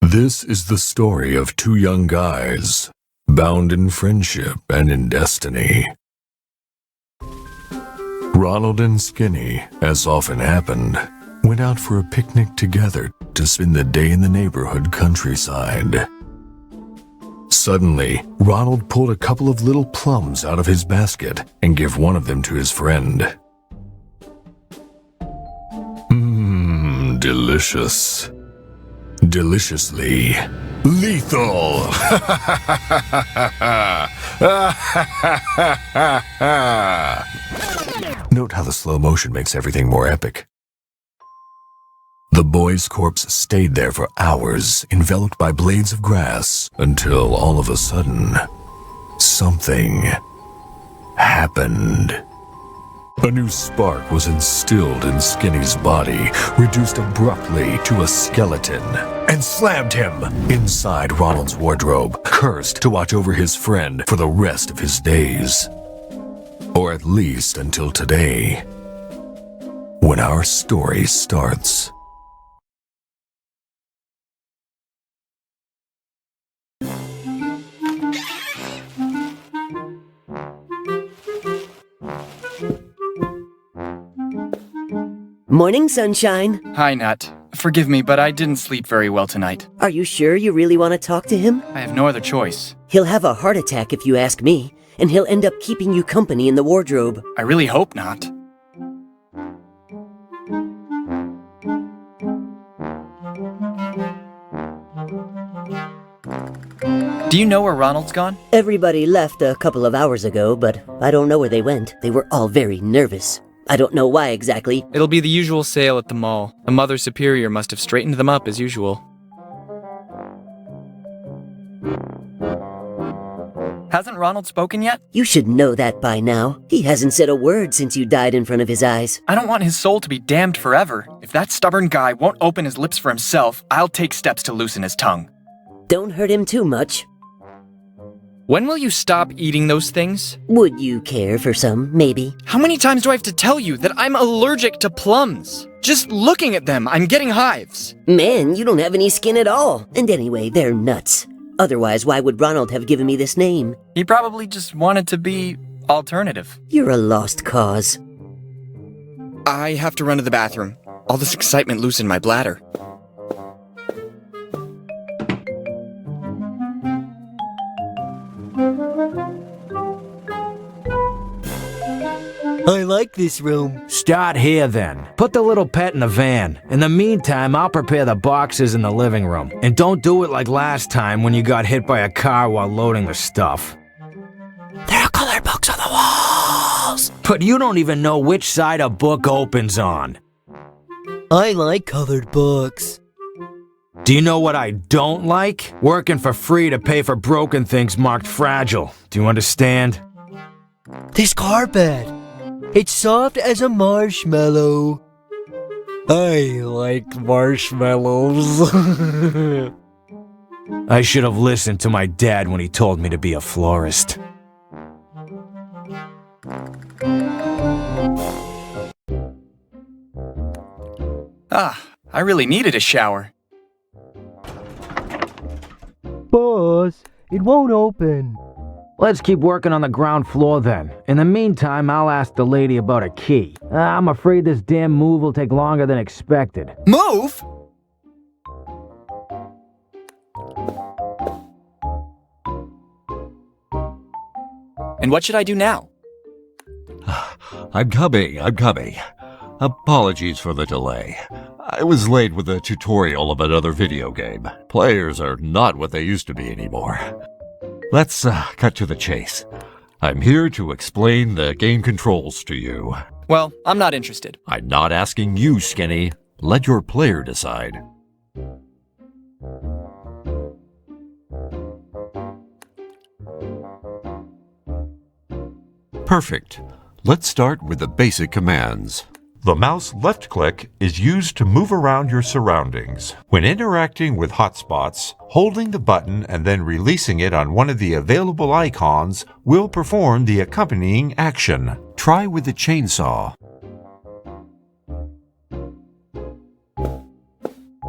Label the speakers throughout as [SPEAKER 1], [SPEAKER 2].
[SPEAKER 1] This is the story of two young guys, bound in friendship and in destiny. Ronald and Skinny, as often happened, went out for a picnic together to spend the day in the neighborhood countryside. Suddenly, Ronald pulled a couple of little plums out of his basket and gave one of them to his friend. Delicious. Deliciously lethal. Note how the slow motion makes everything more epic. The boy's corpse stayed there for hours, enveloped by blades of grass, until all of a sudden, something happened. A new spark was instilled in Skinny's body, reduced abruptly to a skeleton, and slammed him inside Ronald's wardrobe, cursed to watch over his friend for the rest of his days. Or at least until today, when our story starts.
[SPEAKER 2] Morning, sunshine.
[SPEAKER 3] Hi, Nat. Forgive me, but I didn't sleep very well tonight.
[SPEAKER 2] Are you sure you really want to talk to him?
[SPEAKER 3] I have no other choice.
[SPEAKER 2] He'll have a heart attack if you ask me, and he'll end up keeping you company in the wardrobe.
[SPEAKER 3] I really hope not. Do you know where Ronald's gone?
[SPEAKER 2] Everybody left a couple of hours ago, but I don't know where they went. They were all very nervous. I don't know why exactly.
[SPEAKER 3] It'll be the usual sale at the mall. The Mother Superior must have straightened them up as usual. Hasn't Ronald spoken yet?
[SPEAKER 2] You should know that by now. He hasn't said a word since you died in front of his eyes.
[SPEAKER 3] I don't want his soul to be damned forever. If that stubborn guy won't open his lips for himself, I'll take steps to loosen his tongue.
[SPEAKER 2] Don't hurt him too much.
[SPEAKER 3] When will you stop eating those things?
[SPEAKER 2] Would you care for some, maybe?
[SPEAKER 3] How many times do I have to tell you that I'm allergic to plums? Just looking at them, I'm getting hives.
[SPEAKER 2] Man, you don't have any skin at all. And anyway, they're nuts. Otherwise, why would Ronald have given me this name?
[SPEAKER 3] He probably just wanted to be alternative.
[SPEAKER 2] You're a lost cause.
[SPEAKER 3] I have to run to the bathroom. All this excitement loosened my bladder.
[SPEAKER 2] I like this room.
[SPEAKER 4] Start here then. Put the little pet in the van. In the meantime, I'll prepare the boxes in the living room. And don't do it like last time when you got hit by a car while loading the stuff.
[SPEAKER 2] There are colored books on the walls.
[SPEAKER 4] But you don't even know which side a book opens on.
[SPEAKER 2] I like colored books.
[SPEAKER 4] Do you know what I don't like? Working for free to pay for broken things marked fragile. Do you understand?
[SPEAKER 2] This carpet. It's soft as a marshmallow. I like marshmallows.
[SPEAKER 4] I should have listened to my dad when he told me to be a florist.
[SPEAKER 3] I really needed a shower.
[SPEAKER 5] Boss, it won't open.
[SPEAKER 4] Let's keep working on the ground floor then. In the meantime, I'll ask the lady about a key. I'm afraid this damn move will take longer than expected.
[SPEAKER 3] Move? And what should I do now?
[SPEAKER 6] I'm coming. Apologies for the delay. I was late with a tutorial of another video game. Players are not what they used to be anymore. Let's cut to the chase. I'm here to explain the game controls to you.
[SPEAKER 3] Well, I'm not interested.
[SPEAKER 6] I'm not asking you, Skinny. Let your player decide. Perfect. Let's start with the basic commands. The mouse left click is used to move around your surroundings. When interacting with hotspots, holding the button and then releasing it on one of the available icons will perform the accompanying action. Try with the chainsaw.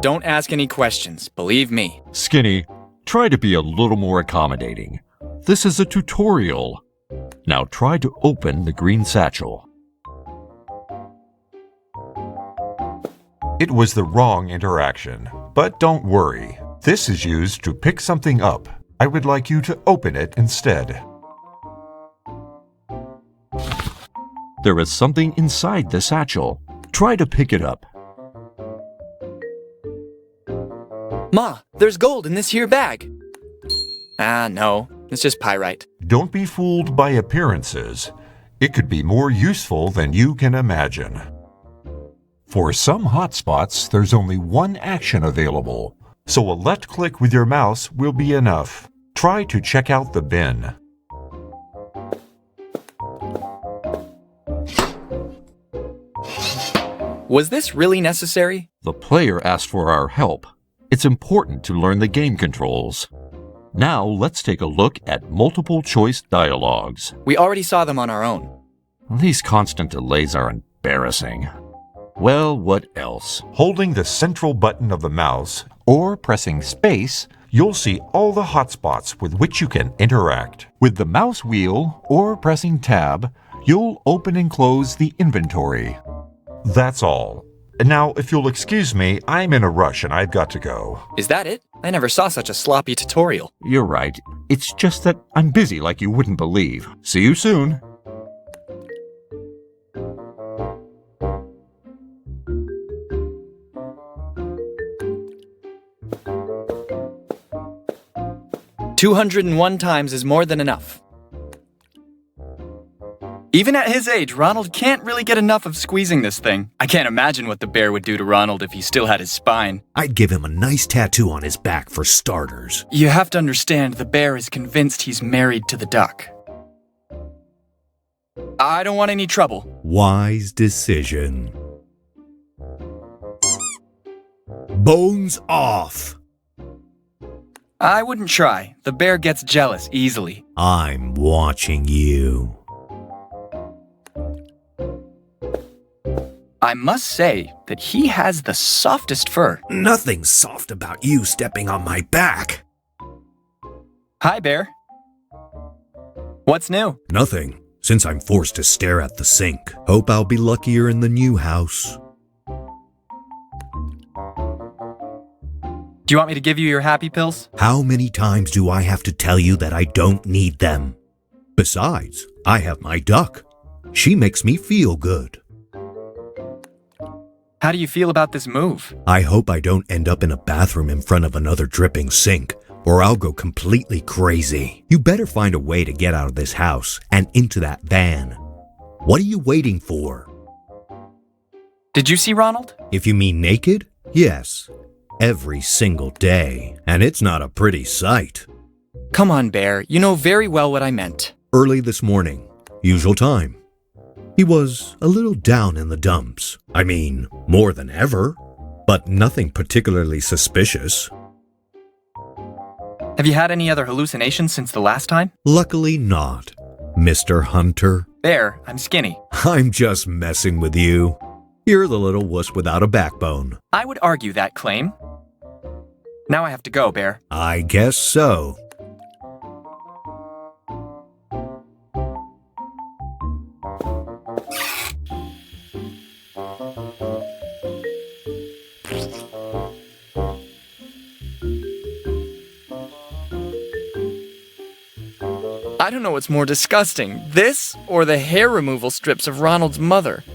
[SPEAKER 3] don't ask any questions, believe me.
[SPEAKER 6] Skinny, try to be a little more accommodating. This is a tutorial. Now try to open the green satchel. It was the wrong interaction, but don't worry. This is used to pick something up. I would like you to open it instead. There is something inside the satchel. Try to pick it up.
[SPEAKER 3] Ma, there's gold in this here bag. Ah, no, it's just pyrite.
[SPEAKER 6] Don't be fooled by appearances. It could be more useful than you can imagine. For some hotspots, there's only one action available, so a left click with your mouse will be enough. Try to check out the bin.
[SPEAKER 3] Was this really necessary?
[SPEAKER 6] The player asked for our help. It's important to learn the game controls. Now let's take a look at multiple choice dialogues.
[SPEAKER 3] We already saw them on our own.
[SPEAKER 6] These constant delays are embarrassing. Well, what else? Holding the central button of the mouse or pressing space, you'll see all the hotspots with which you can interact. With the mouse wheel or pressing tab, you'll open and close the inventory. That's all. Now, if you'll excuse me, I'm in a rush and I've got to go.
[SPEAKER 3] Is that it? I never saw such a sloppy tutorial.
[SPEAKER 6] You're right. It's just that I'm busy like you wouldn't believe. See you soon.
[SPEAKER 3] "201 times is more than enough." Even at his age, Ronald can't really get enough of squeezing this thing. I can't imagine what the bear would do to Ronald if he still had his spine.
[SPEAKER 7] I'd give him a nice tattoo on his back for starters.
[SPEAKER 3] You have to understand, the bear is convinced he's married to the duck. I don't want any trouble.
[SPEAKER 7] Wise decision. Bones off!
[SPEAKER 3] I wouldn't try. The bear gets jealous easily.
[SPEAKER 7] I'm watching you.
[SPEAKER 3] I must say that he has the softest fur.
[SPEAKER 7] Nothing's soft about you stepping on my back.
[SPEAKER 3] Hi, bear. What's new?
[SPEAKER 7] Nothing, since I'm forced to stare at the sink. Hope I'll be luckier in the new house.
[SPEAKER 3] Do you want me to give you your happy pills?
[SPEAKER 7] How many times do I have to tell you that I don't need them? Besides, I have my duck. She makes me feel good.
[SPEAKER 3] How do you feel about this move?
[SPEAKER 7] I hope I don't end up in a bathroom in front of another dripping sink, or I'll go completely crazy. You better find a way to get out of this house and into that van. What are you waiting for?
[SPEAKER 3] Did you see Ronald?
[SPEAKER 7] If you mean naked, yes. Every single day, and it's not a pretty sight.
[SPEAKER 3] Come on, bear. You know very well what I meant.
[SPEAKER 7] Early this morning, usual time. He was a little down in the dumps. I mean, more than ever, but nothing particularly suspicious.
[SPEAKER 3] Have you had any other hallucinations since the last time?
[SPEAKER 7] Luckily not, Mr. Hunter.
[SPEAKER 3] Bear, I'm Skinny.
[SPEAKER 7] I'm just messing with you. You're the little wuss without a backbone.
[SPEAKER 3] I would argue that claim. Now I have to go, Bear.
[SPEAKER 7] I guess so.
[SPEAKER 3] I don't know what's more disgusting, this or the hair removal strips of Ronald's mother.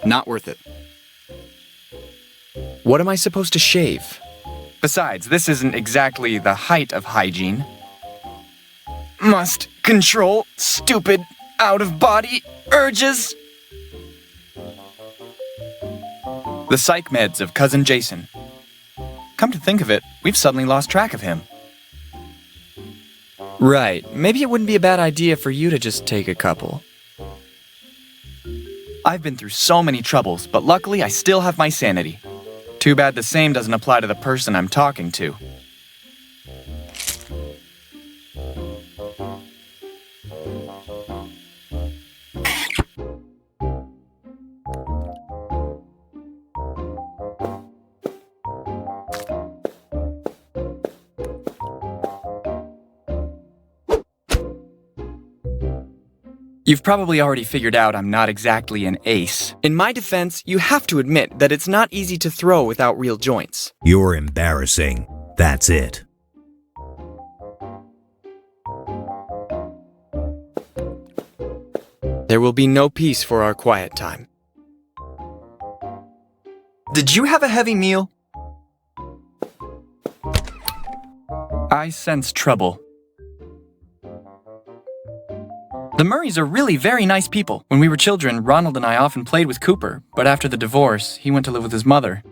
[SPEAKER 3] Not worth it. What am I supposed to shave? Besides, this isn't exactly the height of hygiene. Must control stupid out-of-body urges. The psych meds of Cousin Jason. Come to think of it, we've suddenly lost track of him. Right, maybe it wouldn't be a bad idea for you to just take a couple. I've been through so many troubles, but luckily I still have my sanity. Too bad the same doesn't apply to the person I'm talking to. You've probably already figured out I'm not exactly an ace. In my defense, you have to admit that it's not easy to throw without real joints.
[SPEAKER 7] You're embarrassing. That's it.
[SPEAKER 3] There will be no peace for our quiet time. Did you have a heavy meal? I sense trouble. The Murrays are really very nice people. When we were children, Ronald and I often played with Cooper, but after the divorce, he went to live with his mother.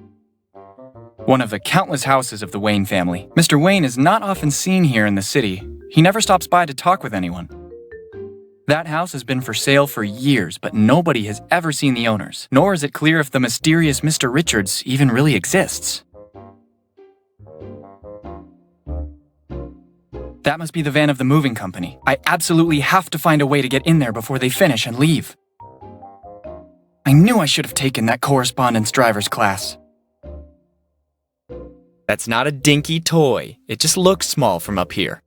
[SPEAKER 3] One of the countless houses of the Wayne family. Mr. Wayne is not often seen here in the city. He never stops by to talk with anyone. That house has been for sale for years, but nobody has ever seen the owners, nor is it clear if the mysterious Mr. Richards even really exists. That must be the van of the moving company. I absolutely have to find a way to get in there before they finish and leave. I knew I should have taken that correspondence driver's class. That's not a dinky toy. It just looks small from up here.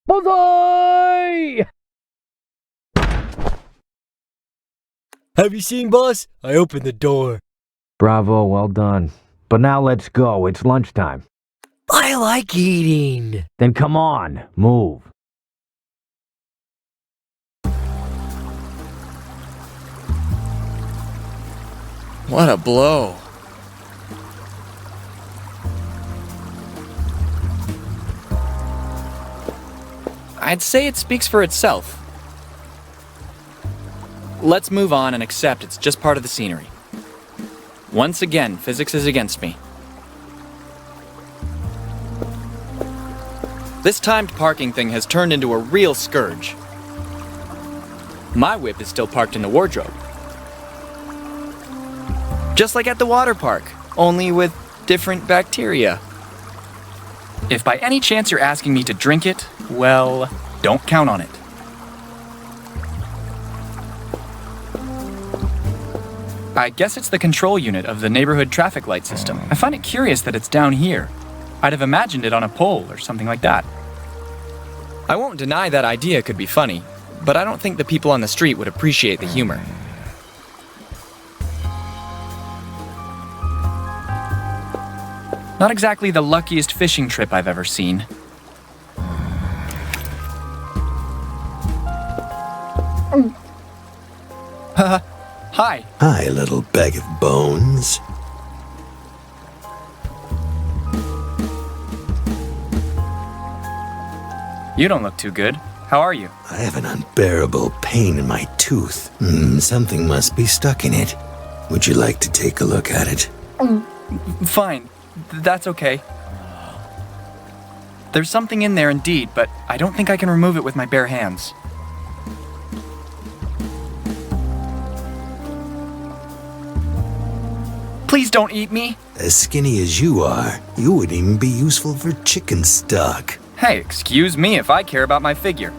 [SPEAKER 5] Bullseye! Have you seen, boss? I opened the door.
[SPEAKER 4] Bravo, well done. But now let's go, it's lunchtime.
[SPEAKER 5] I like eating.
[SPEAKER 4] Then come on, move.
[SPEAKER 3] What a blow. I'd say it speaks for itself. Let's move on and accept it's just part of the scenery. Once again, physics is against me. This timed parking thing has turned into a real scourge. My whip is still parked in the wardrobe. Just like at the water park, only with different bacteria. If by any chance you're asking me to drink it, well, don't count on it. I guess it's the control unit of the neighborhood traffic light system. I find it curious that it's down here. I'd have imagined it on a pole or something like that. I won't deny that idea could be funny, but I don't think the people on the street would appreciate the humor. Not exactly the luckiest fishing trip I've ever seen. Hi.
[SPEAKER 8] Hi, little bag of bones.
[SPEAKER 3] You don't look too good. How are you?
[SPEAKER 8] I have an unbearable pain in my tooth. Something must be stuck in it. Would you like to take a look at it?
[SPEAKER 3] Fine. That's okay. There's something in there indeed, but I don't think I can remove it with my bare hands. Please don't eat me.
[SPEAKER 8] As skinny as you are, you wouldn't even be useful for chicken stock.
[SPEAKER 3] Hey, excuse me if I care about my figure.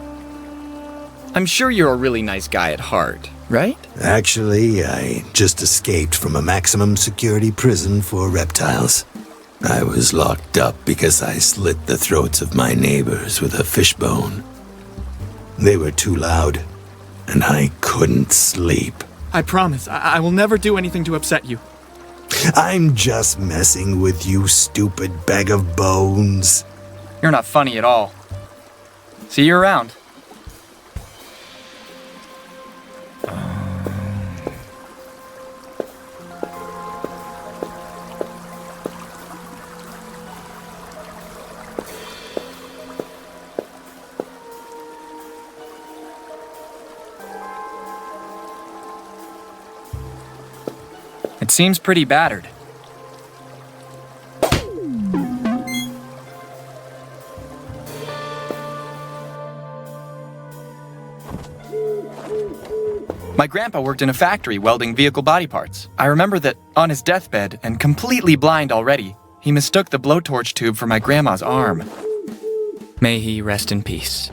[SPEAKER 3] I'm sure you're a really nice guy at heart, right?
[SPEAKER 8] Actually, I just escaped from a maximum security prison for reptiles. I was locked up because I slit the throats of my neighbors with a fishbone. They were too loud, and I couldn't sleep.
[SPEAKER 3] I promise, I will never do anything to upset you.
[SPEAKER 8] I'm just messing with you, stupid bag of bones.
[SPEAKER 3] You're not funny at all. See you around. It seems pretty battered. My grandpa worked in a factory welding vehicle body parts. I remember that on his deathbed, and completely blind already, he mistook the blowtorch tube for my grandma's arm. May he rest in peace.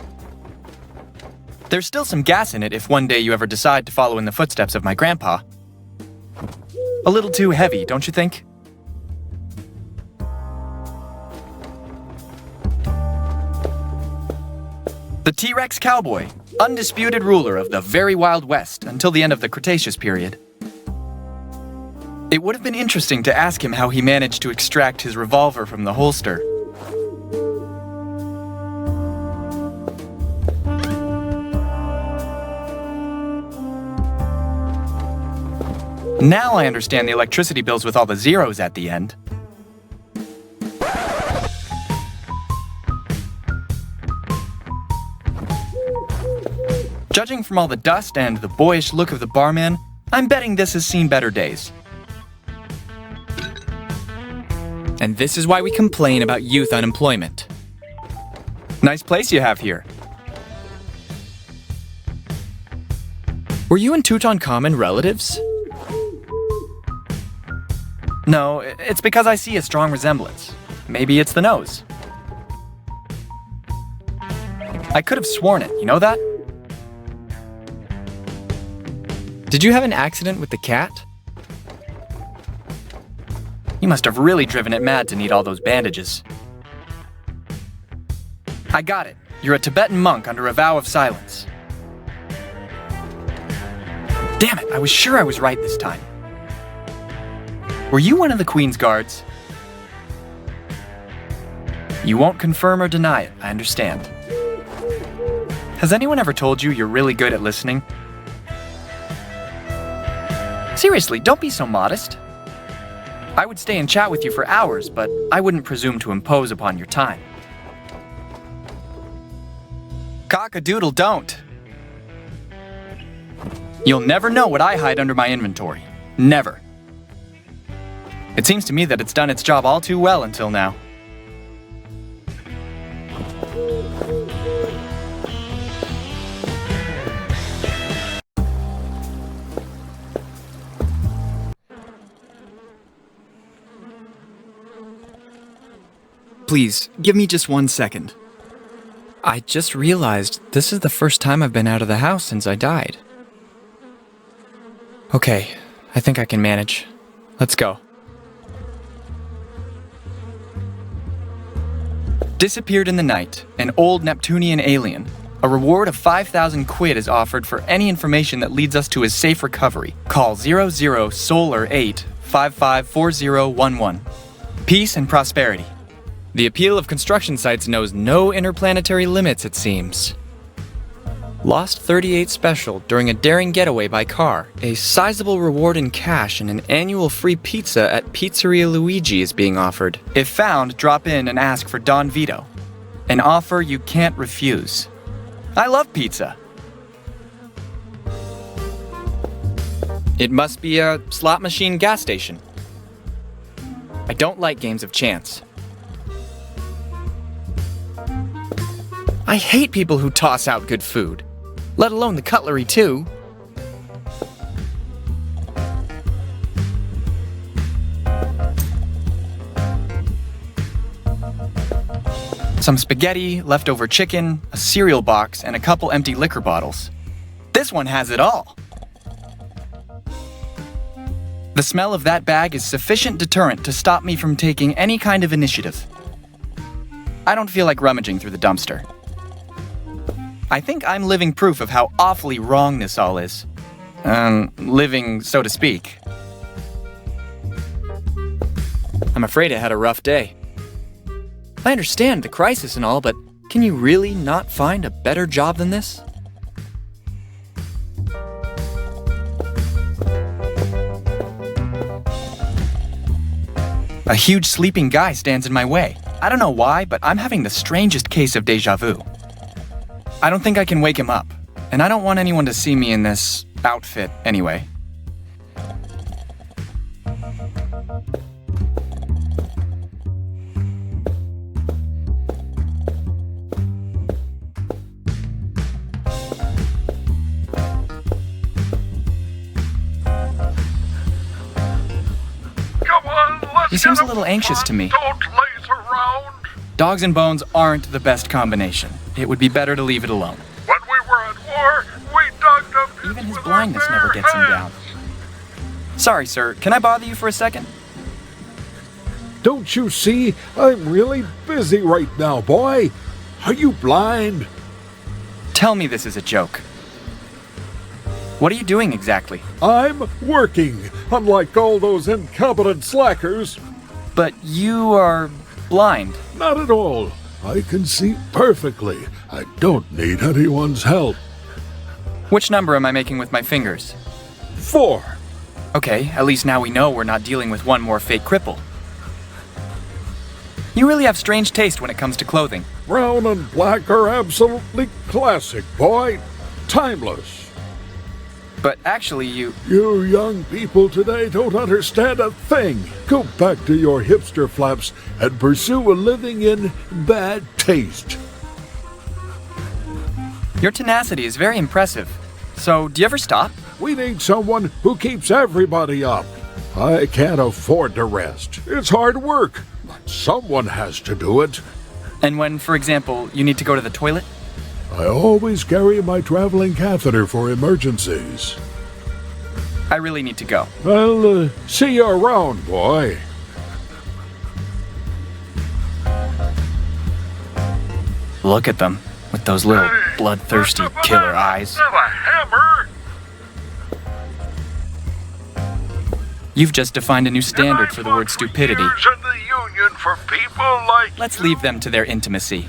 [SPEAKER 3] There's still some gas in it if one day you ever decide to follow in the footsteps of my grandpa. A little too heavy, don't you think? The T-Rex cowboy, undisputed ruler of the very Wild West until the end of the Cretaceous period. It would have been interesting to ask him how he managed to extract his revolver from the holster. Now I understand the electricity bills with all the zeros at the end. Judging from all the dust and the boyish look of the barman, I'm betting this has seen better days. And this is why we complain about youth unemployment. Nice place you have here. Were you and Tutankhamun relatives? No, it's because I see a strong resemblance. Maybe it's the nose. I could have sworn it, you know that? Did you have an accident with the cat? You must have really driven it mad to need all those bandages. I got it. You're a Tibetan monk under a vow of silence. Damn it, I was sure I was right this time. Were you one of the Queen's guards? You won't confirm or deny it, I understand. Has anyone ever told you you're really good at listening? Seriously, don't be so modest. I would stay and chat with you for hours, but I wouldn't presume to impose upon your time. Cock-a-doodle don't. You'll never know what I hide under my inventory. Never. It seems to me that it's done its job all too well until now. Please, give me just 1 second. I just realized this is the first time I've been out of the house since I died. Okay, I think I can manage. Let's go. Disappeared in the night, an old Neptunian alien. A reward of 5,000 quid is offered for any information that leads us to his safe recovery. Call 00 Solar 8 554011. Peace and prosperity. The appeal of construction sites knows no interplanetary limits, it seems. Lost 38 special during a daring getaway by car. A sizable reward in cash and an annual free pizza at Pizzeria Luigi is being offered. If found, drop in and ask for Don Vito. An offer you can't refuse. I love pizza. It must be a slot machine gas station. I don't like games of chance. I hate people who toss out good food, let alone the cutlery too. Some spaghetti, leftover chicken, a cereal box, and a couple empty liquor bottles. This one has it all. The smell of that bag is sufficient deterrent to stop me from taking any kind of initiative. I don't feel like rummaging through the dumpster. I think I'm living proof of how awfully wrong this all is. Living, so to speak. I'm afraid I had a rough day. I understand the crisis and all, but can you really not find a better job than this? A huge sleeping guy stands in my way. I don't know why, but I'm having the strangest case of déjà vu. I don't think I can wake him up, and I don't want anyone to see me in this outfit anyway. He seems a little anxious to me.
[SPEAKER 9] Don't laze around.
[SPEAKER 3] Dogs and bones aren't the best combination. It would be better to leave it alone.
[SPEAKER 9] When we were at war, we dug them.
[SPEAKER 3] Even his blindness never gets him down. Sorry, sir. Can I bother you for a second?
[SPEAKER 9] Don't you see? I'm really busy right now, boy. Are you blind?
[SPEAKER 3] Tell me this is a joke. What are you doing exactly?
[SPEAKER 9] I'm working, unlike all those incompetent slackers.
[SPEAKER 3] But you are blind.
[SPEAKER 9] Not at all. I can see perfectly. I don't need anyone's help.
[SPEAKER 3] Which number am I making with my fingers?
[SPEAKER 9] 4.
[SPEAKER 3] Okay, at least now we know we're not dealing with one more fake cripple. You really have strange taste when it comes to clothing.
[SPEAKER 9] Brown and black are absolutely classic, boy. Timeless.
[SPEAKER 3] But actually, you
[SPEAKER 9] young people today don't understand a thing. Go back to your hipster flaps and pursue a living in bad taste.
[SPEAKER 3] Your tenacity is very impressive. So, do you ever stop?
[SPEAKER 9] We need someone who keeps everybody up. I can't afford to rest. It's hard work, but someone has to do it.
[SPEAKER 3] And when, for example, you need to go to the toilet?
[SPEAKER 9] I always carry my traveling catheter for emergencies.
[SPEAKER 3] I really need to go.
[SPEAKER 9] I'll see you around, boy.
[SPEAKER 3] Look at them, with those little bloodthirsty killer eyes.
[SPEAKER 9] Have a hammer.
[SPEAKER 3] You've just defined a new standard for the word stupidity.
[SPEAKER 9] Years in the Union for people like
[SPEAKER 3] Let's leave them to their intimacy.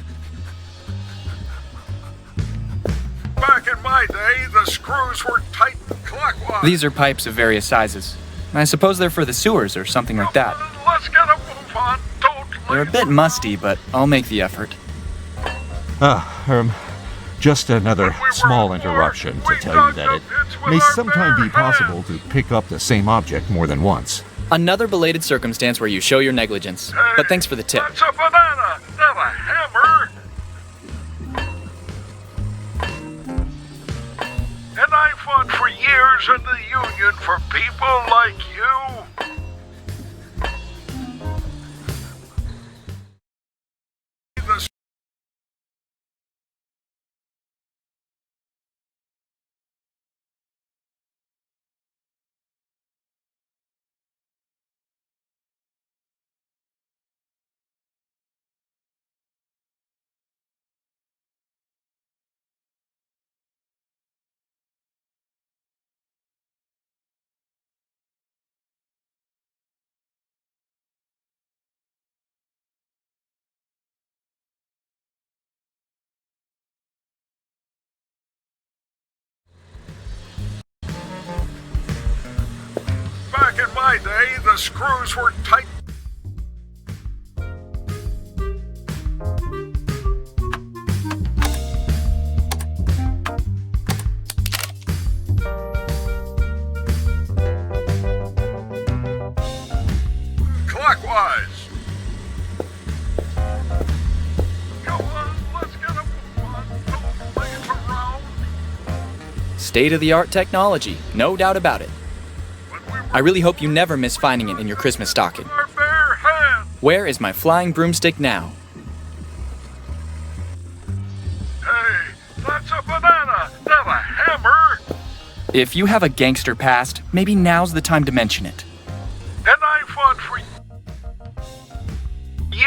[SPEAKER 9] back in my day, the screws were tight clockwise.
[SPEAKER 3] These are pipes of various sizes. I suppose they're for the sewers or something like that.
[SPEAKER 9] Let's get a move on. Don't
[SPEAKER 3] They're a bit musty, but I'll make the effort.
[SPEAKER 6] Just another small interruption to tell you that it may sometime be possible to pick up the same object more than once.
[SPEAKER 3] Another belated circumstance where you show your negligence. But thanks for the tip.
[SPEAKER 9] That's a banana, not a hammer. And I fought for years in the Union for people like you. Back in my day, the screws were tight. Clockwise. Go on, let's get a move on. Don't laze around.
[SPEAKER 3] State-of-the-art technology, no doubt about it. I really hope you never miss finding it in your Christmas stocking.
[SPEAKER 9] Our bare hand.
[SPEAKER 3] Where is my flying broomstick now?
[SPEAKER 9] Hey, that's a banana, not a hammer.
[SPEAKER 3] If you have a gangster past, maybe now's the time to mention it.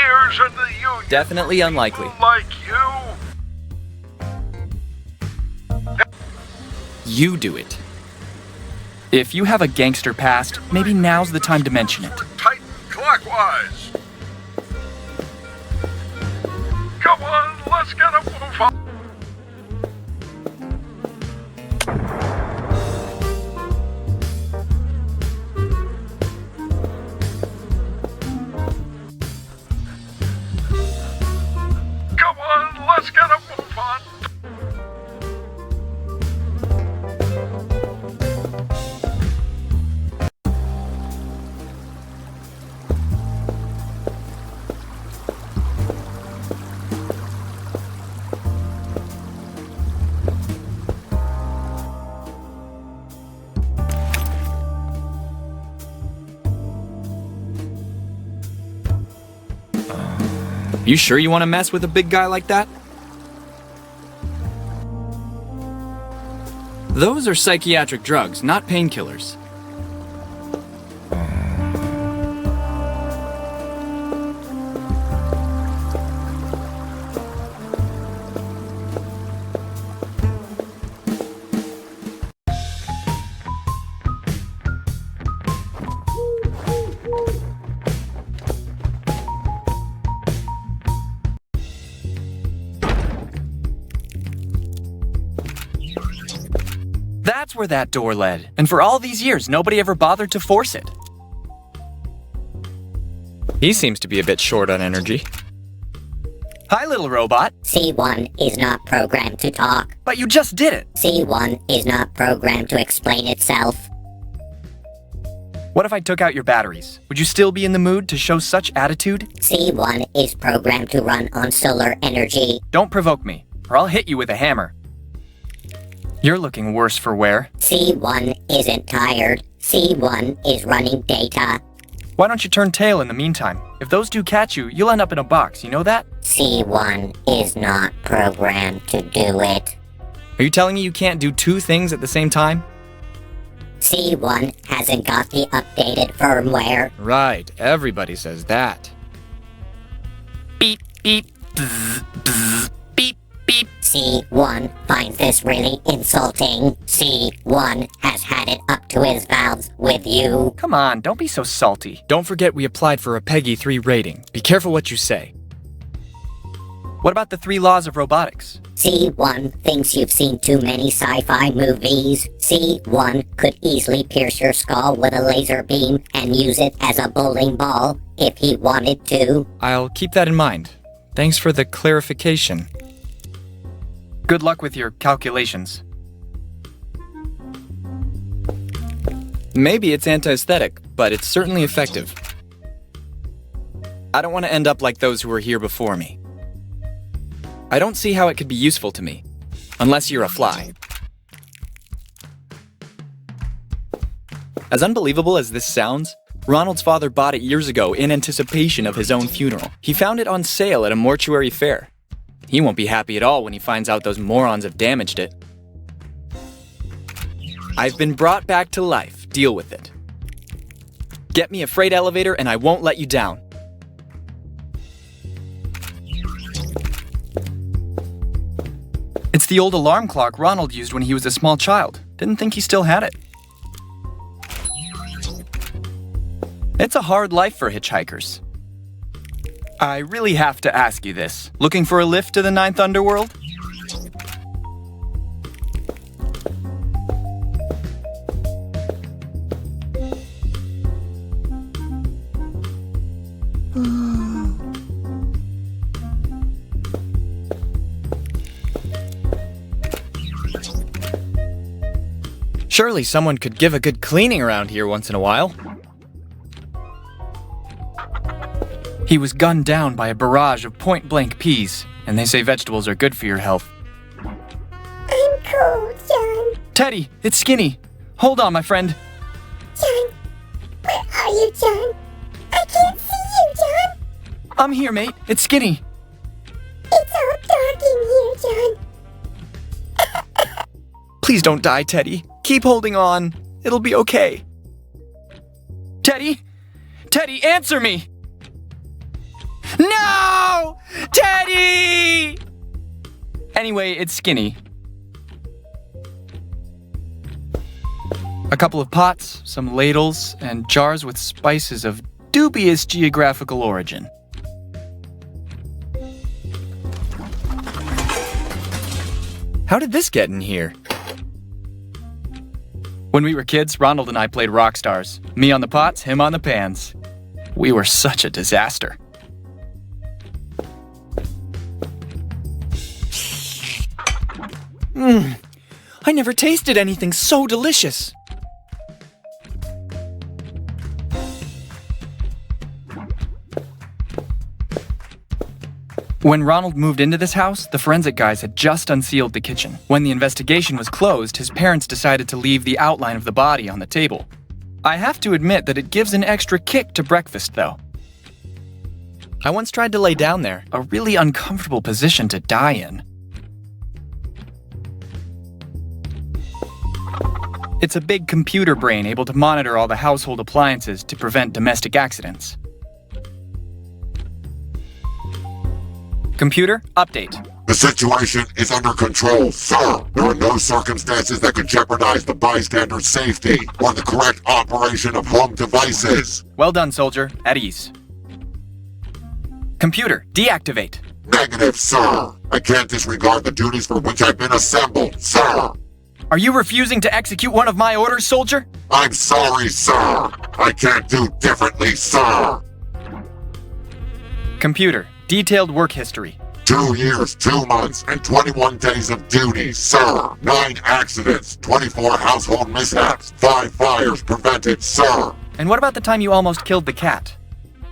[SPEAKER 9] years in the union.
[SPEAKER 3] Definitely unlikely.
[SPEAKER 9] Like you.
[SPEAKER 3] You do it. If you have a gangster past, maybe now's the time to mention it.
[SPEAKER 9] Tighten clockwise. Come on, let's get a move on. Come on, let's get a move on.
[SPEAKER 3] You sure you want to mess with a big guy like that? Those are psychiatric drugs, not painkillers. That's where that door led, and for all these years, nobody ever bothered to force it. He seems to be a bit short on energy. Hi, little robot.
[SPEAKER 10] C1 is not programmed to talk.
[SPEAKER 3] But you just did it.
[SPEAKER 10] C1 is not programmed to explain itself.
[SPEAKER 3] What if I took out your batteries? Would you still be in the mood to show such attitude?
[SPEAKER 10] C1 is programmed to run on solar energy.
[SPEAKER 3] Don't provoke me, or I'll hit you with a hammer. You're looking worse for wear.
[SPEAKER 10] C1 isn't tired. C1 is running data.
[SPEAKER 3] Why don't you turn tail in the meantime? If those do catch you, you'll end up in a box, you know that?
[SPEAKER 10] C1 is not programmed to do it.
[SPEAKER 3] Are you telling me you can't do two things at the same time?
[SPEAKER 10] C1 hasn't got the updated firmware.
[SPEAKER 3] Right, everybody says that. Beep, beep, bzz, bzz, beep, beep.
[SPEAKER 10] C1 finds this really insulting. C1 has had it up to his valves with you.
[SPEAKER 3] Come on, don't be so salty. Don't forget we applied for a PEGI 3 rating. Be careful what you say. What about the 3 laws of robotics?
[SPEAKER 10] C1 thinks you've seen too many sci-fi movies. C1 could easily pierce your skull with a laser beam and use it as a bowling ball if he wanted to.
[SPEAKER 3] I'll keep that in mind. Thanks for the clarification. Good luck with your calculations. Maybe it's anti-aesthetic, but it's certainly effective. I don't want to end up like those who were here before me. I don't see how it could be useful to me, unless you're a fly. As unbelievable as this sounds, Ronald's father bought it years ago in anticipation of his own funeral. He found it on sale at a mortuary fair. He won't be happy at all when he finds out those morons have damaged it. I've been brought back to life. Deal with it. Get me a freight elevator and I won't let you down. It's the old alarm clock Ronald used when he was a small child. Didn't think he still had it. It's a hard life for hitchhikers. I really have to ask you this. Looking for a lift to the 9th Underworld? Surely someone could give a good cleaning around here once in a while. He was gunned down by a barrage of point-blank peas, and they say vegetables are good for your health.
[SPEAKER 11] I'm cold, John.
[SPEAKER 3] Teddy, it's Skinny. Hold on, my friend.
[SPEAKER 11] John, where are you, John? I can't see you, John.
[SPEAKER 3] I'm here, mate. It's Skinny.
[SPEAKER 11] It's all dark in here, John.
[SPEAKER 3] Please don't die, Teddy. Keep holding on. It'll be okay. Teddy? Teddy, answer me! No! Teddy! Anyway, it's Skinny. A couple of pots, some ladles, and jars with spices of dubious geographical origin. How did this get in here? When we were kids, Ronald and I played rock stars. Me on the pots, him on the pans. We were such a disaster. I never tasted anything so delicious. When Ronald moved into this house, the forensic guys had just unsealed the kitchen. When the investigation was closed, his parents decided to leave the outline of the body on the table. I have to admit that it gives an extra kick to breakfast, though. I once tried to lay down there, a really uncomfortable position to die in. It's a big computer brain able to monitor all the household appliances to prevent domestic accidents. Computer, update.
[SPEAKER 12] The situation is under control, sir. There are no circumstances that could jeopardize the bystander's safety or the correct operation of home devices.
[SPEAKER 3] Well done, soldier. At ease. Computer, deactivate.
[SPEAKER 12] Negative, sir. I can't disregard the duties for which I've been assembled, sir.
[SPEAKER 3] Are you refusing to execute one of my orders, soldier?
[SPEAKER 12] I'm sorry, sir. I can't do differently, sir.
[SPEAKER 3] Computer, detailed work history.
[SPEAKER 12] 2 years, 2 months, and 21 days of duty, sir. 9 accidents, 24 household mishaps, 5 fires prevented, sir.
[SPEAKER 3] And what about the time you almost killed the cat?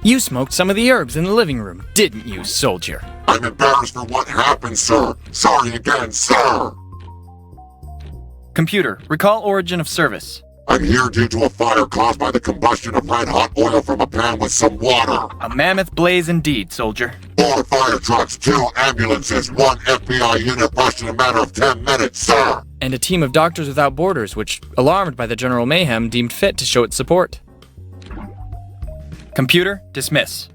[SPEAKER 3] You smoked some of the herbs in the living room, didn't you, soldier?
[SPEAKER 12] I'm embarrassed for what happened, sir. Sorry again, sir.
[SPEAKER 3] Computer, recall origin of service.
[SPEAKER 12] I'm here due to a fire caused by the combustion of red-hot oil from a pan with some water.
[SPEAKER 3] A mammoth blaze indeed, soldier.
[SPEAKER 12] 4 fire trucks, 2 ambulances, 1 FBI unit rushed in a matter of 10 minutes, sir.
[SPEAKER 3] And a team of Doctors Without Borders, which, alarmed by the general mayhem, deemed fit to show its support. Computer, dismiss.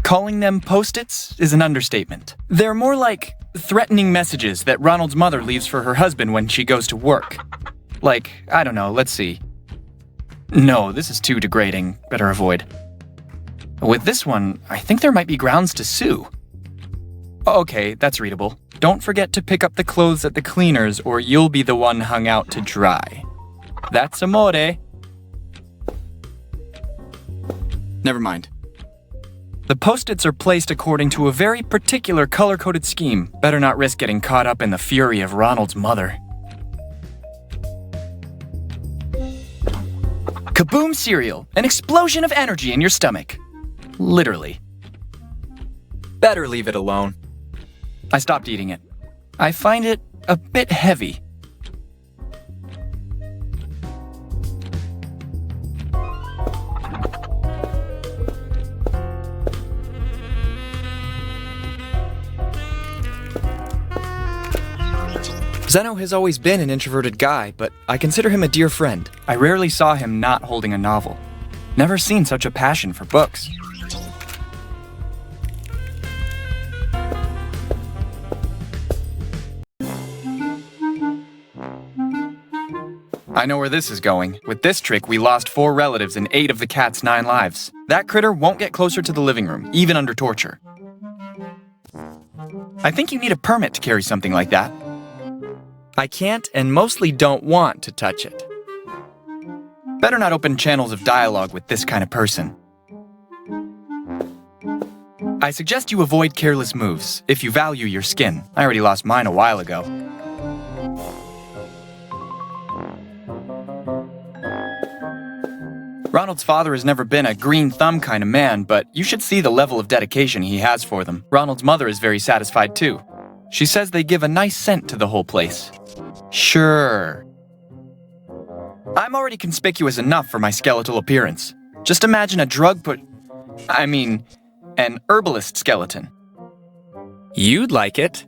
[SPEAKER 3] Calling them Post-its is an understatement. They're more like threatening messages that Ronald's mother leaves for her husband when she goes to work. Like, I don't know, let's see. No, this is too degrading. Better avoid. With this one, I think there might be grounds to sue. Okay, that's readable. Don't forget to pick up the clothes at the cleaners or you'll be the one hung out to dry. That's amore. Never mind. The Post-its are placed according to a very particular color-coded scheme. Better not risk getting caught up in the fury of Ronald's mother. Kaboom cereal! An explosion of energy in your stomach. Literally. Better leave it alone. I stopped eating it. I find it a bit heavy. Zeno has always been an introverted guy, but I consider him a dear friend. I rarely saw him not holding a novel. Never seen such a passion for books. I know where this is going. With this trick, we lost 4 relatives and 8 of the cat's 9 lives. That critter won't get closer to the living room, even under torture. I think you need a permit to carry something like that. I can't and mostly don't want to touch it. Better not open channels of dialogue with this kind of person. I suggest you avoid careless moves if you value your skin. I already lost mine a while ago. Ronald's father has never been a green thumb kind of man, but you should see the level of dedication he has for them. Ronald's mother is very satisfied too. She says they give a nice scent to the whole place. Sure. I'm already conspicuous enough for my skeletal appearance. Just imagine a an herbalist skeleton. You'd like it.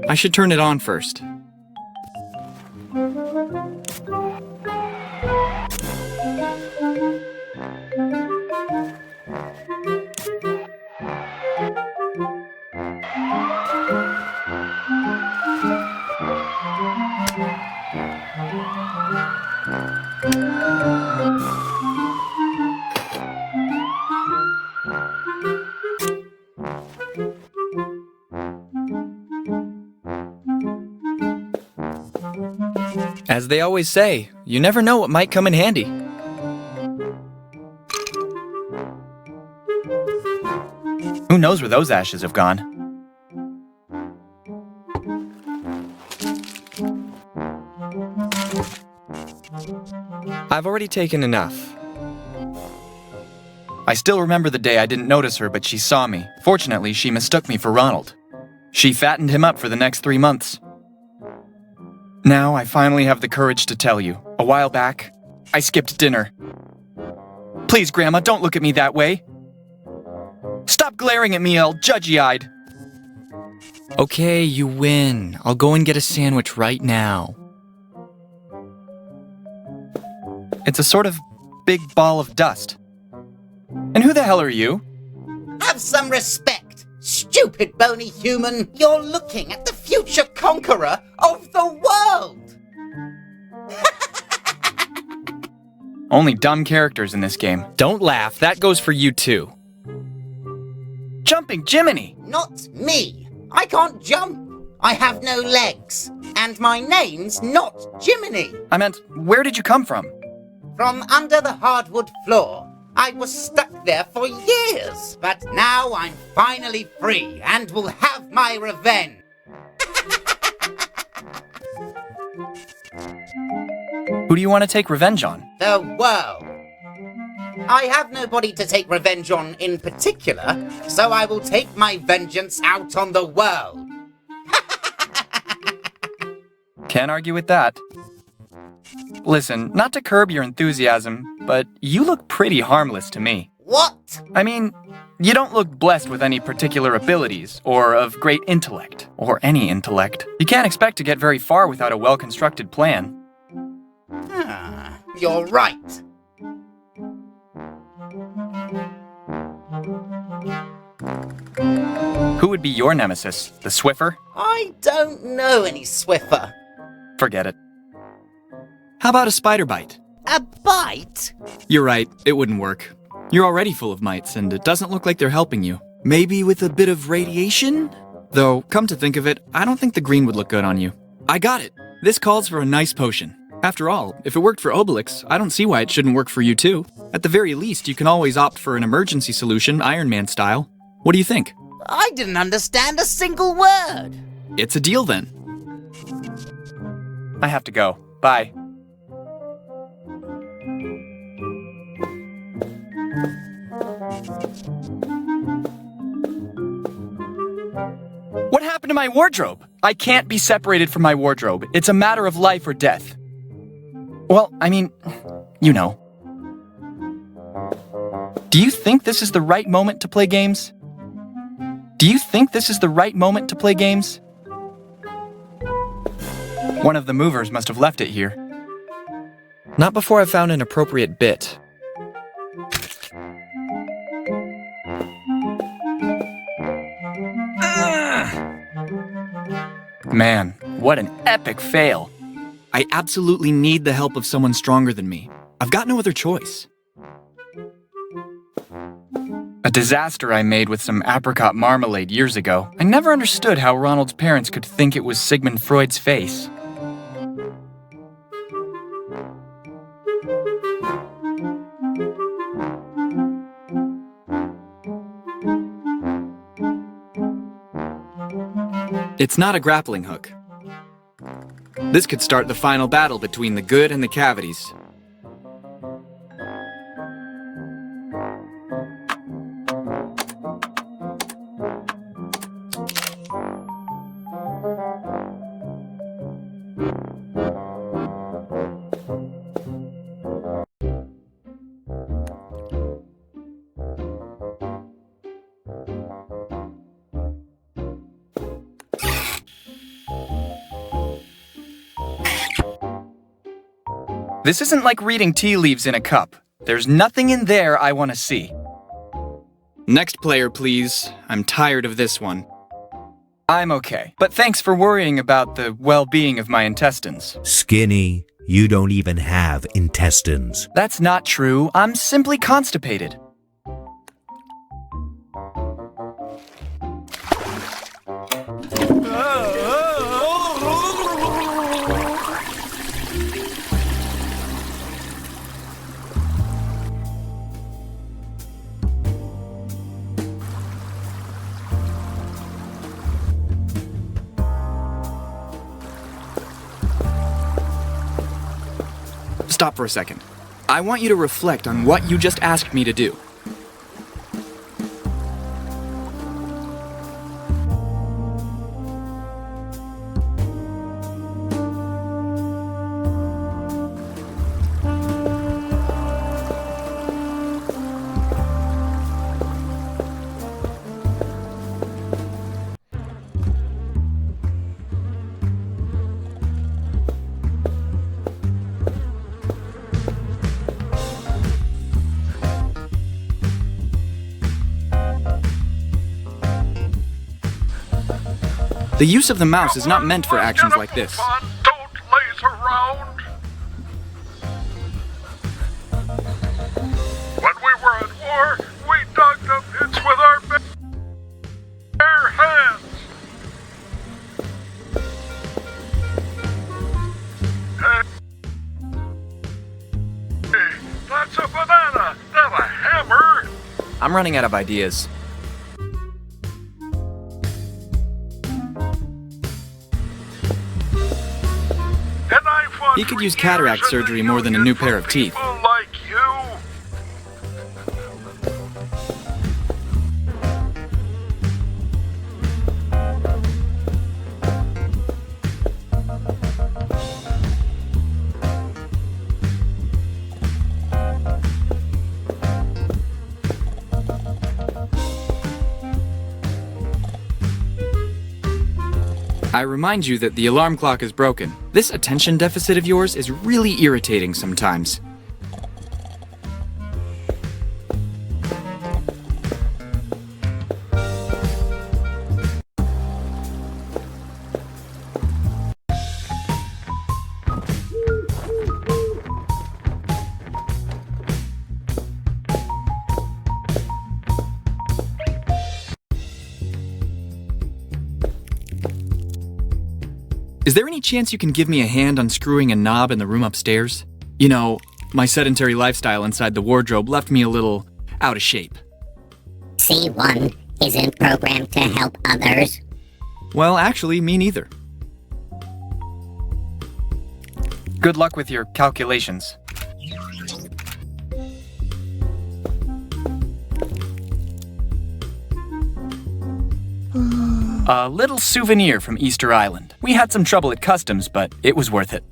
[SPEAKER 3] I should turn it on first. As they always say, you never know what might come in handy. Who knows where those ashes have gone? I've already taken enough. I still remember the day I didn't notice her, but she saw me. Fortunately, she mistook me for Ronald. She fattened him up for the next 3 months. Now I finally have the courage to tell you. A while back, I skipped dinner. Please, Grandma, don't look at me that way. Stop glaring at me all judgy-eyed. Okay, you win. I'll go and get a sandwich right now. It's a sort of big ball of dust. And who the hell are you?
[SPEAKER 13] Have some respect, stupid bony human. You're looking at the future conqueror of the world.
[SPEAKER 3] Only dumb characters in this game. Don't laugh, that goes for you too. Jumping Jiminy!
[SPEAKER 13] Not me. I can't jump. I have no legs. And my name's not Jiminy.
[SPEAKER 3] I meant, where did you come from?
[SPEAKER 13] From under the hardwood floor. I was stuck there for years. But now I'm finally free and will have my revenge.
[SPEAKER 3] Who do you want to take revenge on?
[SPEAKER 13] The world. I have nobody to take revenge on in particular, so I will take my vengeance out on the world.
[SPEAKER 3] Can't argue with that. Listen, not to curb your enthusiasm, but you look pretty harmless to me.
[SPEAKER 13] What?
[SPEAKER 3] I mean, you don't look blessed with any particular abilities, or of great intellect, or any intellect. You can't expect to get very far without a well-constructed plan.
[SPEAKER 13] You're right.
[SPEAKER 3] Who would be your nemesis? The Swiffer?
[SPEAKER 13] I don't know any Swiffer.
[SPEAKER 3] Forget it. How about a spider bite?
[SPEAKER 13] A bite?
[SPEAKER 3] You're right, it wouldn't work. You're already full of mites, and it doesn't look like they're helping you. Maybe with a bit of radiation? Though, come to think of it, I don't think the green would look good on you. I got it! This calls for a nice potion. After all, if it worked for Obelix, I don't see why it shouldn't work for you too. At the very least, you can always opt for an emergency solution, Iron Man style. What do you think?
[SPEAKER 13] I didn't understand a single word.
[SPEAKER 3] It's a deal then. I have to go. Bye. What happened to my wardrobe? I can't be separated from my wardrobe. It's a matter of life or death. Well, I mean, you know. Do you think this is the right moment to play games? Do you think this is the right moment to play games? One of the movers must have left it here. Not before I found an appropriate bit. Man, what an epic fail. I absolutely need the help of someone stronger than me. I've got no other choice. A disaster I made with some apricot marmalade years ago. I never understood how Ronald's parents could think it was Sigmund Freud's face. It's not a grappling hook. This could start the final battle between the good and the cavities. This isn't like reading tea leaves in a cup. There's nothing in there I want to see. Next player, please. I'm tired of this one. I'm okay, but thanks for worrying about the well-being of my intestines.
[SPEAKER 7] Skinny, you don't even have intestines.
[SPEAKER 3] That's not true. I'm simply constipated. Stop for a second. I want you to reflect on what you just asked me to do. The use of the mouse is not meant for actions like this.
[SPEAKER 9] Don't laze around. When we were at war, we dug the pits with our bare hands. Hey, that's a banana, not a hammer.
[SPEAKER 3] I'm running out of ideas. He could use cataract surgery more than a new pair of teeth.
[SPEAKER 9] Like you.
[SPEAKER 3] I remind you that the alarm clock is broken. This attention deficit of yours is really irritating sometimes. Is there any chance you can give me a hand unscrewing a knob in the room upstairs? You know, my sedentary lifestyle inside the wardrobe left me a little out of shape.
[SPEAKER 10] C1 isn't programmed to help others.
[SPEAKER 3] Well, actually, me neither. Good luck with your calculations. A little souvenir from Easter Island. We had some trouble at customs, but it was worth it.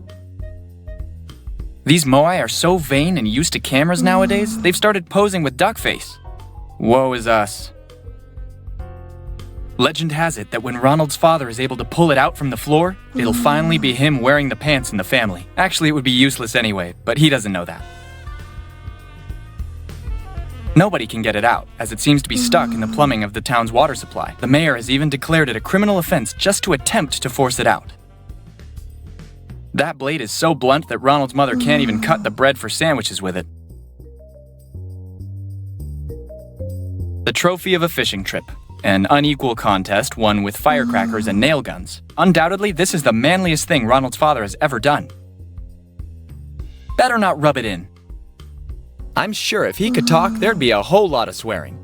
[SPEAKER 3] These moai are so vain and used to cameras nowadays, they've started posing with duck face. Woe is us. Legend has it that when Ronald's father is able to pull it out from the floor, it'll finally be him wearing the pants in the family. Actually, it would be useless anyway, but he doesn't know that. Nobody can get it out, as it seems to be stuck in the plumbing of the town's water supply. The mayor has even declared it a criminal offense just to attempt to force it out. That blade is so blunt that Ronald's mother can't even cut the bread for sandwiches with it. The trophy of a fishing trip. An unequal contest won with firecrackers and nail guns. Undoubtedly, this is the manliest thing Ronald's father has ever done. Better not rub it in. I'm sure if he could talk, there'd be a whole lot of swearing.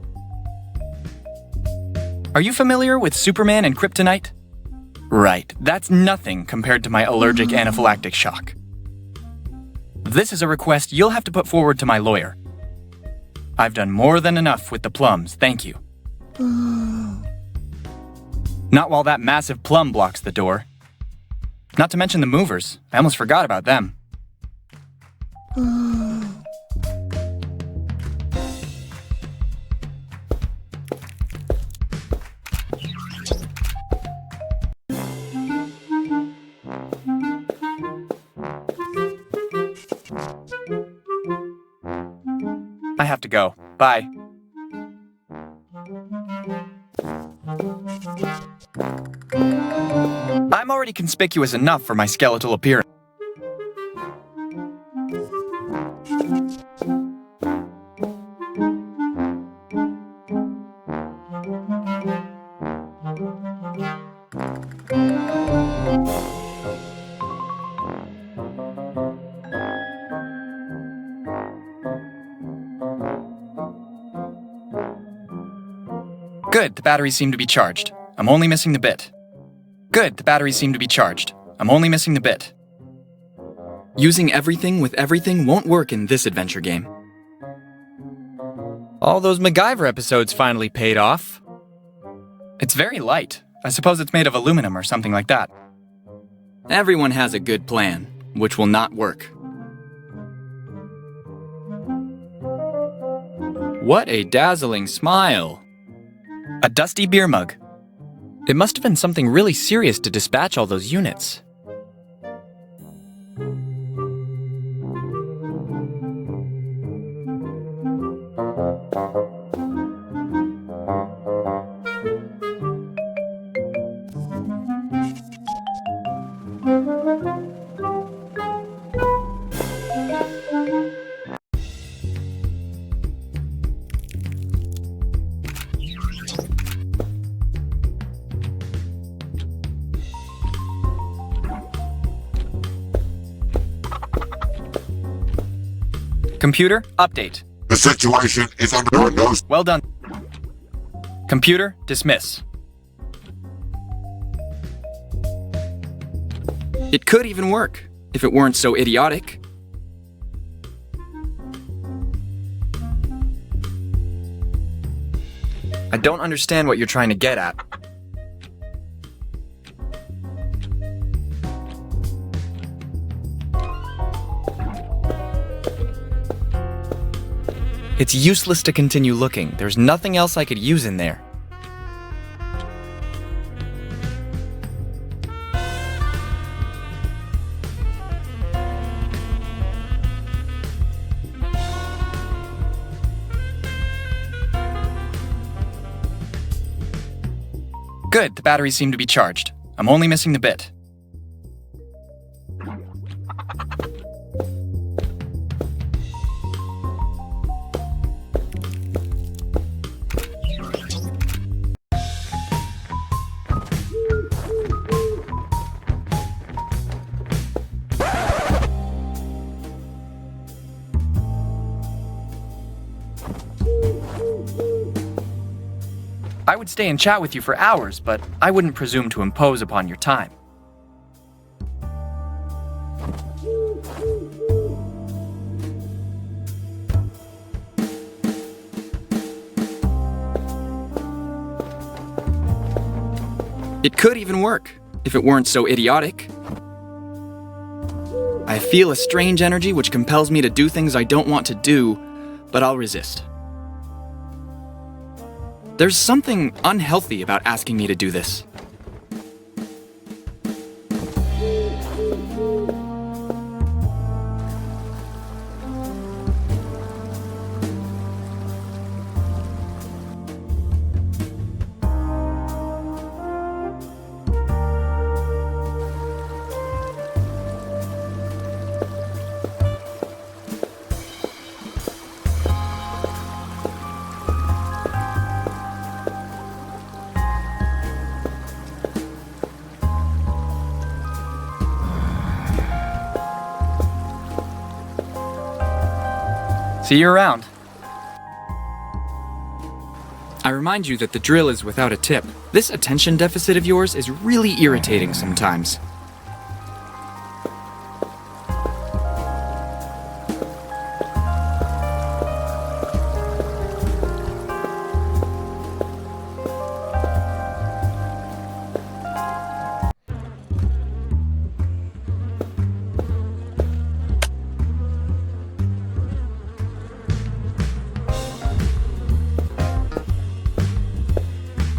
[SPEAKER 3] Are you familiar with Superman and kryptonite? Right, that's nothing compared to my allergic anaphylactic shock. This is a request you'll have to put forward to my lawyer. I've done more than enough with the plums, thank you. Not while that massive plum blocks the door. Not to mention the movers. I almost forgot about them. I have to go. Bye. I'm already conspicuous enough for my skeletal appearance. Good, the batteries seem to be charged. I'm only missing the bit. Good, the batteries seem to be charged. I'm only missing the bit. Using everything with everything won't work in this adventure game. All those MacGyver episodes finally paid off. It's very light. I suppose it's made of aluminum or something like that. Everyone has a good plan, which will not work. What a dazzling smile. A dusty beer mug. It must have been something really serious to dispatch all those units. Computer, update.
[SPEAKER 12] The situation is under no...
[SPEAKER 3] Well done. Computer, dismiss. It could even work, if it weren't so idiotic. I don't understand what you're trying to get at. It's useless to continue looking. There's nothing else I could use in there. Good, the batteries seem to be charged. I'm only missing the bit. I would stay and chat with you for hours, but I wouldn't presume to impose upon your time. It could even work, if it weren't so idiotic. I feel a strange energy which compels me to do things I don't want to do, but I'll resist. There's something unhealthy about asking me to do this. See you around. I remind you that the drill is without a tip. This attention deficit of yours is really irritating sometimes.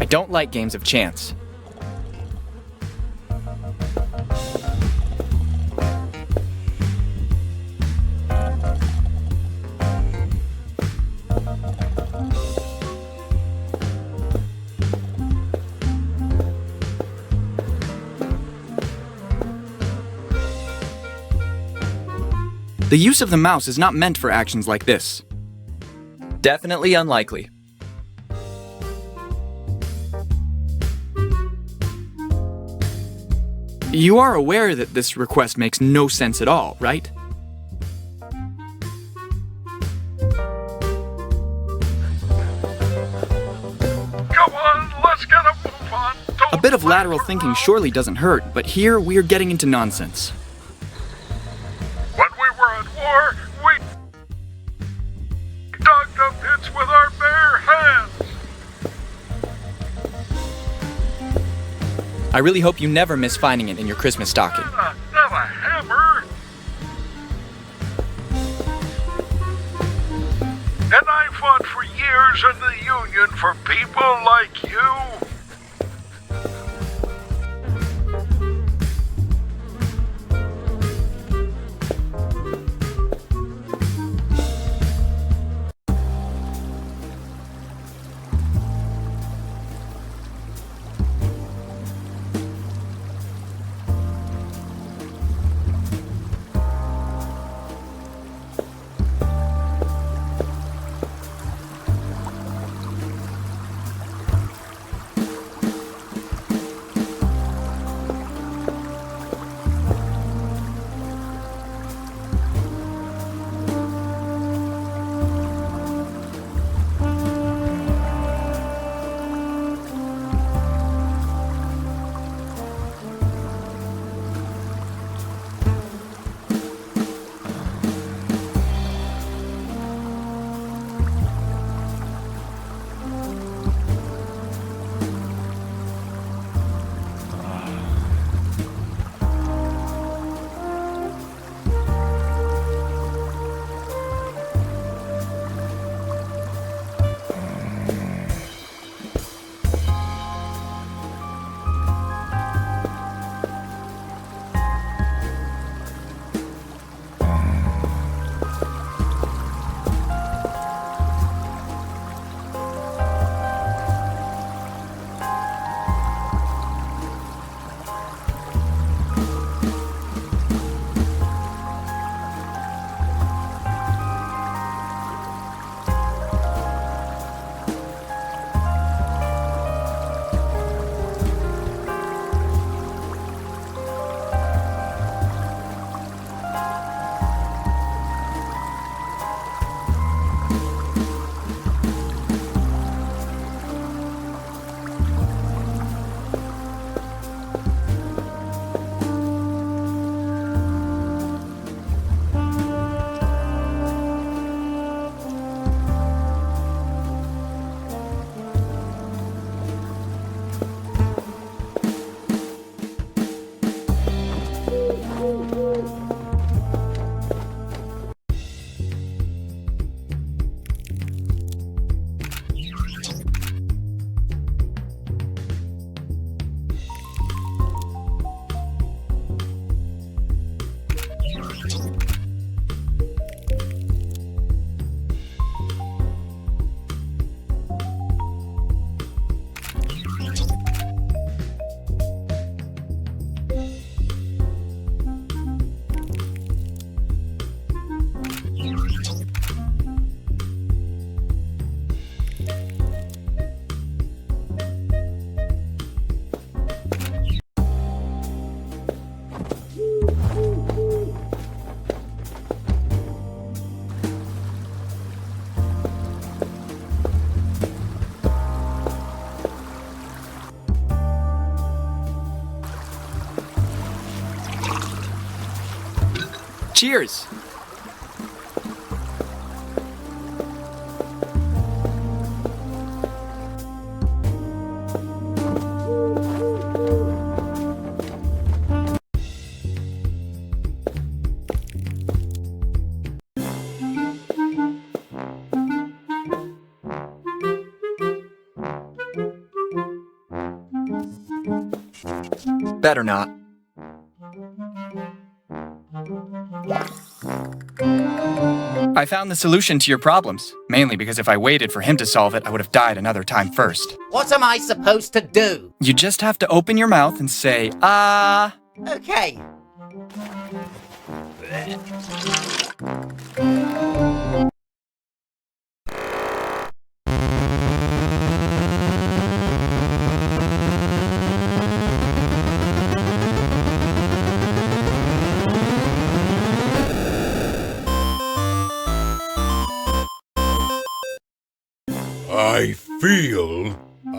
[SPEAKER 3] I don't like games of chance. The use of the mouse is not meant for actions like this. Definitely unlikely. You are aware that this request makes no sense at all, right?
[SPEAKER 9] Come on, let's get a move on.
[SPEAKER 3] A bit of lateral thinking surely doesn't hurt, but here we are getting into nonsense.
[SPEAKER 9] When we were at war, we dug the pits with our bare hands.
[SPEAKER 3] I really hope you never miss finding it in your Christmas stocking.
[SPEAKER 9] Not a hammer. And I fought for years in the Union for people like you.
[SPEAKER 3] Cheers! Better not. I found the solution to your problems, mainly because if I waited for him to solve it, I would have died another time first.
[SPEAKER 13] What am I supposed to do?
[SPEAKER 3] You just have to open your mouth and say, ah.
[SPEAKER 13] Okay.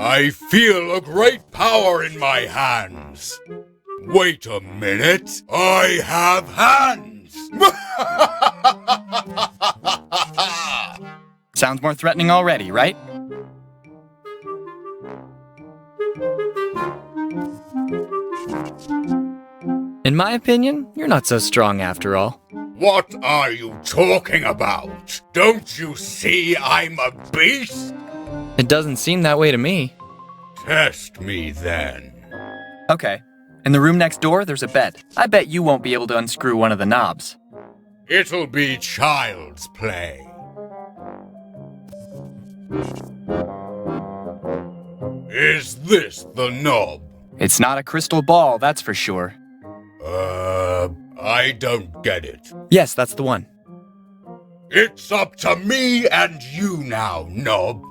[SPEAKER 9] I feel a great power in my hands. Wait a minute, I have hands!
[SPEAKER 3] Sounds more threatening already, right? In my opinion, you're not so strong after all.
[SPEAKER 9] What are you talking about? Don't you see I'm a beast?
[SPEAKER 3] It doesn't seem that way to me.
[SPEAKER 9] Test me then.
[SPEAKER 3] Okay. In the room next door, there's a bed. I bet you won't be able to unscrew one of the knobs.
[SPEAKER 9] It'll be child's play. Is this the knob?
[SPEAKER 3] It's not a crystal ball, that's for sure.
[SPEAKER 9] I don't get it.
[SPEAKER 3] Yes, that's the one.
[SPEAKER 9] It's up to me and you now, knob.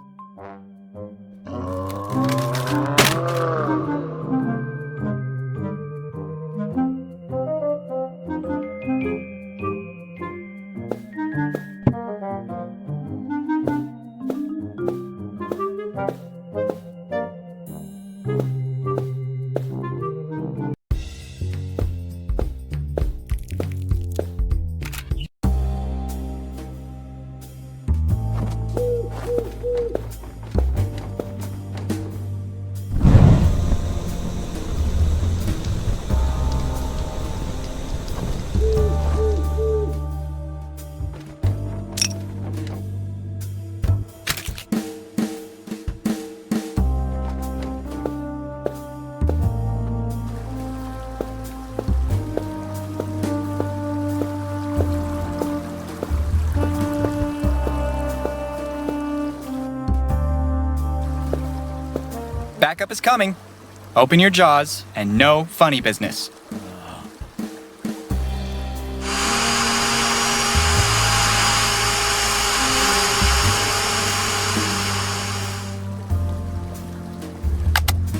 [SPEAKER 3] Backup is coming. Open your jaws, and no funny business.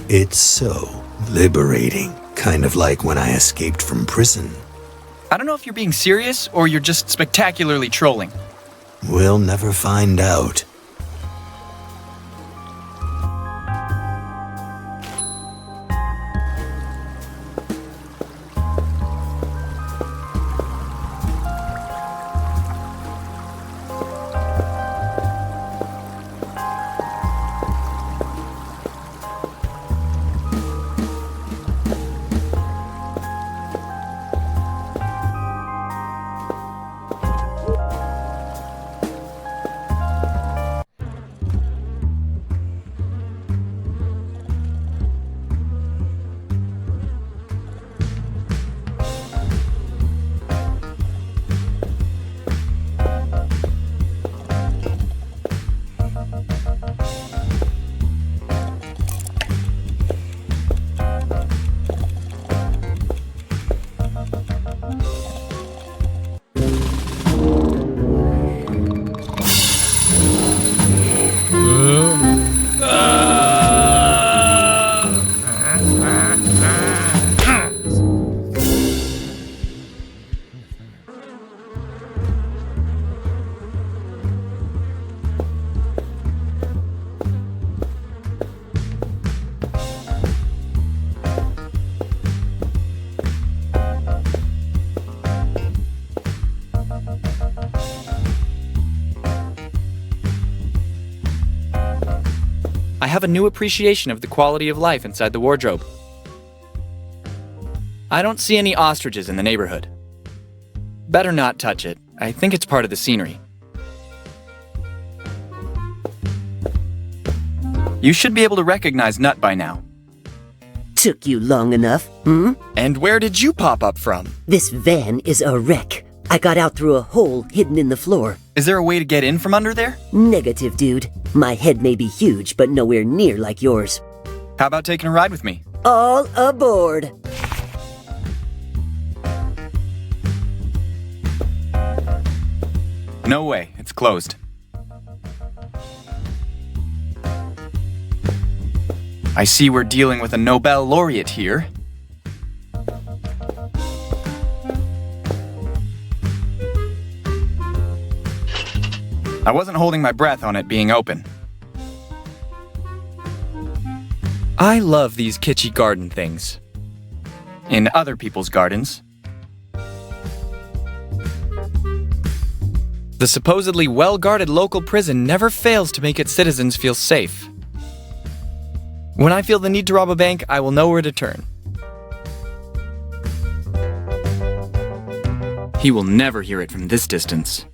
[SPEAKER 8] It's so liberating, kind of like when I escaped from prison.
[SPEAKER 3] I don't know if you're being serious or you're just spectacularly trolling.
[SPEAKER 8] We'll never find out.
[SPEAKER 3] I have a new appreciation of the quality of life inside the wardrobe. I don't see any ostriches in the neighborhood. Better not touch it. I think it's part of the scenery. You should be able to recognize Nut by now.
[SPEAKER 2] Took you long enough, hmm?
[SPEAKER 3] And where did you pop up from?
[SPEAKER 2] This van is a wreck. I got out through a hole hidden in the floor.
[SPEAKER 3] Is there a way to get in from under there?
[SPEAKER 2] Negative, dude. My head may be huge, but nowhere near like yours.
[SPEAKER 3] How about taking a ride with me?
[SPEAKER 2] All aboard!
[SPEAKER 3] No way, it's closed. I see we're dealing with a Nobel laureate here. I wasn't holding my breath on it being open. I love these kitschy garden things. In other people's gardens. The supposedly well-guarded local prison never fails to make its citizens feel safe. When I feel the need to rob a bank, I will know where to turn. He will never hear it from this distance.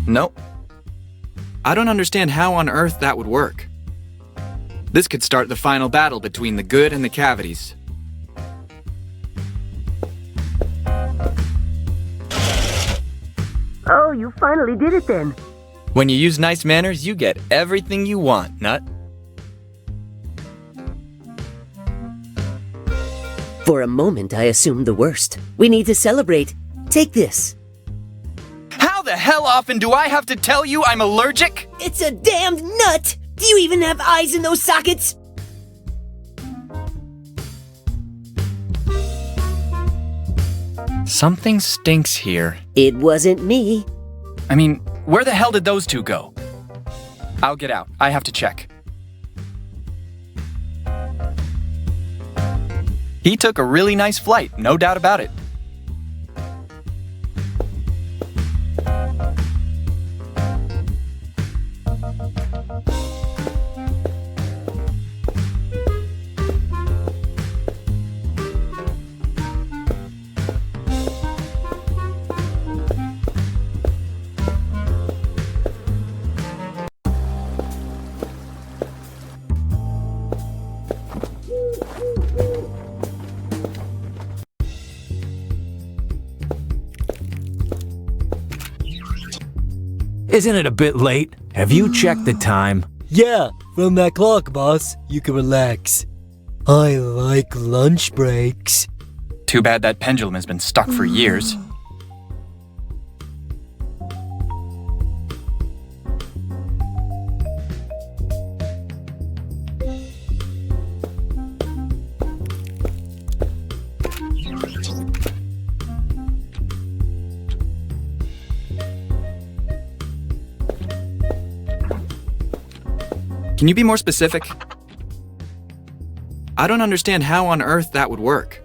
[SPEAKER 3] Nope. I don't understand how on earth that would work. This could start the final battle between the good and the cavities.
[SPEAKER 2] Oh, you finally did it then.
[SPEAKER 3] When you use nice manners, you get everything you want, Nut.
[SPEAKER 2] For a moment, I assumed the worst. We need to celebrate. Take this.
[SPEAKER 3] How the hell often do I have to tell you I'm allergic?
[SPEAKER 2] It's a damned nut! Do you even have eyes in those sockets?
[SPEAKER 3] Something stinks here.
[SPEAKER 2] It wasn't me.
[SPEAKER 3] I mean, where the hell did those two go? I'll get out. I have to check. He took a really nice flight, no doubt about it.
[SPEAKER 4] Isn't it a bit late? Have you checked the time?
[SPEAKER 5] Yeah, from that clock, boss, you can relax. I like lunch breaks.
[SPEAKER 3] Too bad that pendulum has been stuck for years. Can you be more specific? I don't understand how on earth that would work.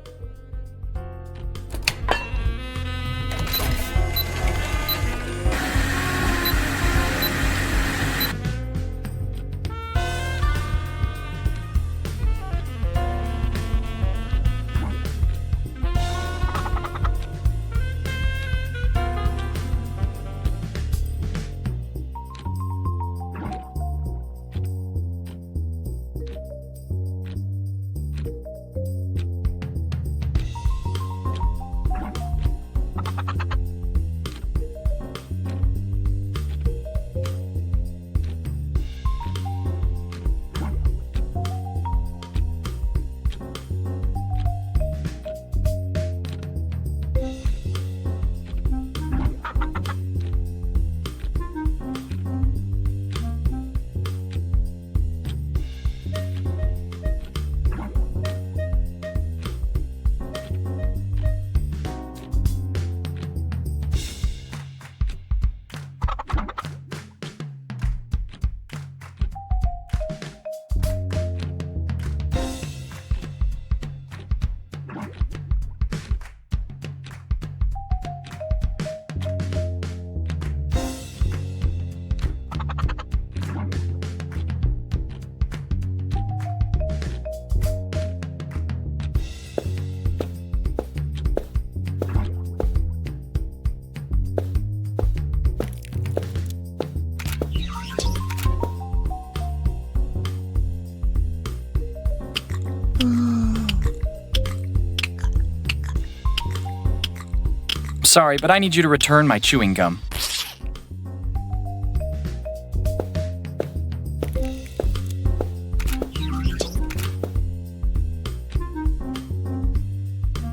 [SPEAKER 3] Sorry, but I need you to return my chewing gum.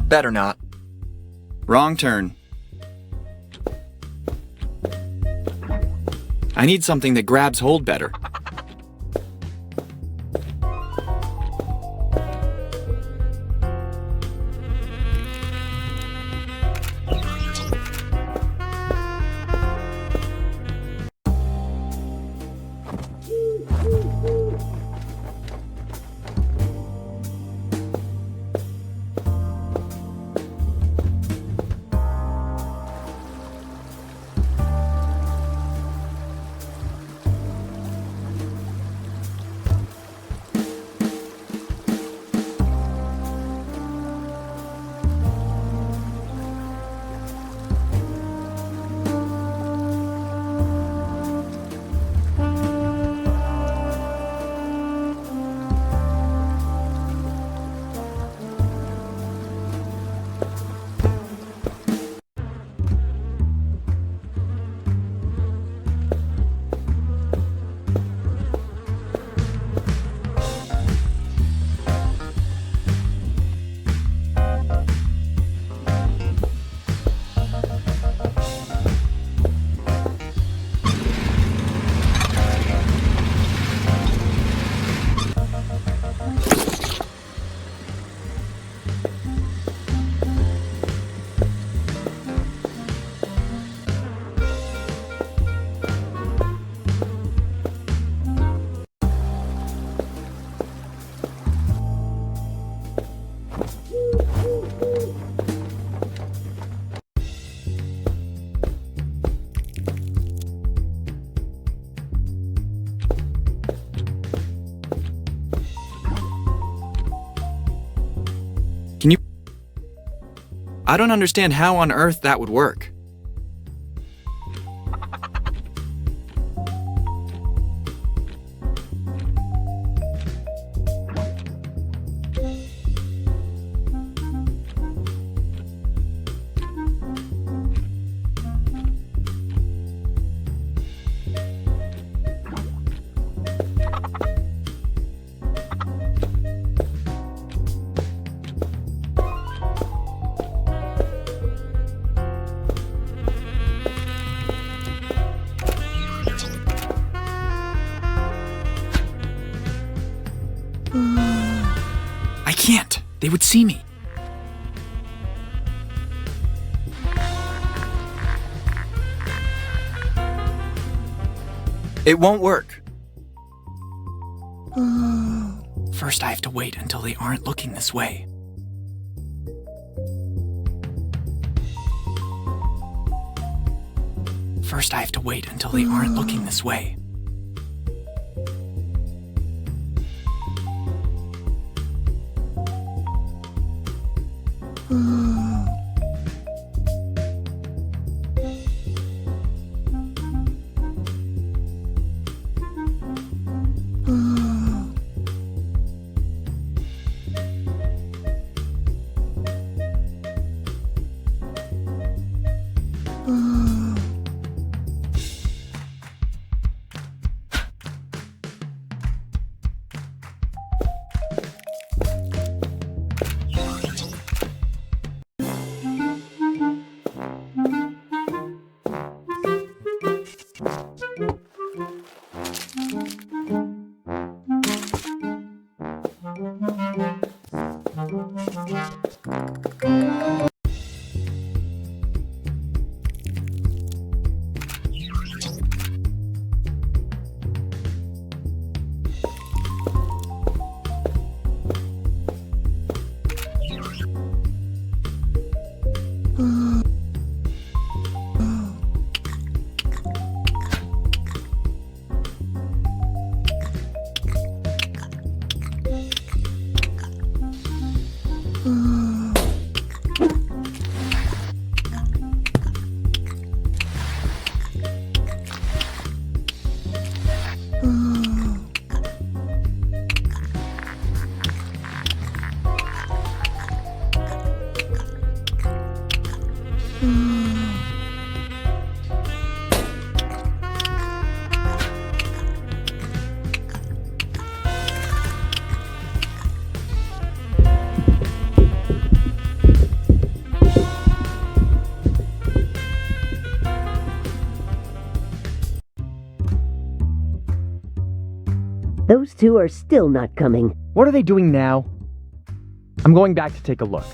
[SPEAKER 3] Better not. Wrong turn. I need something that grabs hold better. I don't understand how on earth that would work. I can't. They would see me. It won't work. First, I have to wait until they aren't looking this way. First, I have to wait until they aren't looking this way.
[SPEAKER 2] Those two are still not coming.
[SPEAKER 3] What are they doing now? I'm going back to take a look.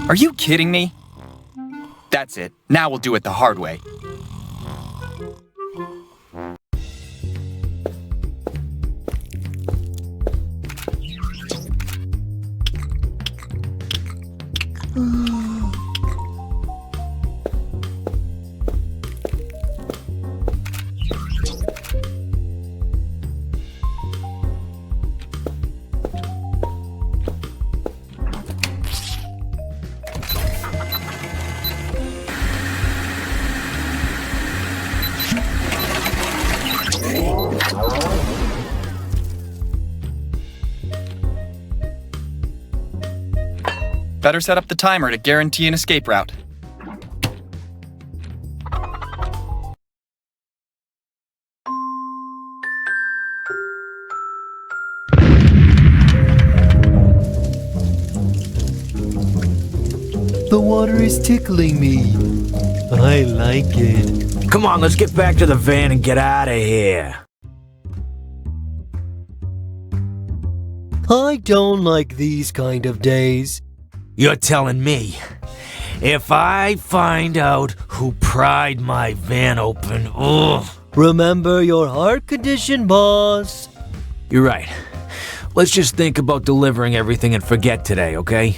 [SPEAKER 3] Are you kidding me? That's it. Now we'll do it the hard way. Better set up the timer to guarantee an escape route.
[SPEAKER 5] The water is tickling me. I like it.
[SPEAKER 4] Come on, let's get back to the van and get out of here.
[SPEAKER 5] I don't like these kind of days.
[SPEAKER 4] You're telling me, if I find out who pried my van open, ugh.
[SPEAKER 5] Remember your heart condition, boss.
[SPEAKER 4] You're right. Let's just think about delivering everything and forget today, okay?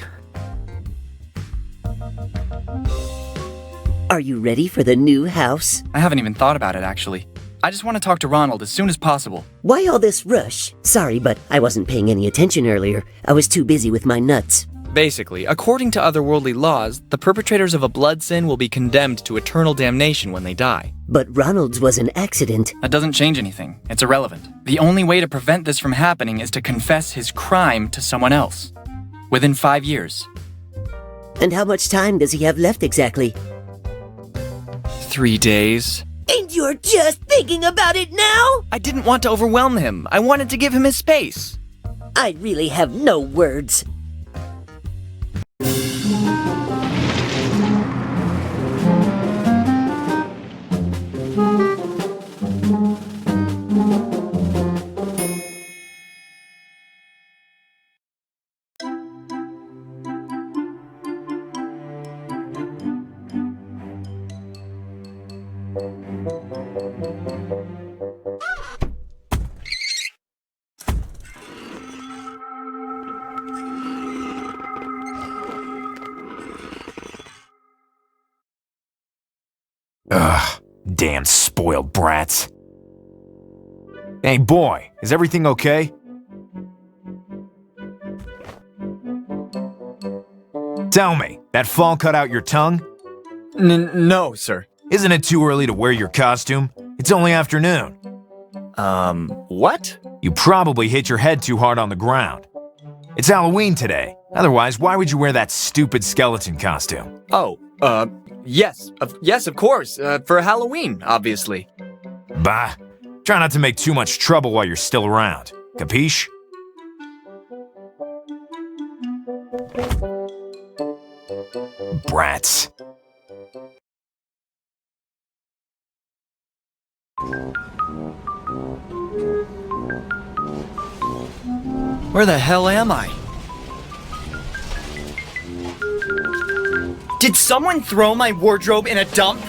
[SPEAKER 2] Are you ready for the new house?
[SPEAKER 3] I haven't even thought about it, actually. I just want to talk to Ronald as soon as possible.
[SPEAKER 2] Why all this rush? Sorry, but I wasn't paying any attention earlier. I was too busy with my nuts.
[SPEAKER 3] Basically, according to otherworldly laws, the perpetrators of a blood sin will be condemned to eternal damnation when they die.
[SPEAKER 2] But Ronald's was an accident.
[SPEAKER 3] That doesn't change anything. It's irrelevant. The only way to prevent this from happening is to confess his crime to someone else. Within 5 years.
[SPEAKER 2] And how much time does he have left exactly?
[SPEAKER 3] 3 days.
[SPEAKER 2] And you're just thinking about it now?
[SPEAKER 3] I didn't want to overwhelm him. I wanted to give him his space.
[SPEAKER 2] I really have no words.
[SPEAKER 4] Ugh, damn spoiled brats. Hey boy, is everything okay? Tell me, that fall cut out your tongue?
[SPEAKER 3] No, sir.
[SPEAKER 4] Isn't it too early to wear your costume? It's only afternoon.
[SPEAKER 3] What?
[SPEAKER 4] You probably hit your head too hard on the ground. It's Halloween today. Otherwise, why would you wear that stupid skeleton costume?
[SPEAKER 3] Oh, yes, of course, for Halloween, obviously.
[SPEAKER 4] Bah, try not to make too much trouble while you're still around. Capiche? Brats.
[SPEAKER 3] Where the hell am I? Did someone throw my wardrobe in a dump?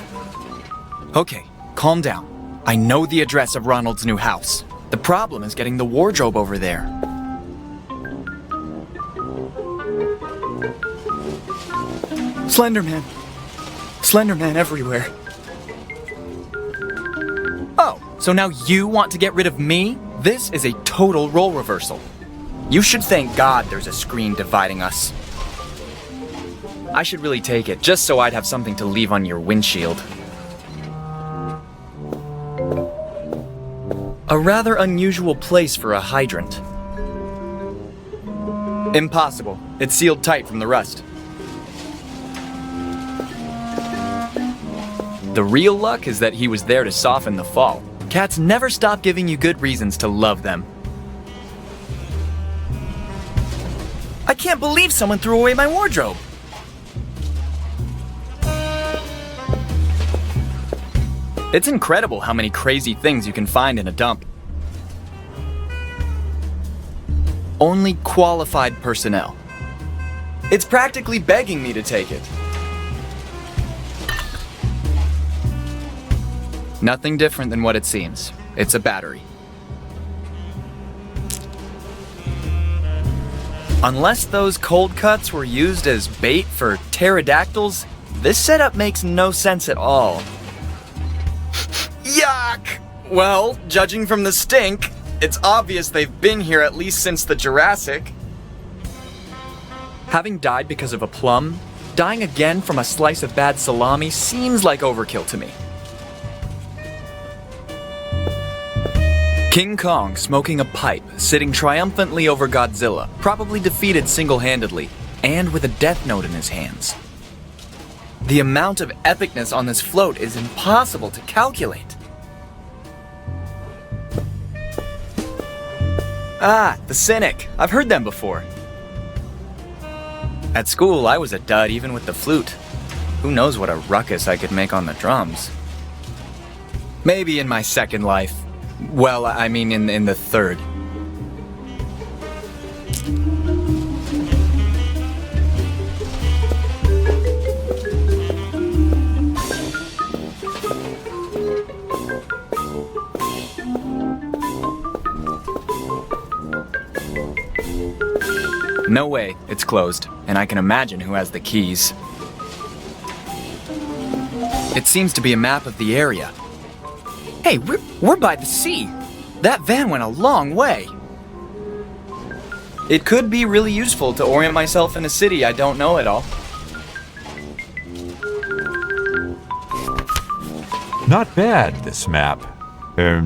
[SPEAKER 3] Okay, calm down. I know the address of Ronald's new house. The problem is getting the wardrobe over there. Slenderman. Slenderman everywhere. Oh, so now you want to get rid of me? This is a total role reversal. You should thank God there's a screen dividing us. I should really take it, just so I'd have something to leave on your windshield. A rather unusual place for a hydrant. Impossible. It's sealed tight from the rust. The real luck is that he was there to soften the fall. Cats never stop giving you good reasons to love them. I can't believe someone threw away my wardrobe. It's incredible how many crazy things you can find in a dump. Only qualified personnel. It's practically begging me to take it. Nothing different than what it seems. It's a battery. Unless those cold cuts were used as bait for pterodactyls, this setup makes no sense at all. Yuck! Well, judging from the stink, it's obvious they've been here at least since the Jurassic. Having died because of a plum, dying again from a slice of bad salami seems like overkill to me. King Kong smoking a pipe, sitting triumphantly over Godzilla, probably defeated single-handedly, and with a death note in his hands. The amount of epicness on this float is impossible to calculate. Ah, the CINIC. I've heard them before. At school, I was a dud even with the flute. Who knows what a ruckus I could make on the drums. Maybe in my second life. Well, I mean in the third. No way, it's closed, and I can imagine who has the keys. It seems to be a map of the area. Hey, we're by the sea. That van went a long way. It could be really useful to orient myself in a city I don't know at all.
[SPEAKER 6] Not bad, this map.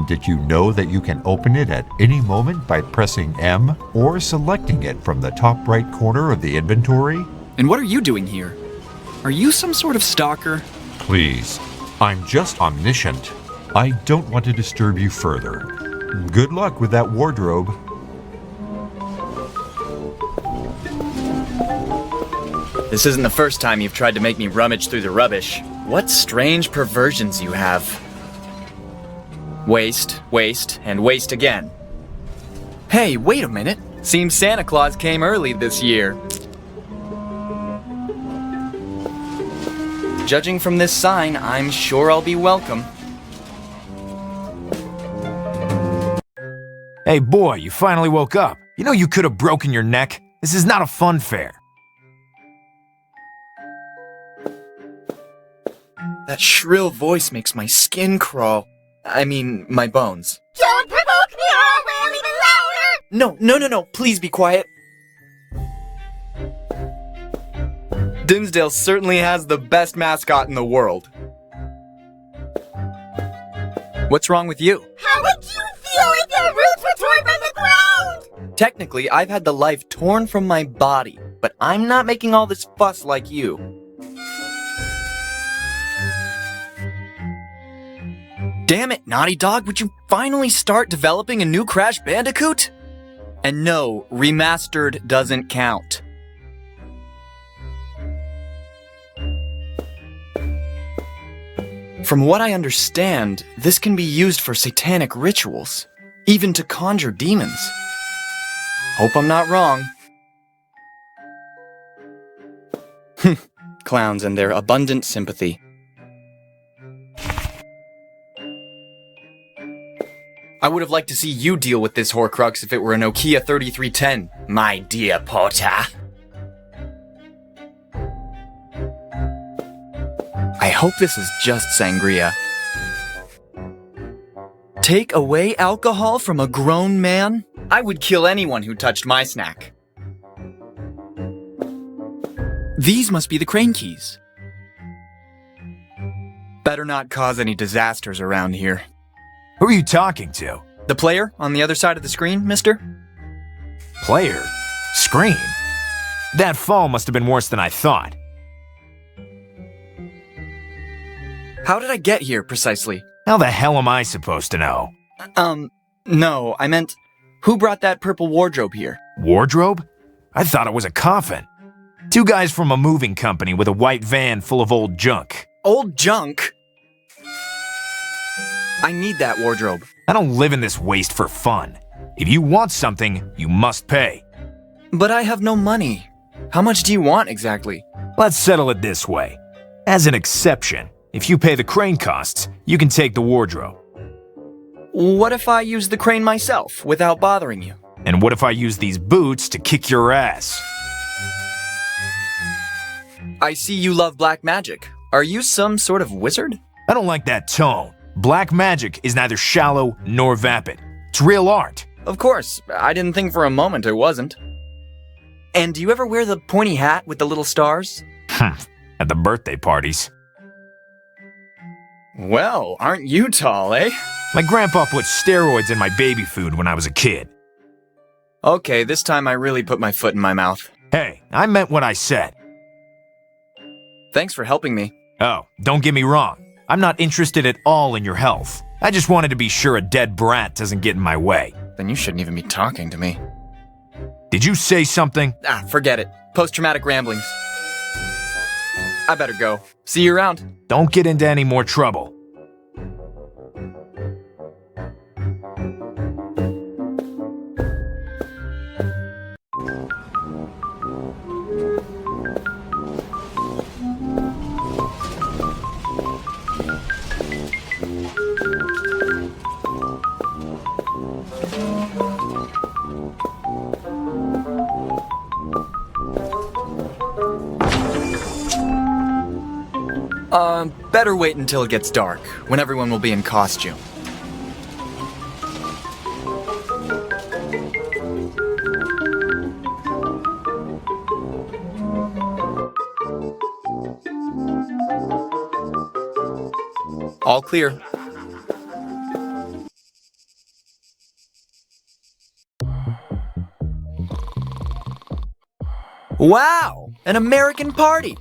[SPEAKER 6] Did you know that you can open it at any moment by pressing M or selecting it from the top right corner of the inventory?
[SPEAKER 3] And what are you doing here? Are you some sort of stalker?
[SPEAKER 6] Please, I'm just omniscient. I don't want to disturb you further. Good luck with that wardrobe.
[SPEAKER 3] This isn't the first time you've tried to make me rummage through the rubbish. What strange perversions you have. Waste, waste, and waste again. Hey, wait a minute. Seems Santa Claus came early this year. Judging from this sign, I'm sure I'll be welcome.
[SPEAKER 4] Hey boy, you finally woke up. You know you could have broken your neck. This is not a fun fair.
[SPEAKER 3] That shrill voice makes my skin crawl. I mean, my bones.
[SPEAKER 11] Don't provoke me or I'll wail even louder!
[SPEAKER 3] No, please be quiet. Dinsdale certainly has the best mascot in the world. What's wrong with you?
[SPEAKER 11] How would you feel if your roots were torn from the ground?
[SPEAKER 3] Technically, I've had the life torn from my body, but I'm not making all this fuss like you. Damn it, Naughty Dog, would you finally start developing a new Crash Bandicoot? And no, remastered doesn't count. From what I understand, this can be used for satanic rituals, even to conjure demons. Hope I'm not wrong. Clowns and their abundant sympathy. I would have liked to see you deal with this Horcrux if it were a Nokia 3310, my dear Potter. I hope this is just sangria. Take away alcohol from a grown man? I would kill anyone who touched my snack. These must be the crane keys. Better not cause any disasters around here.
[SPEAKER 4] Who are you talking to?
[SPEAKER 3] The player on the other side of the screen, mister?
[SPEAKER 4] Player? Screen? That fall must have been worse than I thought.
[SPEAKER 3] How did I get here, precisely?
[SPEAKER 4] How the hell am I supposed to know?
[SPEAKER 3] No, I meant, who brought that purple wardrobe here?
[SPEAKER 4] Wardrobe? I thought it was a coffin. Two guys from a moving company with a white van full of old junk.
[SPEAKER 3] Old junk? I need that wardrobe.
[SPEAKER 4] I don't live in this waste for fun. If you want something, you must pay.
[SPEAKER 3] But I have no money. How much do you want exactly?
[SPEAKER 4] Let's settle it this way. As an exception, if you pay the crane costs, you can take the wardrobe.
[SPEAKER 3] What if I use the crane myself, without bothering you?
[SPEAKER 4] And what if I use these boots to kick your ass?
[SPEAKER 3] I see you love black magic. Are you some sort of wizard?
[SPEAKER 4] I don't like that tone. Black magic is neither shallow nor vapid. It's real art.
[SPEAKER 3] Of course, I didn't think for a moment it wasn't. And do you ever wear the pointy hat with the little stars?
[SPEAKER 4] At the birthday parties.
[SPEAKER 3] Well, aren't you tall, eh?
[SPEAKER 4] My grandpa put steroids in my baby food when I was a kid.
[SPEAKER 3] Okay, this time I really put my foot in my mouth.
[SPEAKER 4] Hey, I meant what I said.
[SPEAKER 3] Thanks for helping me.
[SPEAKER 4] Oh, don't get me wrong. I'm not interested at all in your health. I just wanted to be sure a dead brat doesn't get in my way.
[SPEAKER 3] Then you shouldn't even be talking to me.
[SPEAKER 4] Did you say something?
[SPEAKER 3] Forget it. Post-traumatic ramblings. I better go. See you around.
[SPEAKER 4] Don't get into any more trouble.
[SPEAKER 3] Better wait until it gets dark, when everyone will be in costume. All clear.
[SPEAKER 4] Wow!
[SPEAKER 3] An American party!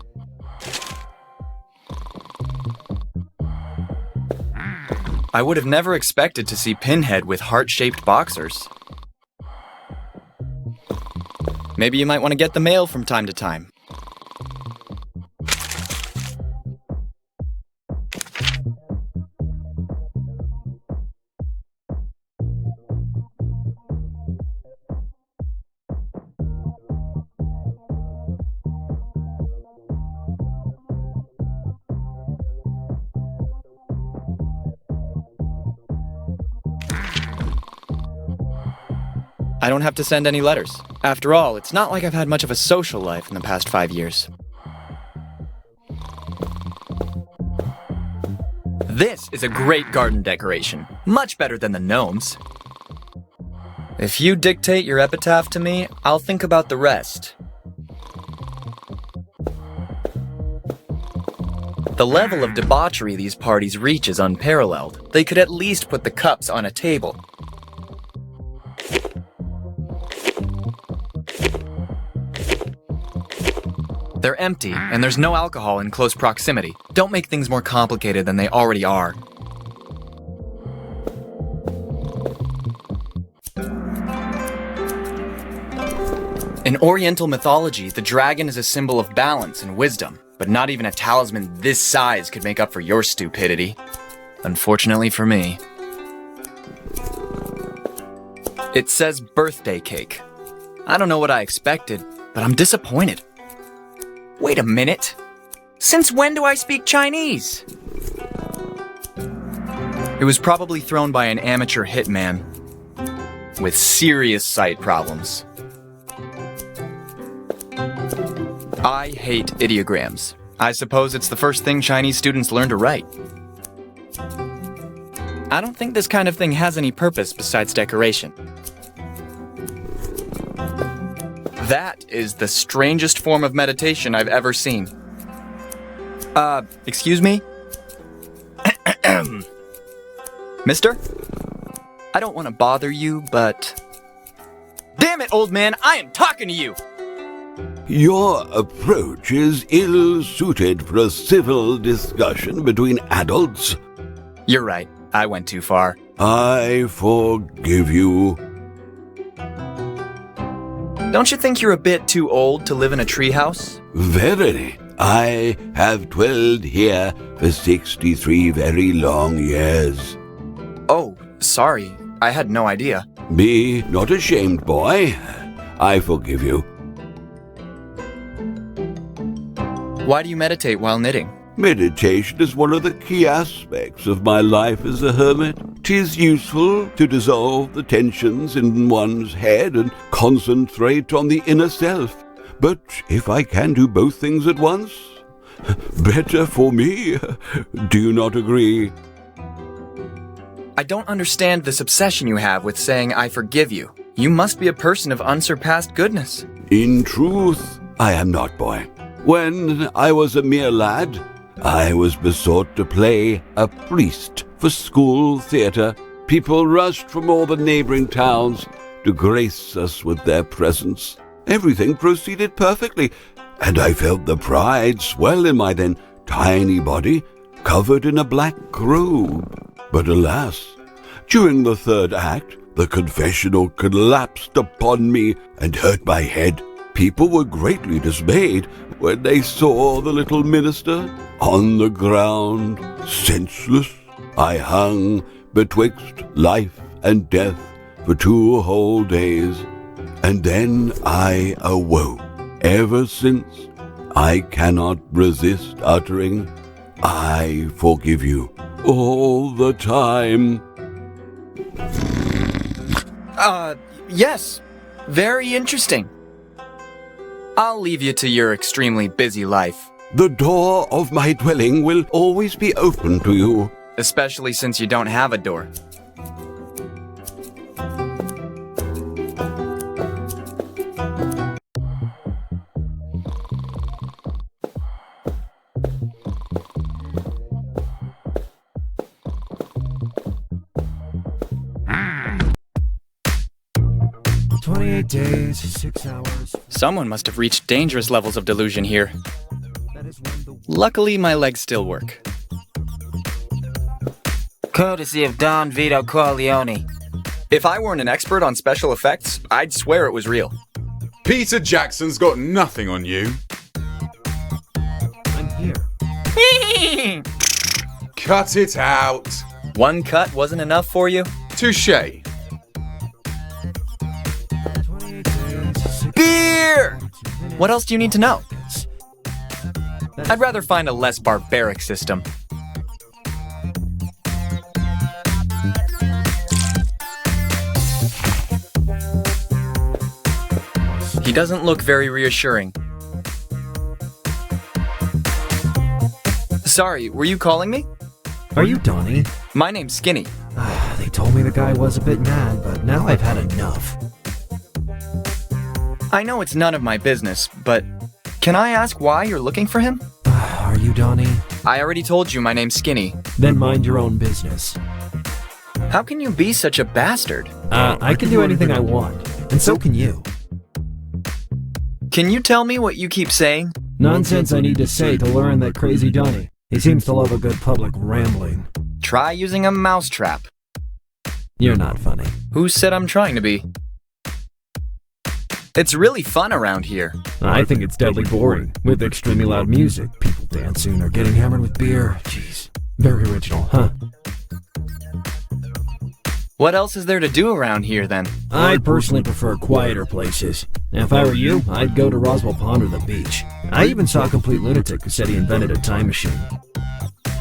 [SPEAKER 3] I would have never expected to see Pinhead with heart-shaped boxers. Maybe you might want to get the mail from time to time. I don't have to send any letters. After all, it's not like I've had much of a social life in the past 5 years. This is a great garden decoration. Much better than the gnomes. If you dictate your epitaph to me, I'll think about the rest. The level of debauchery these parties reach is unparalleled. They could at least put the cups on a table. They're empty, and there's no alcohol in close proximity. Don't make things more complicated than they already are. In Oriental mythology, the dragon is a symbol of balance and wisdom, but not even a talisman this size could make up for your stupidity. Unfortunately for me. It says birthday cake. I don't know what I expected, but I'm disappointed. Wait a minute. Since when do I speak Chinese? It was probably thrown by an amateur hitman with serious sight problems. I hate ideograms. I suppose it's the first thing Chinese students learn to write. I don't think this kind of thing has any purpose besides decoration. That is the strangest form of meditation I've ever seen. Excuse me? Mister? I don't want to bother you, but... Damn it, old man, I am talking to you!
[SPEAKER 14] Your approach is ill-suited for a civil discussion between adults.
[SPEAKER 3] You're right, I went too far.
[SPEAKER 14] I forgive you.
[SPEAKER 3] Don't you think you're a bit too old to live in a treehouse?
[SPEAKER 14] Verily. I have dwelled here for 63 very long years.
[SPEAKER 3] Oh, sorry. I had no idea.
[SPEAKER 14] Be not ashamed, boy. I forgive you.
[SPEAKER 3] Why do you meditate while knitting?
[SPEAKER 14] Meditation is one of the key aspects of my life as a hermit. 'Tis useful to dissolve the tensions in one's head and concentrate on the inner self. But if I can do both things at once, better for me. Do you not agree?
[SPEAKER 3] I don't understand this obsession you have with saying I forgive you. You must be a person of unsurpassed goodness.
[SPEAKER 14] In truth, I am not, boy. When I was a mere lad, I was besought to play a priest for school theatre. People rushed from all the neighboring towns to grace us with their presence. Everything proceeded perfectly, and I felt the pride swell in my then tiny body, covered in a black robe. But alas, during the third act, the confessional collapsed upon me and hurt my head. People were greatly dismayed when they saw the little minister on the ground, senseless. I hung betwixt life and death for 2 whole days, and then I awoke. Ever since, I cannot resist uttering, I forgive you, all the time.
[SPEAKER 3] Yes. Very interesting. I'll leave you to your extremely busy life.
[SPEAKER 14] The door of my dwelling will always be open to you.
[SPEAKER 3] Especially since you don't have a door.
[SPEAKER 4] 28 days, 6 hours.
[SPEAKER 3] Someone must have reached dangerous levels of delusion here. Luckily, my legs still work.
[SPEAKER 15] Courtesy of Don Vito Corleone.
[SPEAKER 3] If I weren't an expert on special effects, I'd swear it was real.
[SPEAKER 16] Peter Jackson's got nothing on you.
[SPEAKER 4] I'm here.
[SPEAKER 16] Cut it out.
[SPEAKER 3] One cut wasn't enough for you?
[SPEAKER 16] Touché.
[SPEAKER 3] Beer! What else do you need to know? I'd rather find a less barbaric system. He doesn't look very reassuring. Sorry, were you calling me?
[SPEAKER 4] Are you Donnie?
[SPEAKER 3] My name's Skinny.
[SPEAKER 4] They told me the guy was a bit mad, but now I've had enough.
[SPEAKER 3] I know it's none of my business, but can I ask why you're looking for him?
[SPEAKER 4] Are you Donnie?
[SPEAKER 3] I already told you my name's Skinny.
[SPEAKER 4] Then mind your own business.
[SPEAKER 3] How can you be such a bastard?
[SPEAKER 4] I can do anything I want, and so can you.
[SPEAKER 3] Can you tell me what you keep saying?
[SPEAKER 4] Nonsense I need to say to learn that crazy Donnie. He seems to love a good public rambling.
[SPEAKER 3] Try using a mousetrap.
[SPEAKER 4] You're not funny.
[SPEAKER 3] Who said I'm trying to be? It's really fun around here.
[SPEAKER 4] I think it's deadly boring, with extremely loud music, people dancing or getting hammered with beer. Jeez, very original, huh?
[SPEAKER 3] What else is there to do around here, then?
[SPEAKER 4] I personally prefer quieter places. If I were you, I'd go to Roswell Pond or the beach. I even saw a complete lunatic who said he invented a time machine.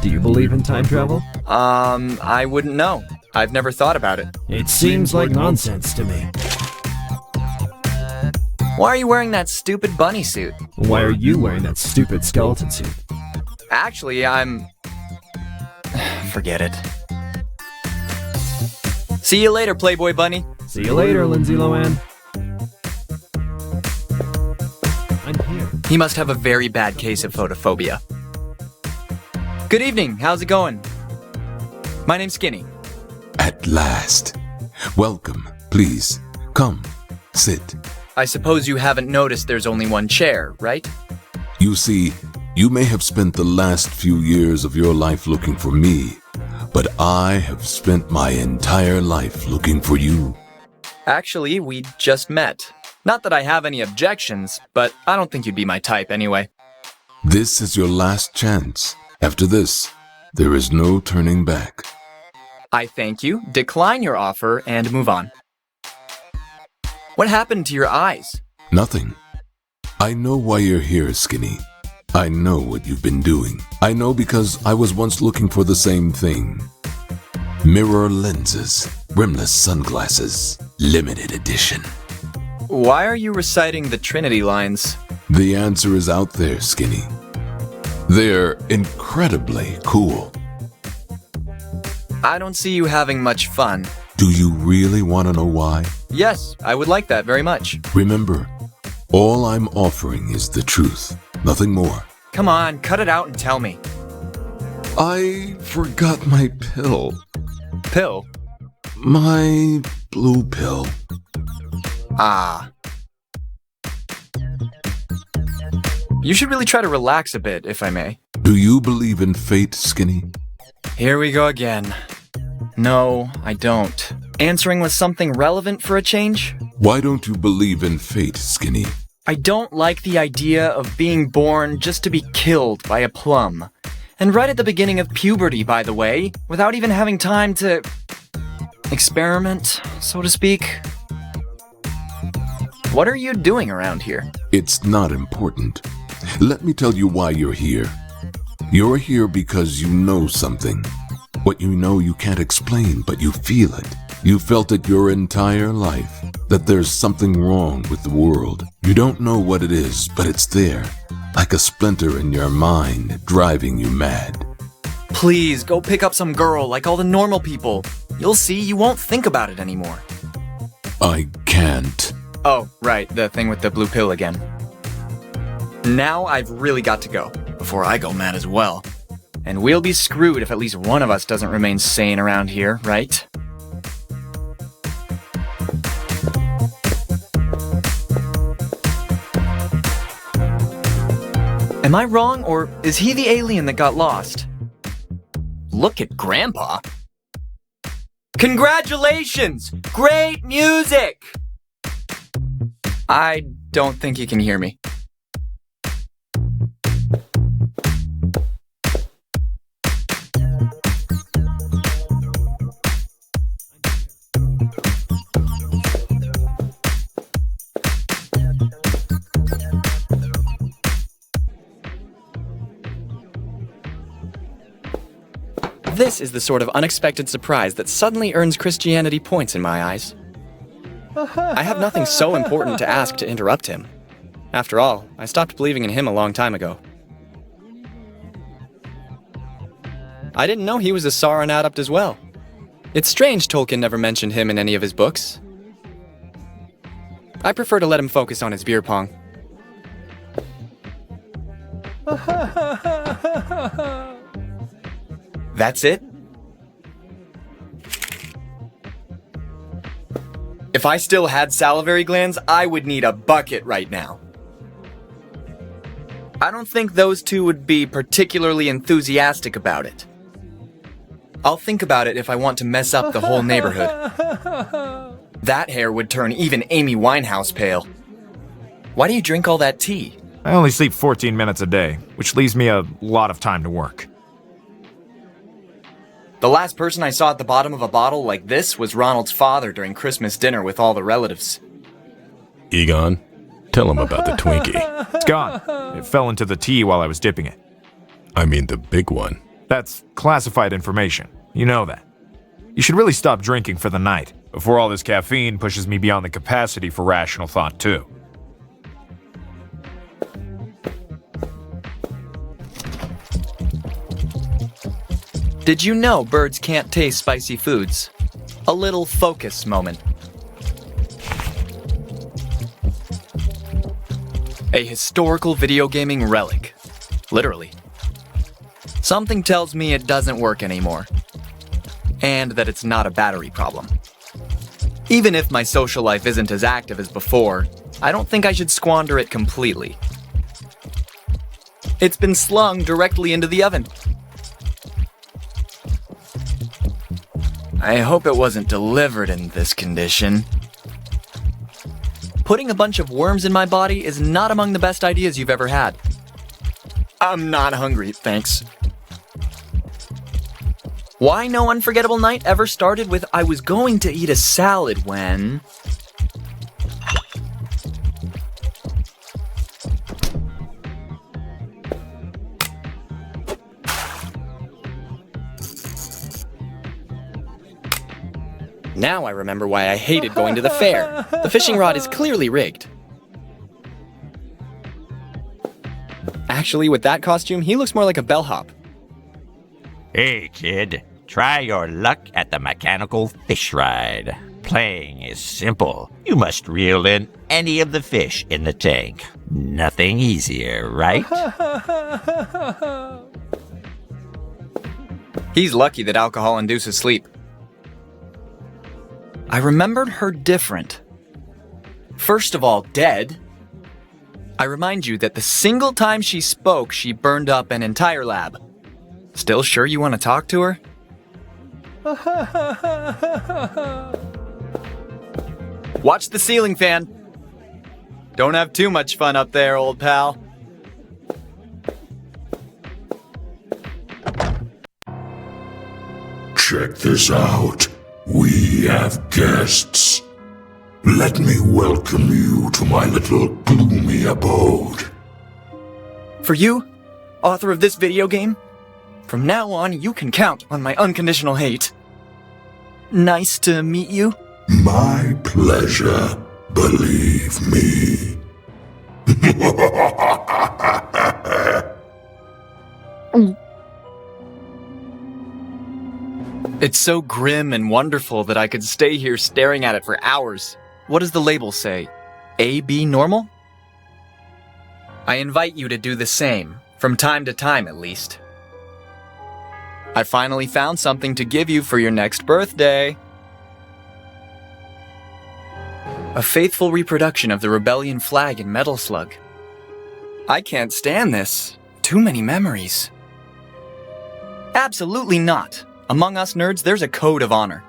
[SPEAKER 4] Do you believe in time travel?
[SPEAKER 3] I wouldn't know. I've never thought about it.
[SPEAKER 4] It seems like nonsense to me.
[SPEAKER 3] Why are you wearing that stupid bunny suit?
[SPEAKER 4] Why are you wearing that stupid skeleton suit?
[SPEAKER 3] Actually, I'm... Forget it. See you later, Playboy Bunny.
[SPEAKER 4] See you later, Lindsay Lohan. I'm here.
[SPEAKER 3] He must have a very bad case of photophobia. Good evening, how's it going? My name's Skinny.
[SPEAKER 17] At last. Welcome. Please, come, sit.
[SPEAKER 3] I suppose you haven't noticed there's only one chair, right?
[SPEAKER 17] You see, you may have spent the last few years of your life looking for me, but I have spent my entire life looking for you.
[SPEAKER 3] Actually, we just met. Not that I have any objections, but I don't think you'd be my type anyway.
[SPEAKER 17] This is your last chance. After this, there is no turning back.
[SPEAKER 3] I thank you, decline your offer, and move on. What happened to your eyes?
[SPEAKER 17] Nothing. I know why you're here, Skinny. I know what you've been doing. I know because I was once looking for the same thing. Mirror lenses, rimless sunglasses, limited edition.
[SPEAKER 3] Why are you reciting the Trinity lines?
[SPEAKER 17] The answer is out there, Skinny. They're incredibly cool.
[SPEAKER 3] I don't see you having much fun.
[SPEAKER 17] Do you really want to know why?
[SPEAKER 3] Yes, I would like that very much.
[SPEAKER 17] Remember, all I'm offering is the truth, nothing more.
[SPEAKER 3] Come on, cut it out and tell me.
[SPEAKER 17] I forgot my pill.
[SPEAKER 3] Pill?
[SPEAKER 17] My blue pill.
[SPEAKER 3] Ah. You should really try to relax a bit, if I may.
[SPEAKER 17] Do you believe in fate, Skinny?
[SPEAKER 3] Here we go again. No, I don't. Answering with something relevant for a change?
[SPEAKER 17] Why don't you believe in fate, Skinny?
[SPEAKER 3] I don't like the idea of being born just to be killed by a plum. And right at the beginning of puberty, by the way, without even having time to... experiment, so to speak. What are you doing around here?
[SPEAKER 17] It's not important. Let me tell you why you're here. You're here because you know something. What you know you can't explain, but you feel it. You felt it your entire life, that there's something wrong with the world. You don't know what it is, but it's there, like a splinter in your mind, driving you mad.
[SPEAKER 3] Please, go pick up some girl like all the normal people. You'll see, you won't think about it anymore.
[SPEAKER 17] I can't.
[SPEAKER 3] Oh, right, the thing with the blue pill again. Now I've really got to go, before I go mad as well. And we'll be screwed if at least one of us doesn't remain sane around here, right? Am I wrong, or is he the alien that got lost? Look at Grandpa. Congratulations! Great music! I don't think he can hear me. This is the sort of unexpected surprise that suddenly earns Christianity points in my eyes. I have nothing so important to ask to interrupt him. After all, I stopped believing in him a long time ago. I didn't know he was a Sauron adept as well. It's strange Tolkien never mentioned him in any of his books. I prefer to let him focus on his beer pong. That's it? If I still had salivary glands, I would need a bucket right now. I don't think those two would be particularly enthusiastic about it. I'll think about it if I want to mess up the whole neighborhood. That hair would turn even Amy Winehouse pale. Why do you drink all that tea?
[SPEAKER 18] I only sleep 14 minutes a day, which leaves me a lot of time to work.
[SPEAKER 3] The last person I saw at the bottom of a bottle like this was Ronald's father during Christmas dinner with all the relatives.
[SPEAKER 19] Egon, tell him about the Twinkie.
[SPEAKER 18] It's gone. It fell into the tea while I was dipping it.
[SPEAKER 19] I mean the big one.
[SPEAKER 18] That's classified information. You know that. You should really stop drinking for the night, before all this caffeine pushes me beyond the capacity for rational thought, too.
[SPEAKER 3] Did you know birds can't taste spicy foods? A little focus moment. A historical video gaming relic. Literally. Something tells me it doesn't work anymore. And that it's not a battery problem. Even if my social life isn't as active as before, I don't think I should squander it completely. It's been slung directly into the oven. I hope it wasn't delivered in this condition. Putting a bunch of worms in my body is not among the best ideas you've ever had. I'm not hungry, thanks. Why no unforgettable night ever started with I was going to eat a salad when... Now I remember why I hated going to the fair. The fishing rod is clearly rigged. Actually, with that costume, he looks more like a bellhop.
[SPEAKER 20] Hey, kid. Try your luck at the mechanical fish ride. Playing is simple. You must reel in any of the fish in the tank. Nothing easier, right?
[SPEAKER 3] He's lucky that alcohol induces sleep. I remembered her different. First of all, dead. I remind you that the single time she spoke, she burned up an entire lab. Still sure you want to talk to her? Watch the ceiling fan. Don't have too much fun up there, old pal.
[SPEAKER 12] Check this out. We have guests. Let me welcome you to my little gloomy abode.
[SPEAKER 3] For you, author of this video game, from now on you can count on my unconditional hate. Nice to meet you.
[SPEAKER 12] My pleasure, believe me.
[SPEAKER 3] It's so grim and wonderful that I could stay here staring at it for hours. What does the label say? AB normal? I invite you to do the same, from time to time at least. I finally found something to give you for your next birthday. A faithful reproduction of the rebellion flag in Metal Slug. I can't stand this. Too many memories. Absolutely not. Among us nerds, there's a code of honor.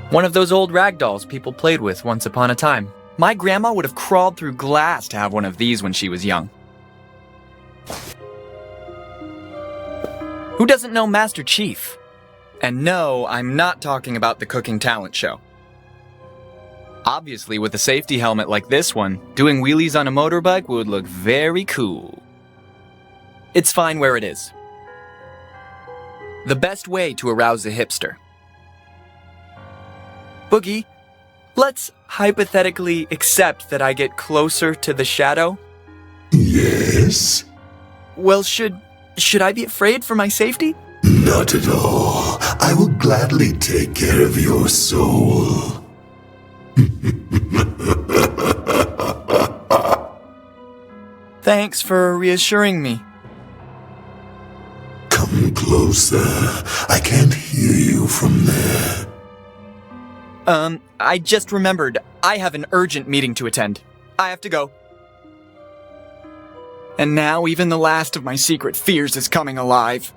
[SPEAKER 3] One of those old rag dolls people played with once upon a time. My grandma would have crawled through glass to have one of these when she was young. Who doesn't know Master Chief? And no, I'm not talking about the cooking talent show. Obviously, with a safety helmet like this one, doing wheelies on a motorbike would look very cool. It's fine where it is. The best way to arouse a hipster. Boogie, let's hypothetically accept that I get closer to the shadow.
[SPEAKER 12] Yes?
[SPEAKER 3] Well, should I be afraid for my safety?
[SPEAKER 12] Not at all. I will gladly take care of your soul.
[SPEAKER 3] Thanks for reassuring me.
[SPEAKER 12] Come closer. I can't hear you from there.
[SPEAKER 3] I just remembered. I have an urgent meeting to attend. I have to go. And now even the last of my secret fears is coming alive.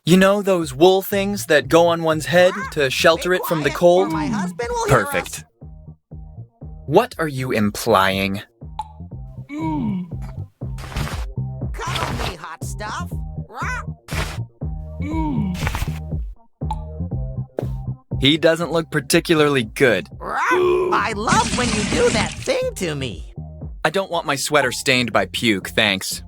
[SPEAKER 3] You know those wool things that go on one's head to shelter it from the cold? Perfect. What are you implying?
[SPEAKER 21] Cuddle me, hot stuff.
[SPEAKER 3] He doesn't look particularly good.
[SPEAKER 21] I love when you do that thing to me.
[SPEAKER 3] I don't want my sweater stained by puke, thanks.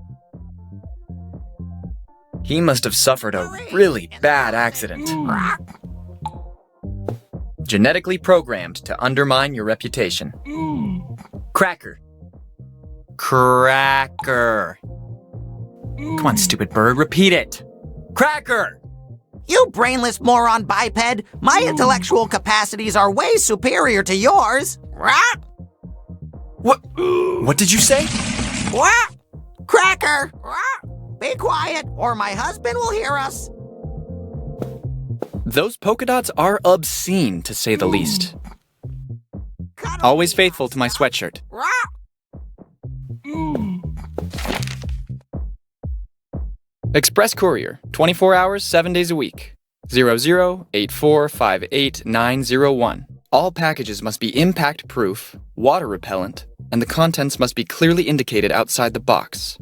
[SPEAKER 3] He must have suffered a really bad accident. Genetically programmed to undermine your reputation. Cracker. Cracker. Come on, stupid bird, repeat it. Cracker!
[SPEAKER 21] You brainless moron biped! My intellectual capacities are way superior to yours!
[SPEAKER 3] What did you say?
[SPEAKER 21] Cracker! Be quiet, or my husband will hear us!
[SPEAKER 3] Those polka dots are obscene, to say the least. Always faithful to my sweatshirt. Express Courier, 24 hours, 7 days a week. 0084588901. All packages must be impact-proof, water-repellent, and the contents must be clearly indicated outside the box.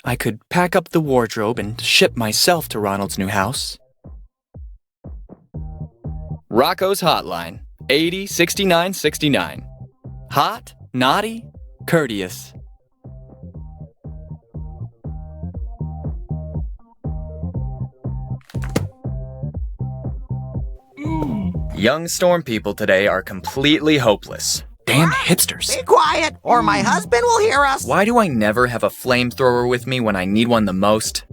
[SPEAKER 3] I could pack up the wardrobe and ship myself to Ronald's new house. Rocco's Hotline, 806969. Hot, naughty, courteous. Young storm people today are completely hopeless. Damn hipsters.
[SPEAKER 21] Be quiet, or my husband will hear us!
[SPEAKER 3] Why do I never have a flamethrower with me when I need one the most?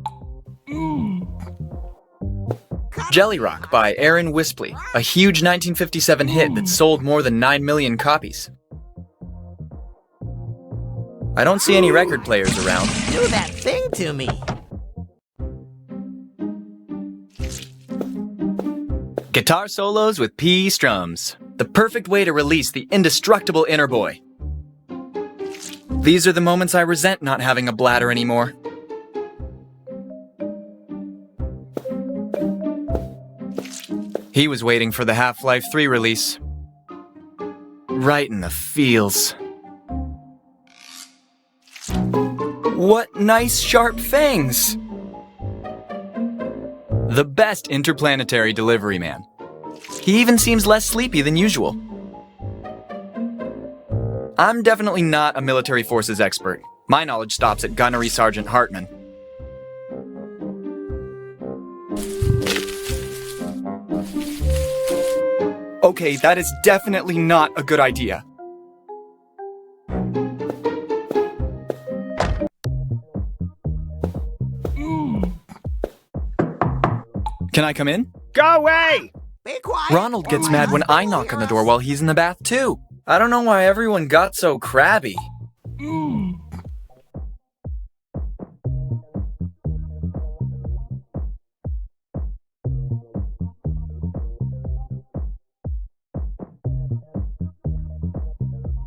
[SPEAKER 3] Jelly Rock by Aaron Wispley, a huge 1957 hit that sold more than 9 million copies. I don't see any record players around.
[SPEAKER 21] Do that thing to me!
[SPEAKER 3] Guitar solos with P strums. The perfect way to release the indestructible inner boy. These are the moments I resent not having a bladder anymore. He was waiting for the Half-Life 3 release. Right in the feels. What nice sharp fangs! The best interplanetary delivery man. He even seems less sleepy than usual. I'm definitely not a military forces expert. My knowledge stops at Gunnery Sergeant Hartman. Okay, that is definitely not a good idea. Can I come in?
[SPEAKER 1] Go away!
[SPEAKER 21] Be quiet!
[SPEAKER 3] Ronald gets mad when I knock on the door while he's in the bath too. I don't know why everyone got so crabby.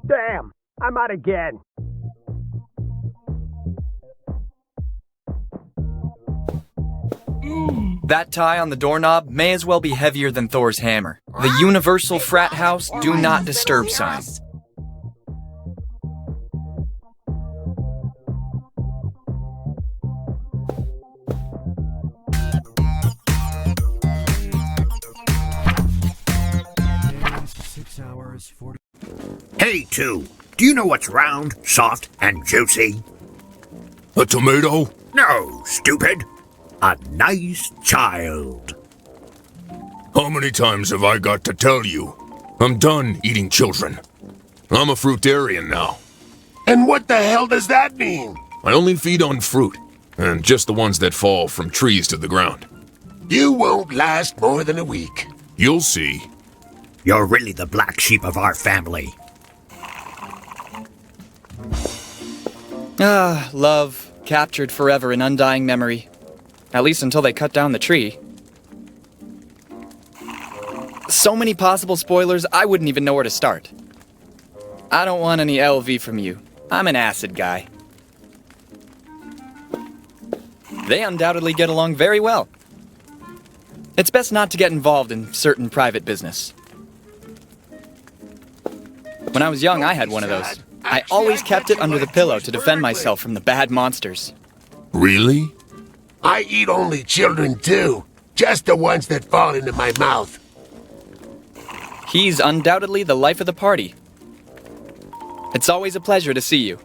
[SPEAKER 1] Damn, I'm out again.
[SPEAKER 3] That tie on the doorknob may as well be heavier than Thor's hammer. The universal frat house do not disturb sign.
[SPEAKER 22] Hey, two. Do you know what's round, soft, and juicy?
[SPEAKER 23] A tomato?
[SPEAKER 22] No, stupid. A nice child.
[SPEAKER 23] How many times have I got to tell you? I'm done eating children. I'm a fruitarian now.
[SPEAKER 12] And what the hell does that mean?
[SPEAKER 23] I only feed on fruit, and just the ones that fall from trees to the ground.
[SPEAKER 12] You won't last more than a week.
[SPEAKER 23] You'll see.
[SPEAKER 22] You're really the black sheep of our family.
[SPEAKER 3] Ah, love, captured forever in undying memory. At least until they cut down the tree. So many possible spoilers, I wouldn't even know where to start. I don't want any LV from you. I'm an acid guy. They undoubtedly get along very well. It's best not to get involved in certain private business. When I was young, I had one of those. I always kept it under the pillow to defend myself from the bad monsters.
[SPEAKER 23] Really?
[SPEAKER 12] I eat only children too. Just the ones that fall into my mouth.
[SPEAKER 3] He's undoubtedly the life of the party. It's always a pleasure to see you.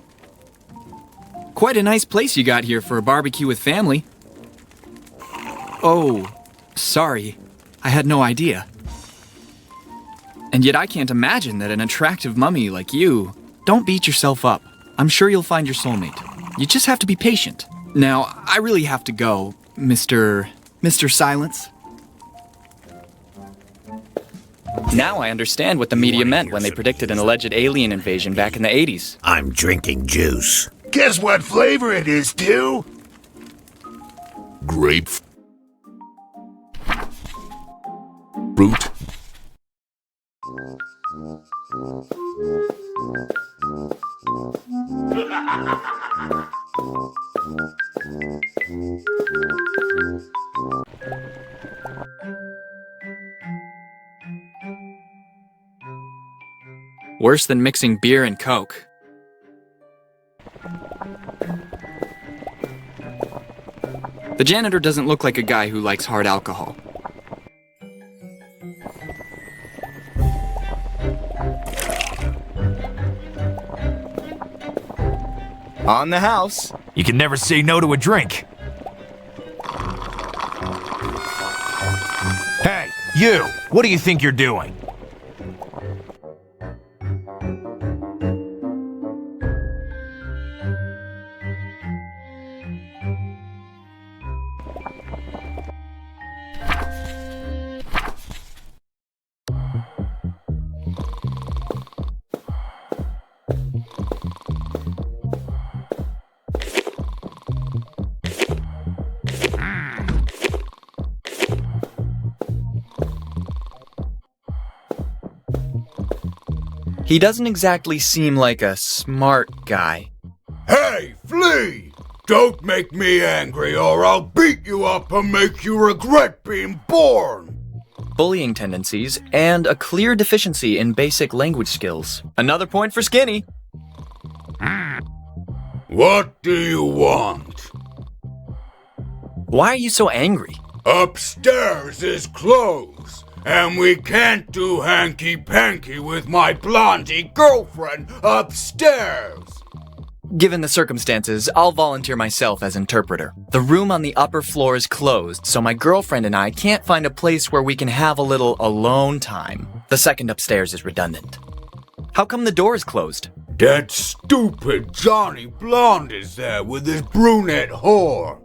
[SPEAKER 3] Quite a nice place you got here for a barbecue with family. Oh, sorry. I had no idea. And yet I can't imagine that an attractive mummy like you... Don't beat yourself up. I'm sure you'll find your soulmate. You just have to be patient. Now, I really have to go, Mr. Silence. Now I understand what the media meant when they predicted an alleged alien invasion back in the 80s.
[SPEAKER 22] I'm drinking juice.
[SPEAKER 12] Guess what flavor it is, too?
[SPEAKER 23] Grape. Fruit.
[SPEAKER 3] Worse than mixing beer and Coke. The janitor doesn't look like a guy who likes hard alcohol. On the house.
[SPEAKER 18] You can never say no to a drink. Hey, you! What do you think you're doing?
[SPEAKER 3] He doesn't exactly seem like a smart guy.
[SPEAKER 24] Hey, Flea! Don't make me angry or I'll beat you up and make you regret being born!
[SPEAKER 3] Bullying tendencies and a clear deficiency in basic language skills. Another point for Skinny.
[SPEAKER 24] What do you want?
[SPEAKER 3] Why are you so angry?
[SPEAKER 24] Upstairs is closed, and we can't do hanky-panky with my blondie girlfriend upstairs.
[SPEAKER 3] Given the circumstances, I'll volunteer myself as interpreter. The room on the upper floor is closed, so my girlfriend and I can't find a place where we can have a little alone time. The second upstairs is redundant. How come the door is closed?
[SPEAKER 24] That stupid Johnny Blonde is there with his brunette whore.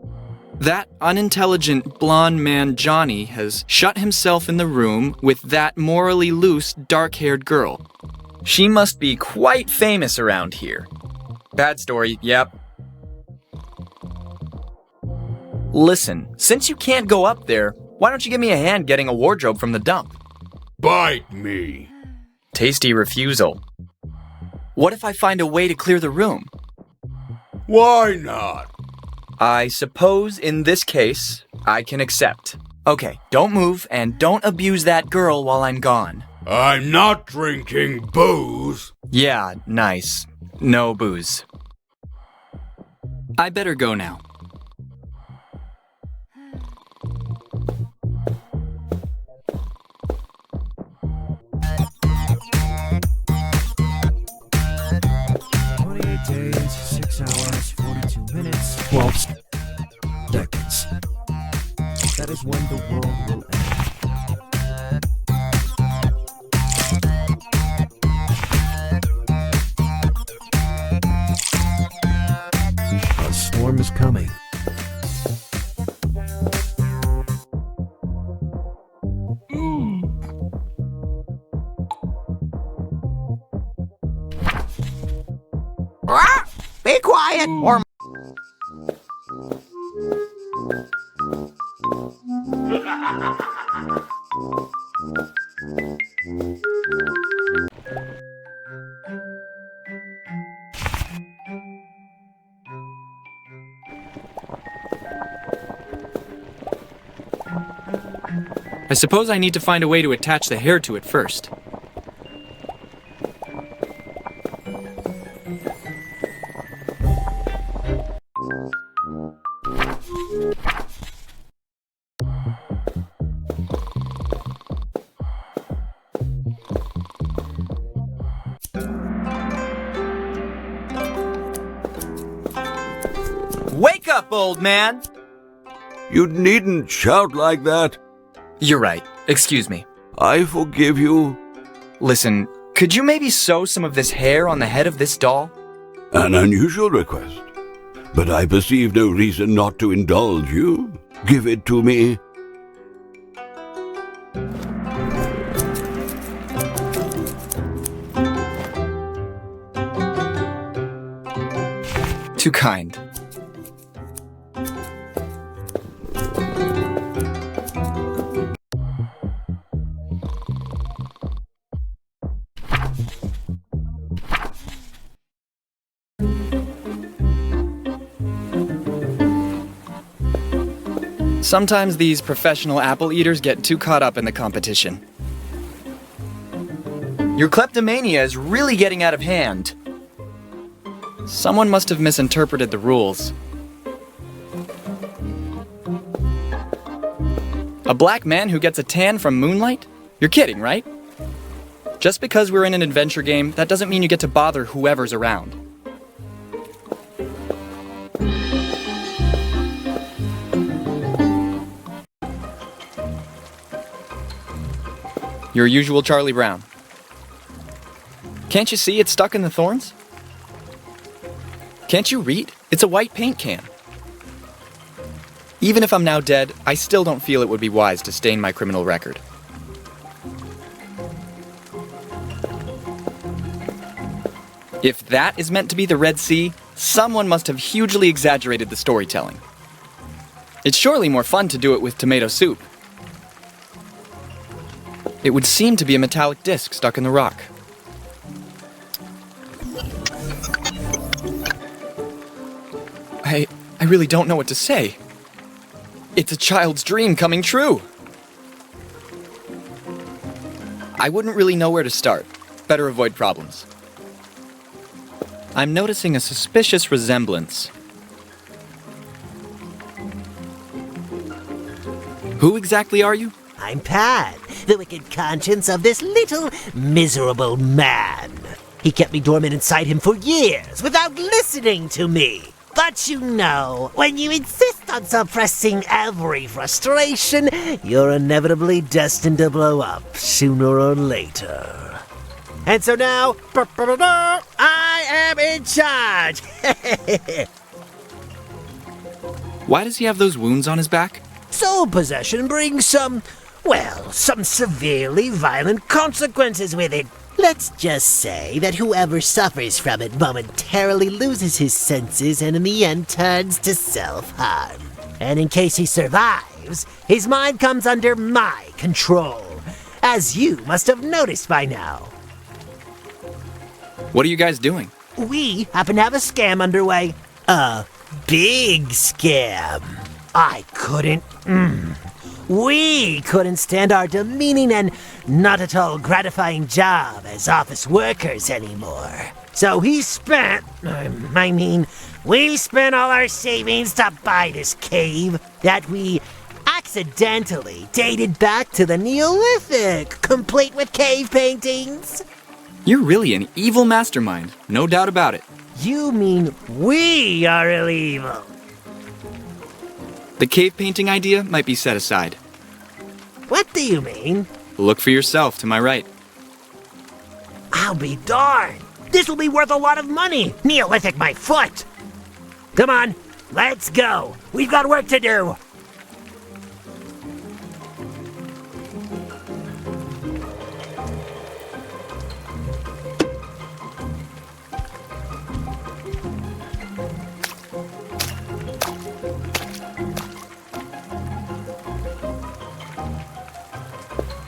[SPEAKER 3] That unintelligent blonde man Johnny has shut himself in the room with that morally loose, dark-haired girl. She must be quite famous around here. Bad story, yep. Listen, since you can't go up there, why don't you give me a hand getting a wardrobe from the dump?
[SPEAKER 24] Bite me.
[SPEAKER 3] Tasty refusal. What if I find a way to clear the room?
[SPEAKER 24] Why not?
[SPEAKER 3] I suppose in this case, I can accept. Okay, don't move and don't abuse that girl while I'm gone.
[SPEAKER 24] I'm not drinking booze.
[SPEAKER 3] Yeah, nice. No booze. I better go now.
[SPEAKER 4] Days, 6 hours, 42 minutes, 12 seconds. That is when the world will end. A storm is coming.
[SPEAKER 21] Be quiet, or...
[SPEAKER 3] I suppose I need to find a way to attach the hair to it first. Wake up, old man!
[SPEAKER 14] You needn't shout like that.
[SPEAKER 3] You're right. Excuse me.
[SPEAKER 14] I forgive you.
[SPEAKER 3] Listen, could you maybe sew some of this hair on the head of this doll?
[SPEAKER 14] An unusual request, but I perceive no reason not to indulge you. Give it to me.
[SPEAKER 3] Too kind. Sometimes these professional apple eaters get too caught up in the competition. Your kleptomania is really getting out of hand. Someone must have misinterpreted the rules. A black man who gets a tan from moonlight? You're kidding, right? Just because we're in an adventure game, that doesn't mean you get to bother whoever's around. Your usual Charlie Brown. Can't you see it's stuck in the thorns? Can't you read? It's a white paint can. Even if I'm now dead, I still don't feel it would be wise to stain my criminal record. If that is meant to be the Red Sea, someone must have hugely exaggerated the storytelling. It's surely more fun to do it with tomato soup. It would seem to be a metallic disc stuck in the rock. I really don't know what to say. It's a child's dream coming true. I wouldn't really know where to start. Better avoid problems. I'm noticing a suspicious resemblance. Who exactly are you?
[SPEAKER 7] I'm Pat, the wicked conscience of this little miserable man. He kept me dormant inside him for years without listening to me. But you know, when you insist on suppressing every frustration, you're inevitably destined to blow up sooner or later. And so now, I am in charge!
[SPEAKER 3] Why does he have those wounds on his back?
[SPEAKER 7] Soul possession brings some severely violent consequences with it. Let's just say that whoever suffers from it momentarily loses his senses and in the end turns to self-harm. And in case he survives, his mind comes under my control, as you must have noticed by now.
[SPEAKER 3] What are you guys doing?
[SPEAKER 7] We happen to have a scam underway. A big scam. We couldn't stand our demeaning and not at all gratifying job as office workers anymore. So we spent all our savings to buy this cave that we accidentally dated back to the Neolithic, complete with cave paintings.
[SPEAKER 3] You're really an evil mastermind, no doubt about it.
[SPEAKER 7] You mean we are really evil?
[SPEAKER 3] The cave painting idea might be set aside.
[SPEAKER 7] What do you mean?
[SPEAKER 3] Look for yourself to my right.
[SPEAKER 7] I'll be darned. This will be worth a lot of money. Neolithic my foot. Come on, let's go. We've got work to do.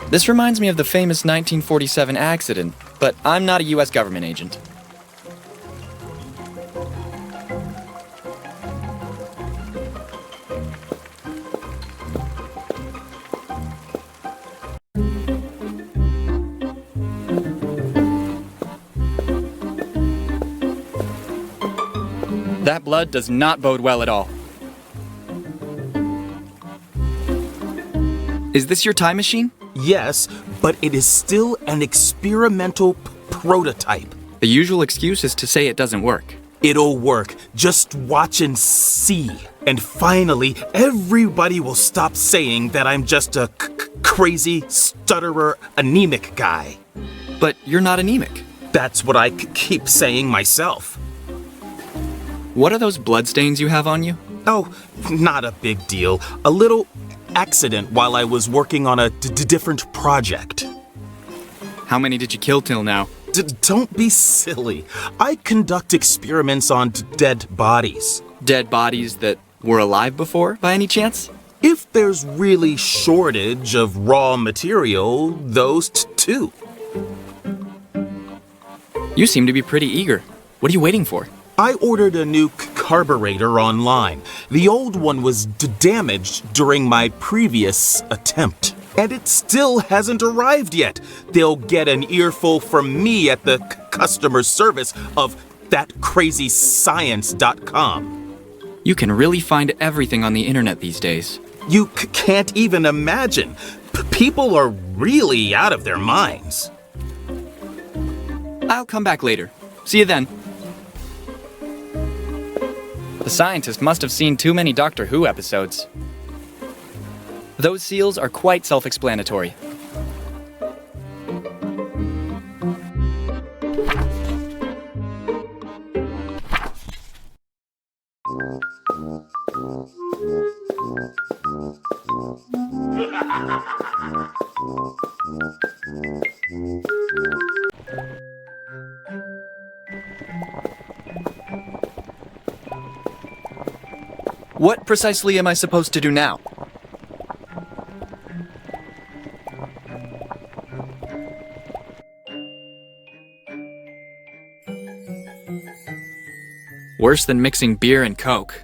[SPEAKER 3] This reminds me of the famous 1947 accident, but I'm not a US government agent. That blood does not bode well at all. Is this your time machine?
[SPEAKER 9] Yes, but it is still an experimental prototype.
[SPEAKER 3] The usual excuse is to say it doesn't work.
[SPEAKER 9] It'll work. Just watch and see. And finally, everybody will stop saying that I'm just a crazy, stutterer, anemic guy.
[SPEAKER 3] But you're not anemic.
[SPEAKER 9] That's what I keep saying myself.
[SPEAKER 3] What are those bloodstains you have on you?
[SPEAKER 9] Oh, not a big deal. A little accident while I was working on a different project.
[SPEAKER 3] How many did you kill till now?
[SPEAKER 9] Don't be silly. I conduct experiments on dead bodies.
[SPEAKER 3] Dead bodies that were alive before, by any chance?
[SPEAKER 9] If there's really shortage of raw material, those too.
[SPEAKER 3] You seem to be pretty eager. What are you waiting for?
[SPEAKER 9] I ordered a new carburetor online. The old one was damaged during my previous attempt. And it still hasn't arrived yet. They'll get an earful from me at the customer service of thatcrazyscience.com.
[SPEAKER 3] You can really find everything on the internet these days.
[SPEAKER 9] You can't even imagine. People are really out of their minds.
[SPEAKER 3] I'll come back later. See you then. The scientist must have seen too many Doctor Who episodes. Those seals are quite self-explanatory. What precisely am I supposed to do now? Worse than mixing beer and Coke.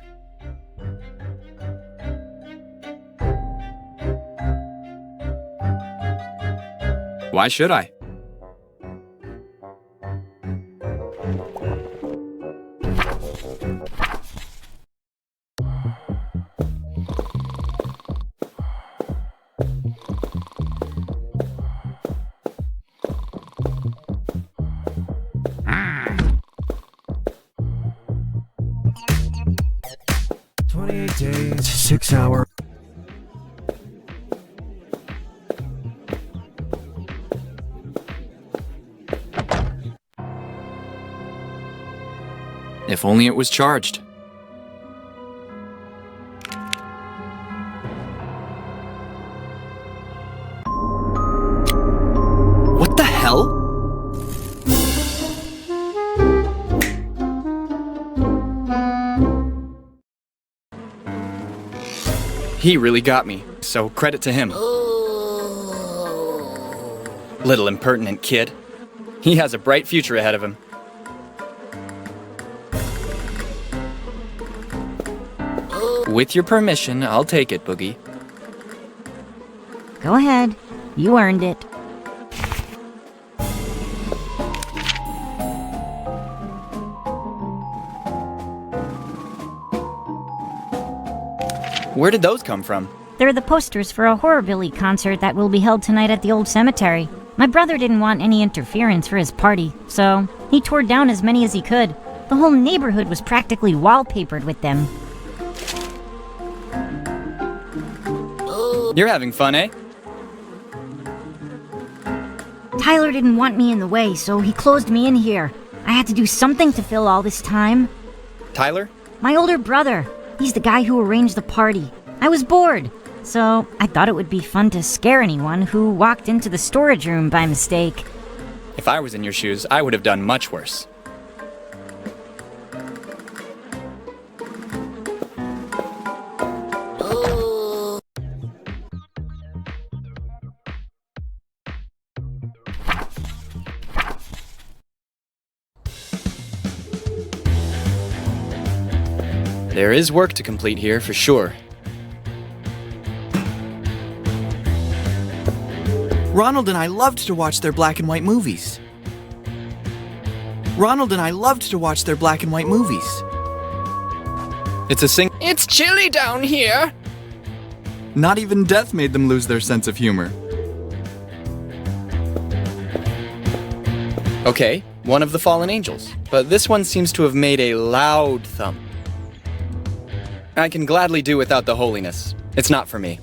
[SPEAKER 3] Why should I?
[SPEAKER 5] days, 6 hours.
[SPEAKER 3] If only it was charged. What the hell? He really got me, so credit to him. Little impertinent kid. He has a bright future ahead of him. With your permission, I'll take it, Boogie.
[SPEAKER 8] Go ahead. You earned it.
[SPEAKER 3] Where did those come from?
[SPEAKER 8] They're the posters for a horrorbilly concert that will be held tonight at the old cemetery. My brother didn't want any interference for his party, so he tore down as many as he could. The whole neighborhood was practically wallpapered with them.
[SPEAKER 3] You're having fun, eh?
[SPEAKER 8] Tyler didn't want me in the way, so he closed me in here. I had to do something to fill all this time.
[SPEAKER 3] Tyler?
[SPEAKER 8] My older brother. He's the guy who arranged the party. I was bored, so I thought it would be fun to scare anyone who walked into the storage room by mistake.
[SPEAKER 3] If I was in your shoes, I would have done much worse. There is work to complete here, for sure.
[SPEAKER 10] Ronald and I loved to watch their black and white movies. Ronald and I loved to watch their black and white movies.
[SPEAKER 3] It's chilly down here!
[SPEAKER 10] Not even death made them lose their sense of humor.
[SPEAKER 3] Okay, one of the fallen angels, but this one seems to have made a loud thump. I can gladly do without the holiness. It's not for me.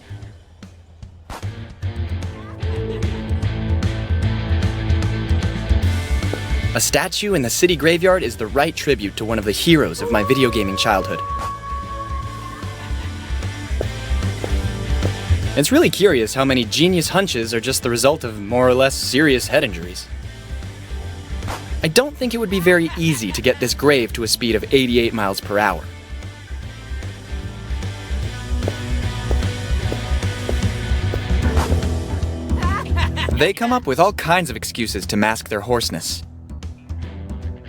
[SPEAKER 3] A statue in the city graveyard is the right tribute to one of the heroes of my video gaming childhood. It's really curious how many genius hunches are just the result of more or less serious head injuries. I don't think it would be very easy to get this grave to a speed of 88 miles per hour. They come up with all kinds of excuses to mask their hoarseness.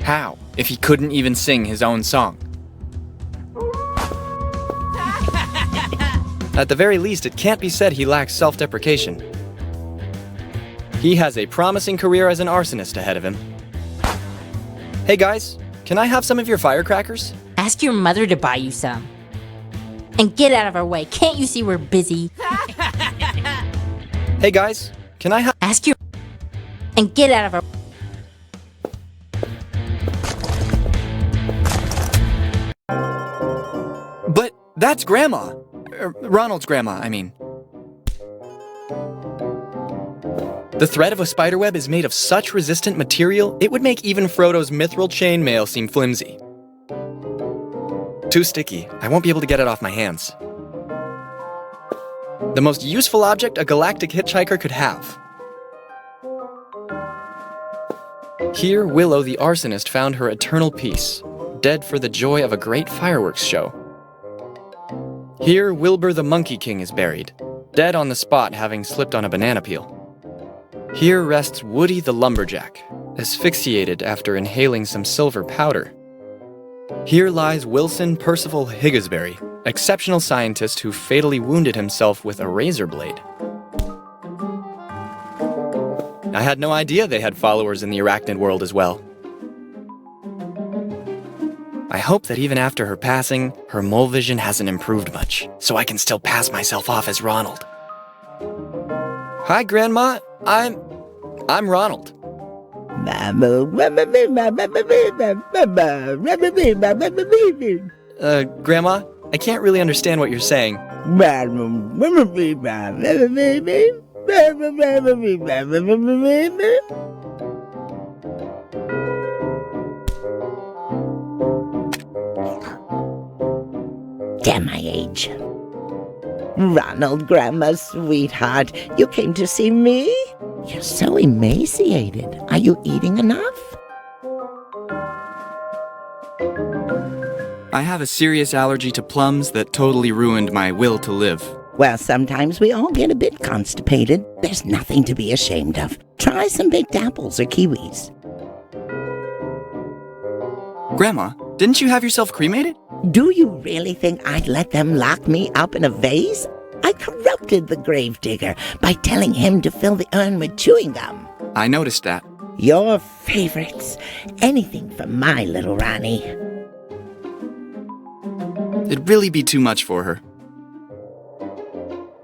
[SPEAKER 3] How, if he couldn't even sing his own song? At the very least, it can't be said he lacks self-deprecation. He has a promising career as an arsonist ahead of him. Hey guys, can I have some of your firecrackers?
[SPEAKER 13] Ask your mother to buy you some. And get out of our way. Can't you see we're busy?
[SPEAKER 3] Hey guys, can I have...
[SPEAKER 13] Ask your... And get out of our...
[SPEAKER 3] But that's Grandma. Ronald's grandma, I mean. The thread of a spiderweb is made of such resistant material, it would make even Frodo's mithril chainmail seem flimsy. Too sticky. I won't be able to get it off my hands. The most useful object a galactic hitchhiker could have. Here, Willow the arsonist found her eternal peace, dead for the joy of a great fireworks show. Here, Wilbur the Monkey King is buried, dead on the spot having slipped on a banana peel. Here rests Woody the Lumberjack, asphyxiated after inhaling some silver powder. Here lies Wilson Percival Higgsbury, exceptional scientist who fatally wounded himself with a razor blade. I had no idea they had followers in the arachnid world as well. I hope that even after her passing, her mole vision hasn't improved much, so I can still pass myself off as Ronald. Hi, Grandma. I'm Ronald. Grandma, I can't really understand what you're saying.
[SPEAKER 2] Damn my age. Ronald, Grandma's sweetheart, you came to see me? You're so emaciated. Are you eating enough?
[SPEAKER 3] I have a serious allergy to plums that totally ruined my will to live.
[SPEAKER 2] Well, sometimes we all get a bit constipated. There's nothing to be ashamed of. Try some baked apples or kiwis.
[SPEAKER 3] Grandma, didn't you have yourself cremated?
[SPEAKER 2] Do you really think I'd let them lock me up in a vase? I corrupted the gravedigger by telling him to fill the urn with chewing gum.
[SPEAKER 3] I noticed that.
[SPEAKER 2] Your favorites. Anything for my little Ronnie.
[SPEAKER 3] It'd really be too much for her.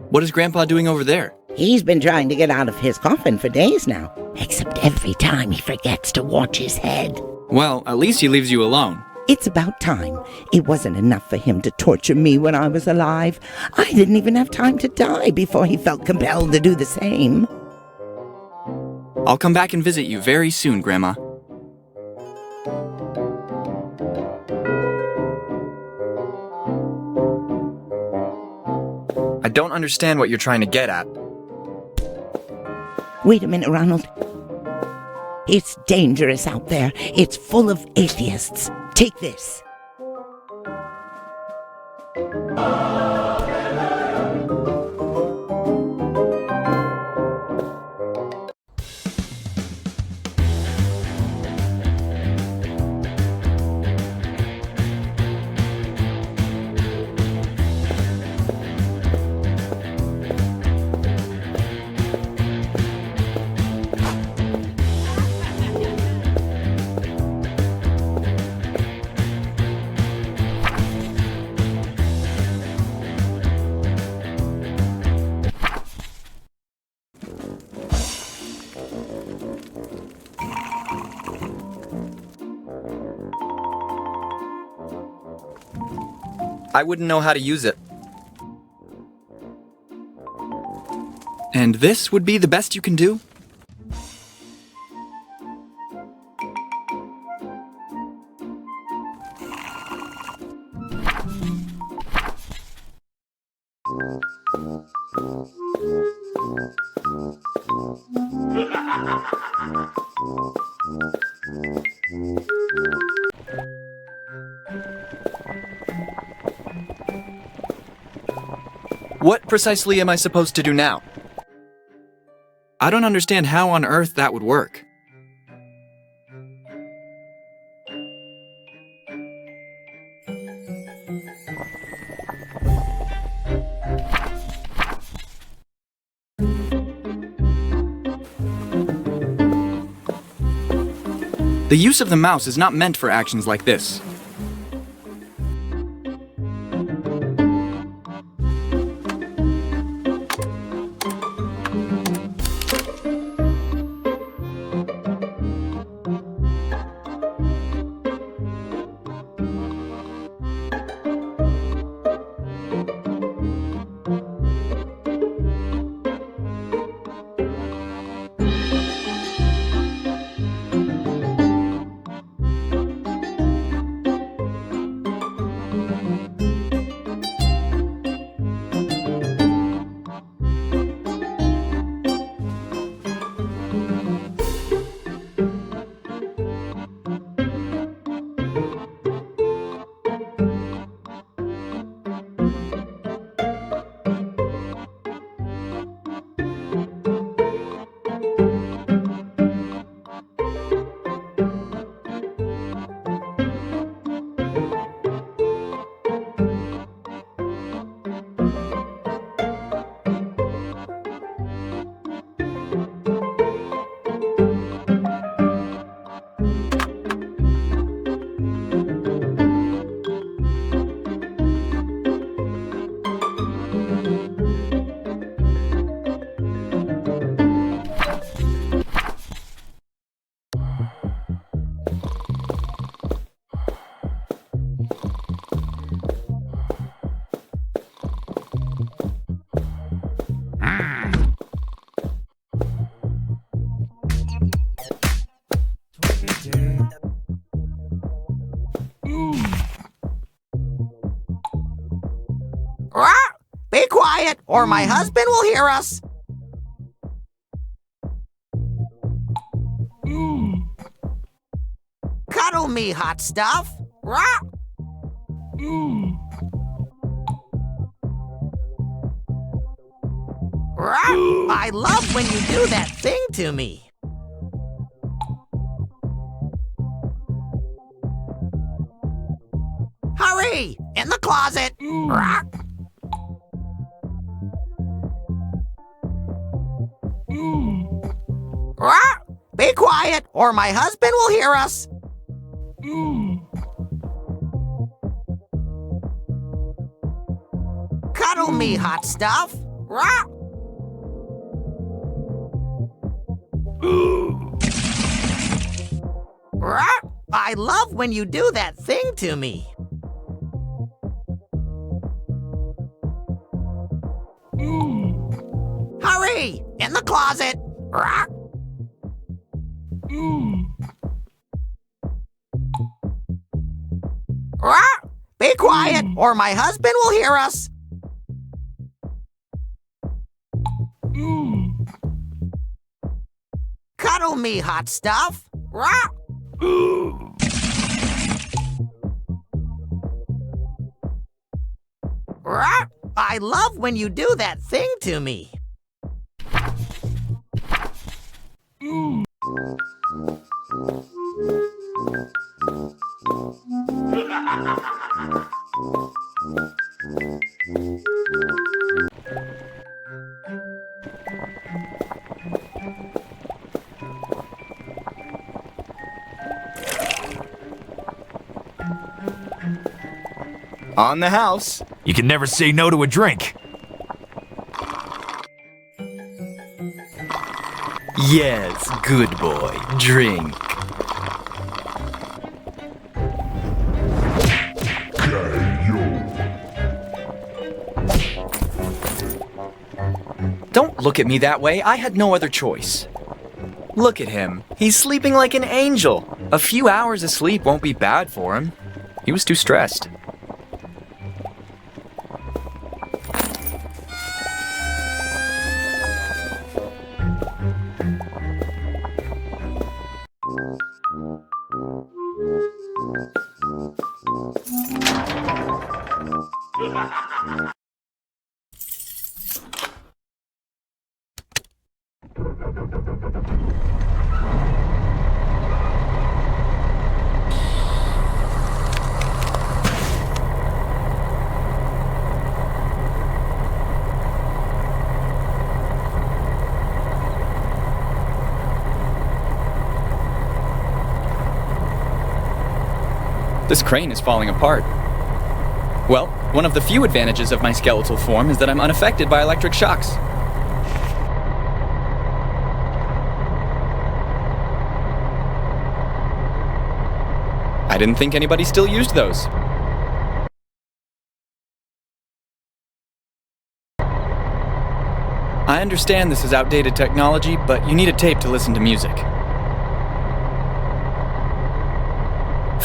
[SPEAKER 3] What is Grandpa doing over there?
[SPEAKER 2] He's been trying to get out of his coffin for days now, except every time he forgets to watch his head.
[SPEAKER 3] Well, at least he leaves you alone.
[SPEAKER 2] It's about time. It wasn't enough for him to torture me when I was alive. I didn't even have time to die before he felt compelled to do the same.
[SPEAKER 3] I'll come back and visit you very soon, Grandma. I don't understand what you're trying to get at.
[SPEAKER 2] Wait a minute, Ronald. It's dangerous out there. It's full of atheists. Take this.
[SPEAKER 3] I wouldn't know how to use it. And this would be the best you can do? What precisely am I supposed to do now? I don't understand how on earth that would work. The use of the mouse is not meant for actions like this.
[SPEAKER 21] or my husband will hear us. Cuddle me, hot stuff. Rah! Rah! I love when you do that thing to me. Hurry! In the closet! Rah! Rah! Be quiet, or my husband will hear us. Cuddle me, hot stuff. Rah! Rah! I love when you do that thing to me. Hurry! In the closet! Rah! Rah! Be quiet, or my husband will hear us. Cuddle me, hot stuff. Rah! Rah! I love when you do that thing to me.
[SPEAKER 3] On the house.
[SPEAKER 18] You can never say no to a drink.
[SPEAKER 3] Yes, good boy. Drink. Don't look at me that way. I had no other choice. Look at him. He's sleeping like an angel. A few hours of sleep won't be bad for him. He was too stressed. This crane is falling apart. Well, one of the few advantages of my skeletal form is that I'm unaffected by electric shocks. I didn't think anybody still used those. I understand this is outdated technology, but you need a tape to listen to music.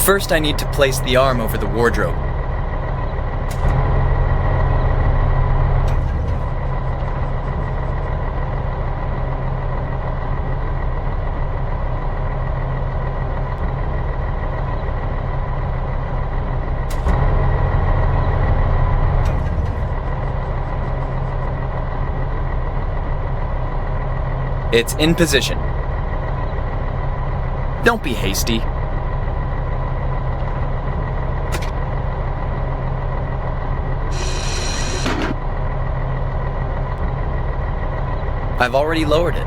[SPEAKER 3] First, I need to place the arm over the wardrobe. It's in position. Don't be hasty. I've already lowered it.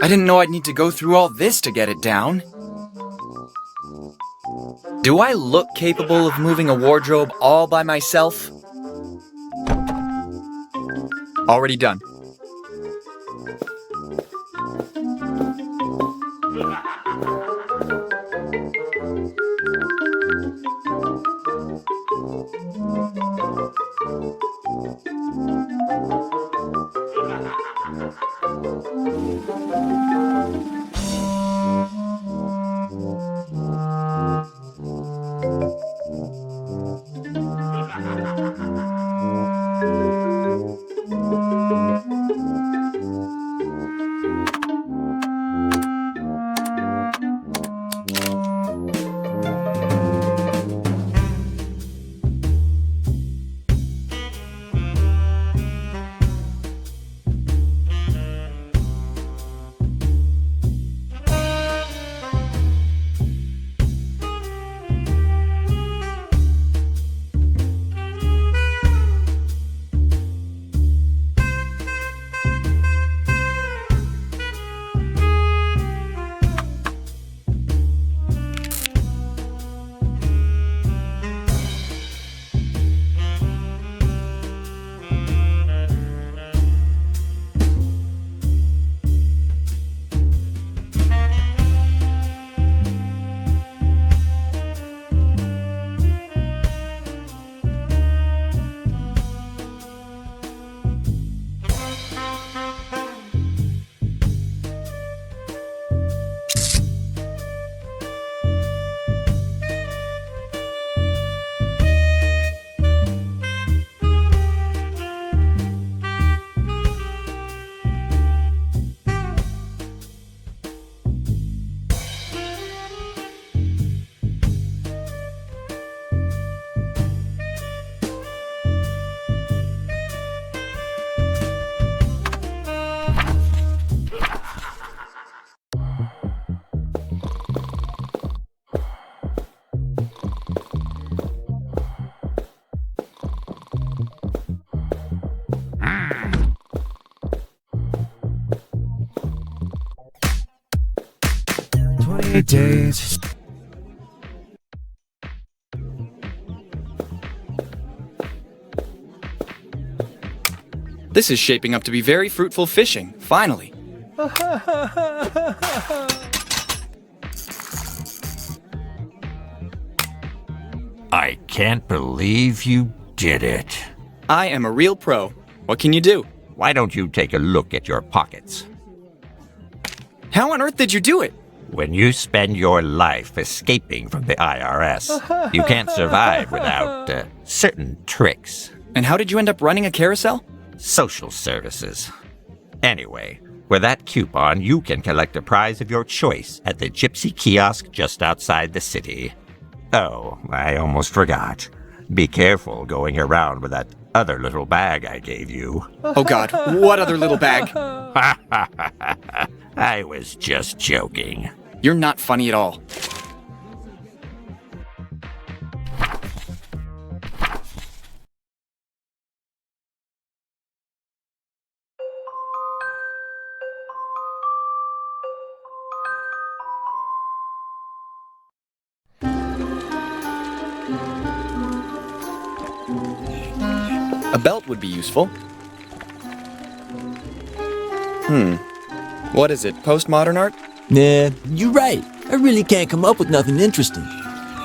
[SPEAKER 3] I didn't know I'd need to go through all this to get it down. Do I look capable of moving a wardrobe all by myself? Already done.
[SPEAKER 5] rainy days.
[SPEAKER 3] This is shaping up to be very fruitful fishing, finally.
[SPEAKER 20] I can't believe you did it.
[SPEAKER 3] I am a real pro. What can you do?
[SPEAKER 20] Why don't you take a look at your pockets?
[SPEAKER 3] How on earth did you do it?
[SPEAKER 20] When you spend your life escaping from the IRS, you can't survive without certain tricks.
[SPEAKER 3] And how did you end up running a carousel?
[SPEAKER 20] Social services. Anyway, with that coupon, you can collect a prize of your choice at the Gypsy kiosk just outside the city. Oh, I almost forgot. Be careful going around with that other little bag I gave you.
[SPEAKER 3] Oh God, what other little bag?
[SPEAKER 20] I was just joking.
[SPEAKER 3] You're not funny at all. A belt would be useful. What is it, postmodern art?
[SPEAKER 6] Nah, you're right. I really can't come up with nothing interesting.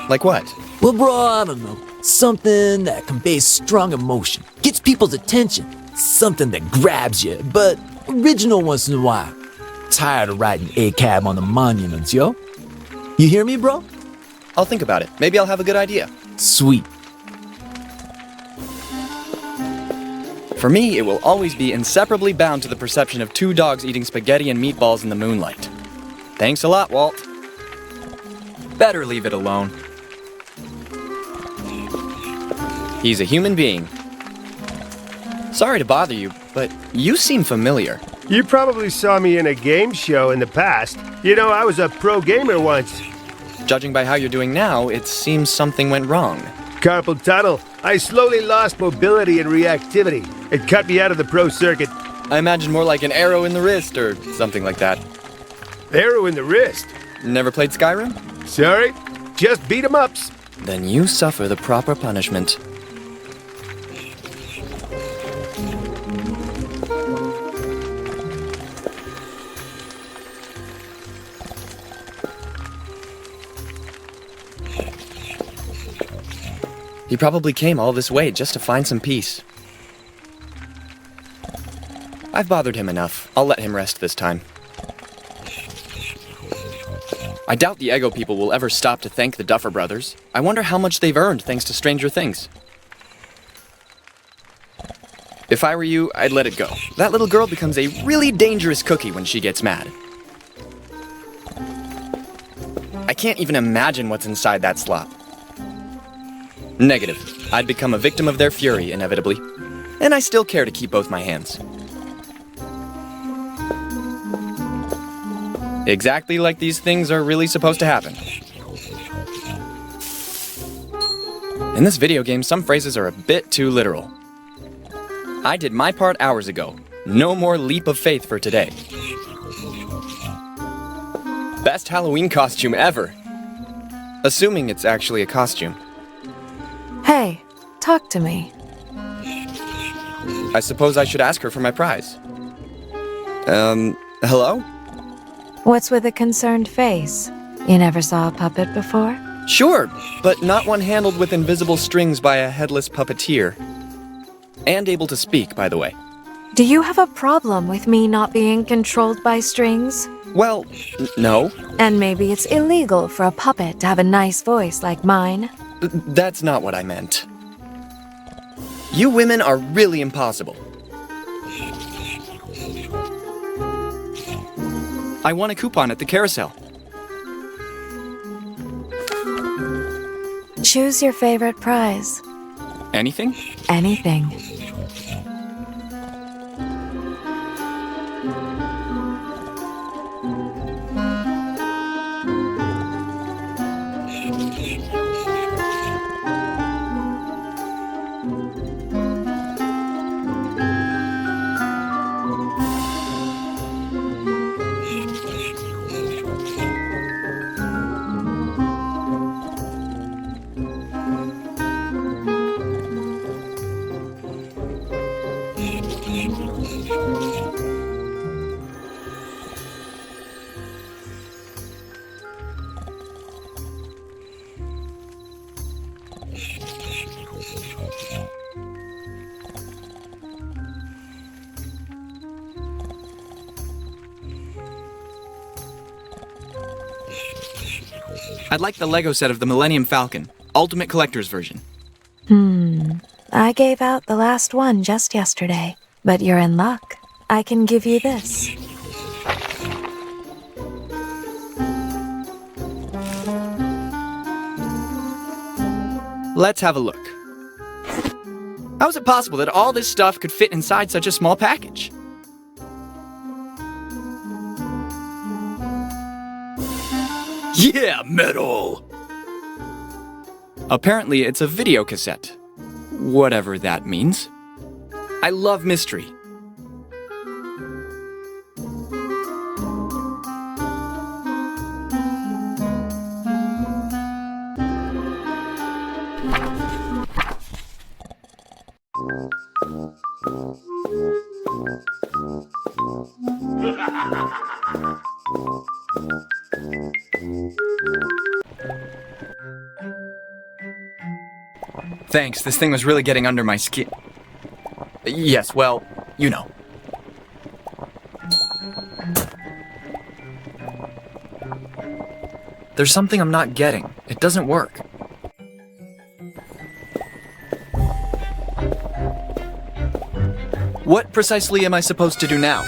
[SPEAKER 3] Like what?
[SPEAKER 6] Well, bro, I don't know. Something that conveys strong emotion, gets people's attention, something that grabs you, but original once in a while. Tired of riding A-cab on the monuments, yo. You hear me, bro?
[SPEAKER 3] I'll think about it. Maybe I'll have a good idea.
[SPEAKER 6] Sweet.
[SPEAKER 3] For me, it will always be inseparably bound to the perception of two dogs eating spaghetti and meatballs in the moonlight. Thanks a lot, Walt. Better leave it alone. He's a human being. Sorry to bother you, but you seem familiar.
[SPEAKER 1] You probably saw me in a game show in the past. You know, I was a pro gamer once.
[SPEAKER 3] Judging by how you're doing now, it seems something went wrong.
[SPEAKER 1] Carpal tunnel. I slowly lost mobility and reactivity. It cut me out of the pro circuit.
[SPEAKER 3] I imagine more like an arrow in the wrist or something like that.
[SPEAKER 1] Arrow in the wrist?
[SPEAKER 3] Never played Skyrim?
[SPEAKER 1] Sorry, just beat 'em ups.
[SPEAKER 3] Then you suffer the proper punishment. He probably came all this way just to find some peace. I've bothered him enough. I'll let him rest this time. I doubt the Ego people will ever stop to thank the Duffer Brothers. I wonder how much they've earned thanks to Stranger Things. If I were you, I'd let it go. That little girl becomes a really dangerous cookie when she gets mad. I can't even imagine what's inside that slop. Negative. I'd become a victim of their fury, inevitably. And I still care to keep both my hands. Exactly like these things are really supposed to happen. In this video game, some phrases are a bit too literal. I did my part hours ago. No more leap of faith for today. Best Halloween costume ever. Assuming it's actually a costume.
[SPEAKER 11] Hey, talk to me.
[SPEAKER 3] I suppose I should ask her for my prize. Hello?
[SPEAKER 11] What's with a concerned face? You never saw a puppet before?
[SPEAKER 3] Sure, but not one handled with invisible strings by a headless puppeteer. And able to speak, by the way.
[SPEAKER 11] Do you have a problem with me not being controlled by strings?
[SPEAKER 3] Well, no.
[SPEAKER 11] And maybe it's illegal for a puppet to have a nice voice like mine?
[SPEAKER 3] That's not what I meant. You women are really impossible. I won a coupon at the carousel.
[SPEAKER 11] Choose your favorite prize.
[SPEAKER 3] Anything?
[SPEAKER 11] Anything.
[SPEAKER 3] I'd like the Lego set of the Millennium Falcon, Ultimate Collector's version.
[SPEAKER 11] I gave out the last one just yesterday, but you're in luck. I can give you this.
[SPEAKER 3] Let's have a look. How is it possible that all this stuff could fit inside such a small package?
[SPEAKER 23] Yeah, metal!
[SPEAKER 3] Apparently, it's a video cassette. Whatever that means. I love mystery. Thanks, this thing was really getting under my skin. Yes, well, you know. There's something I'm not getting. It doesn't work. What precisely am I supposed to do now?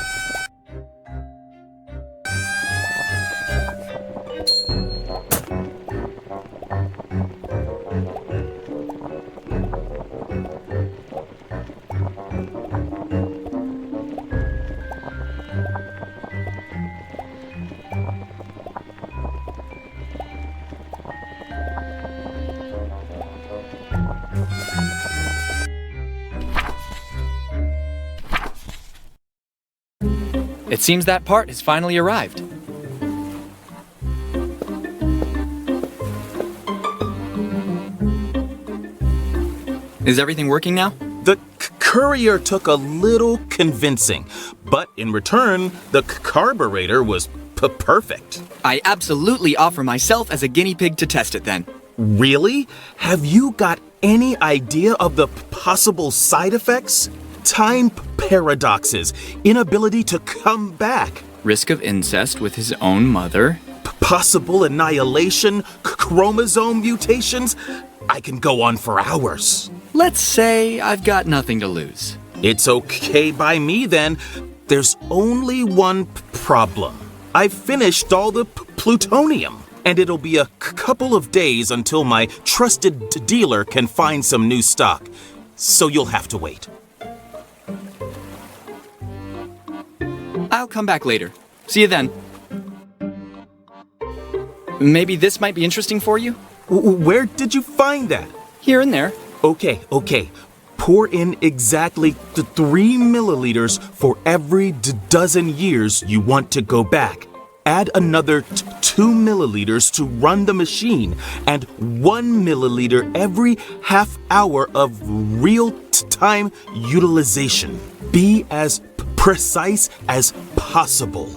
[SPEAKER 3] It seems that part has finally arrived. Is everything working now?
[SPEAKER 9] The courier took a little convincing, but in return, the carburetor was perfect.
[SPEAKER 3] I absolutely offer myself as a guinea pig to test it then.
[SPEAKER 9] Really? Have you got any idea of the possible side effects? Time paradoxes, inability to come back.
[SPEAKER 3] Risk of incest with his own mother.
[SPEAKER 9] Possible annihilation, chromosome mutations. I can go on for hours.
[SPEAKER 3] Let's say I've got nothing to lose.
[SPEAKER 9] It's okay by me then. There's only one problem. I've finished all the plutonium, and it'll be a couple of days until my trusted dealer can find some new stock. So you'll have to wait.
[SPEAKER 3] I'll come back later. See you then. Maybe this might be interesting for you?
[SPEAKER 9] Where did you find that?
[SPEAKER 3] Here and there.
[SPEAKER 9] Okay. Pour in exactly 3 milliliters for every dozen years you want to go back. Add another 2 milliliters to run the machine, and 1 milliliter every half hour of real-time utilization. Be as precise as possible.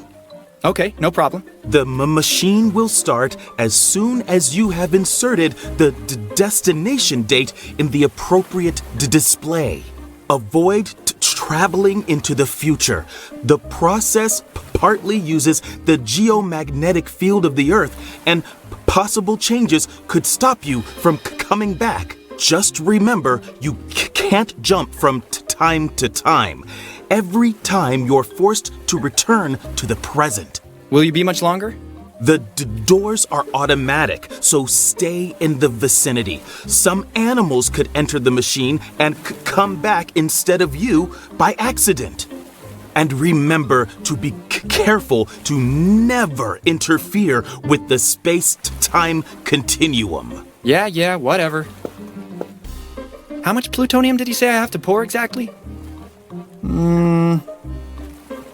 [SPEAKER 3] Okay, no problem.
[SPEAKER 9] The machine will start as soon as you have inserted the destination date in the appropriate display. Avoid traveling into the future. The process partly uses the geomagnetic field of the Earth, and possible changes could stop you from coming back. Just remember, you can't jump from time to time. Every time you're forced to return to the present.
[SPEAKER 3] Will you be much longer?
[SPEAKER 9] The doors are automatic, so stay in the vicinity. Some animals could enter the machine and come back instead of you by accident. And remember to be careful to never interfere with the space-time continuum.
[SPEAKER 3] Yeah, whatever. How much plutonium did he say I have to pour exactly?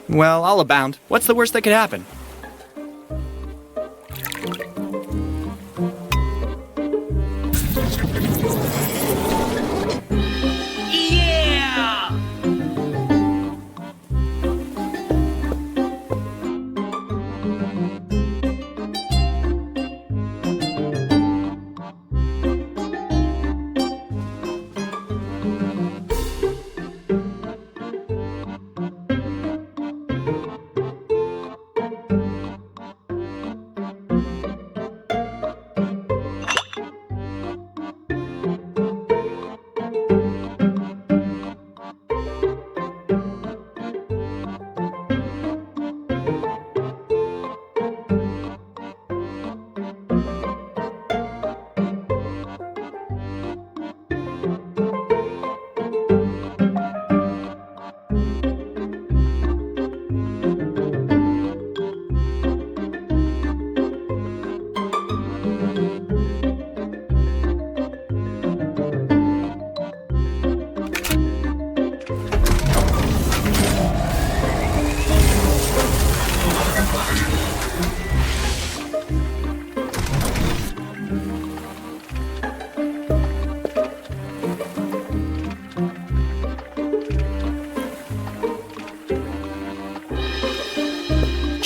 [SPEAKER 3] Well, I'll abound. What's the worst that could happen?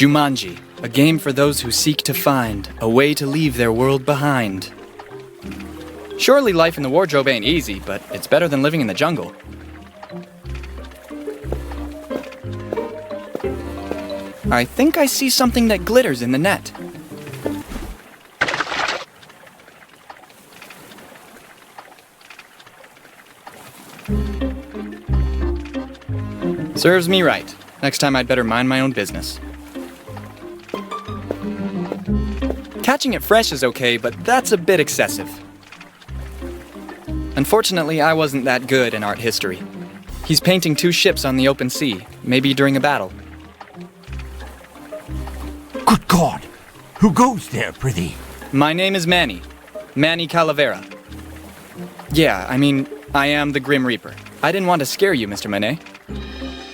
[SPEAKER 3] Jumanji, a game for those who seek to find a way to leave their world behind. Surely life in the wardrobe ain't easy, but it's better than living in the jungle. I think I see something that glitters in the net. Serves me right. Next time I'd better mind my own business. Catching it fresh is okay, but that's a bit excessive. Unfortunately, I wasn't that good in art history. He's painting 2 ships on the open sea, maybe during a battle.
[SPEAKER 20] Good God! Who goes there, prithee?
[SPEAKER 3] My name is Manny. Manny Calavera. Yeah, I am the Grim Reaper. I didn't want to scare you, Mr. Monet.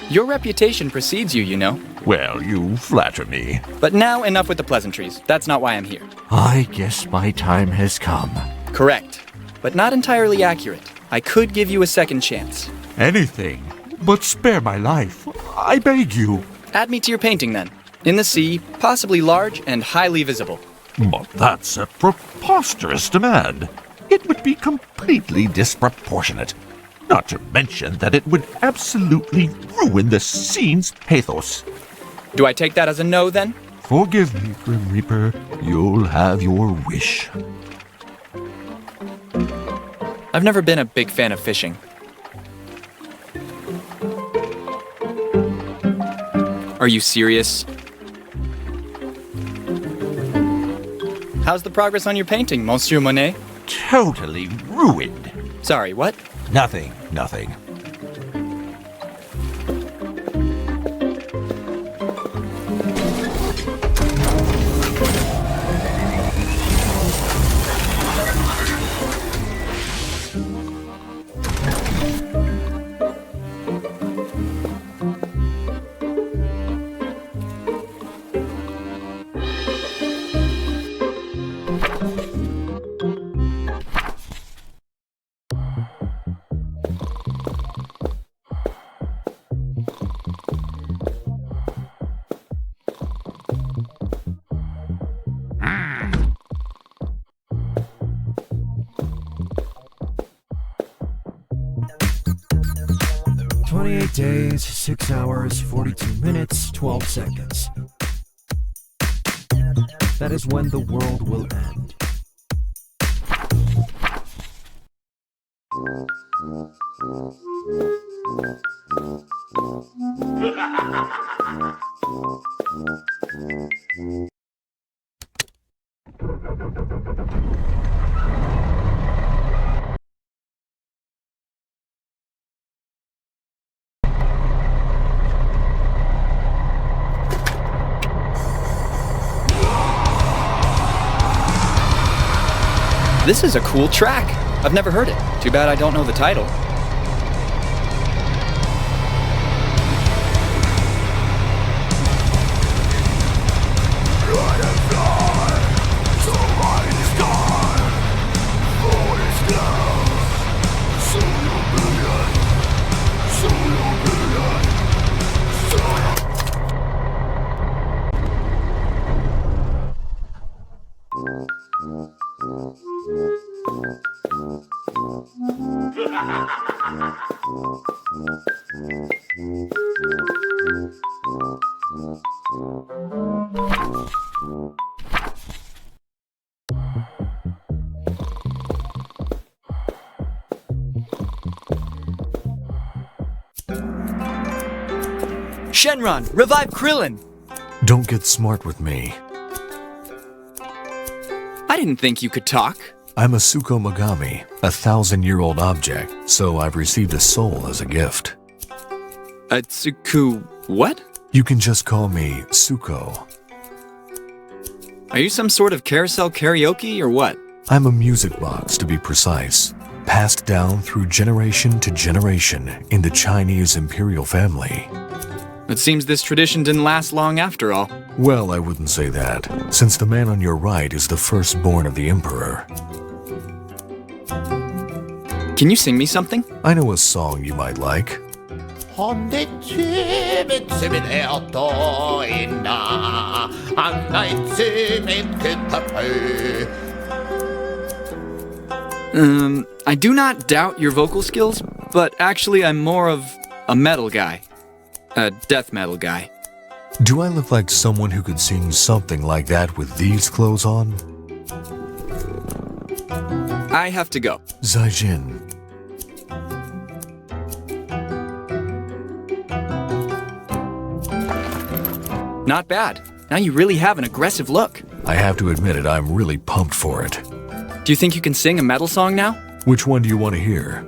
[SPEAKER 3] Your reputation precedes you, you know.
[SPEAKER 20] Well, you flatter me.
[SPEAKER 3] But now, enough with the pleasantries. That's not why I'm here.
[SPEAKER 20] I guess my time has come.
[SPEAKER 3] Correct. But not entirely accurate. I could give you a second chance.
[SPEAKER 20] Anything, but spare my life. I beg you.
[SPEAKER 3] Add me to your painting, then. In the sea, possibly large and highly visible.
[SPEAKER 20] But that's a preposterous demand. It would be completely disproportionate. Not to mention that it would absolutely ruin the scene's pathos.
[SPEAKER 3] Do I take that as a no, then?
[SPEAKER 20] Forgive me, Grim Reaper. You'll have your wish.
[SPEAKER 3] I've never been a big fan of fishing. Are you serious? How's the progress on your painting, Monsieur Monet?
[SPEAKER 20] Totally ruined.
[SPEAKER 3] Sorry, what?
[SPEAKER 20] Nothing.
[SPEAKER 5] Days, 6 hours, 42 minutes, 12 seconds. That is when the world will end.
[SPEAKER 3] This is a cool track. I've never heard it. Too bad I don't know the title. Shenron, revive Krillin!
[SPEAKER 15] Don't get smart with me.
[SPEAKER 3] I didn't think you could talk.
[SPEAKER 15] I'm a Suko Mogami, 1,000-year-old object, so I've received a soul as a gift.
[SPEAKER 3] A Tsuku what?
[SPEAKER 15] You can just call me Suko.
[SPEAKER 3] Are you some sort of carousel karaoke or what?
[SPEAKER 15] I'm a music box, to be precise, passed down through generation to generation in the Chinese imperial family.
[SPEAKER 3] It seems this tradition didn't last long after all.
[SPEAKER 15] Well, I wouldn't say that, since the man on your right is the firstborn of the Emperor.
[SPEAKER 3] Can you sing me something?
[SPEAKER 15] I know a song you might like.
[SPEAKER 3] I do not doubt your vocal skills, but actually I'm more of a metal guy. A death metal guy.
[SPEAKER 15] Do I look like someone who could sing something like that with these clothes on?
[SPEAKER 3] I have to go.
[SPEAKER 15] Zaijin.
[SPEAKER 3] Not bad. Now you really have an aggressive look.
[SPEAKER 15] I have to admit it, I'm really pumped for it.
[SPEAKER 3] Do you think you can sing a metal song now?
[SPEAKER 15] Which one do you want to hear?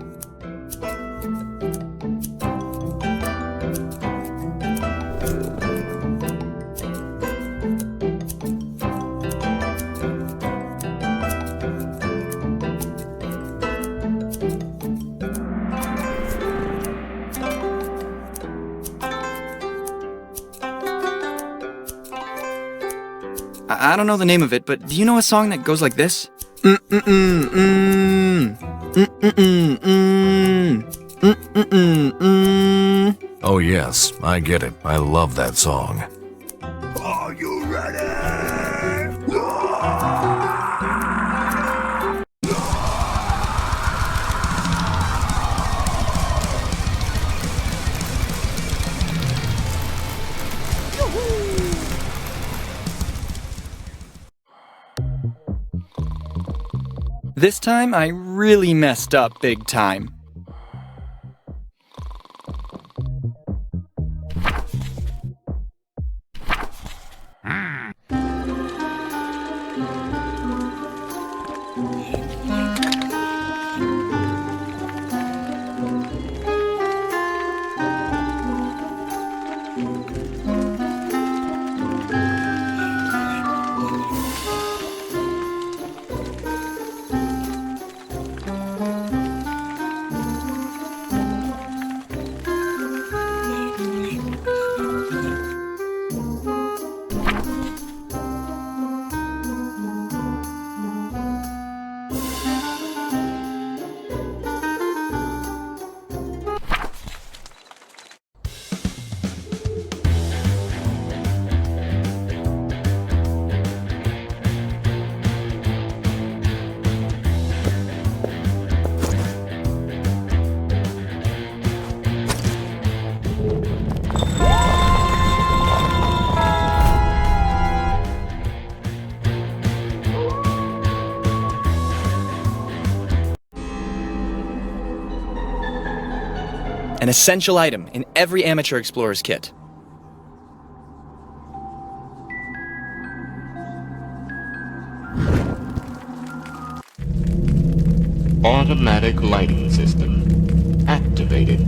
[SPEAKER 3] I don't know the name of it, but do you know a song that goes like this?
[SPEAKER 15] Oh yes, I get it. I love that song.
[SPEAKER 24] Are you ready?
[SPEAKER 3] This time, I really messed up big time. An essential item in every amateur explorer's kit.
[SPEAKER 16] Automatic lighting system activated.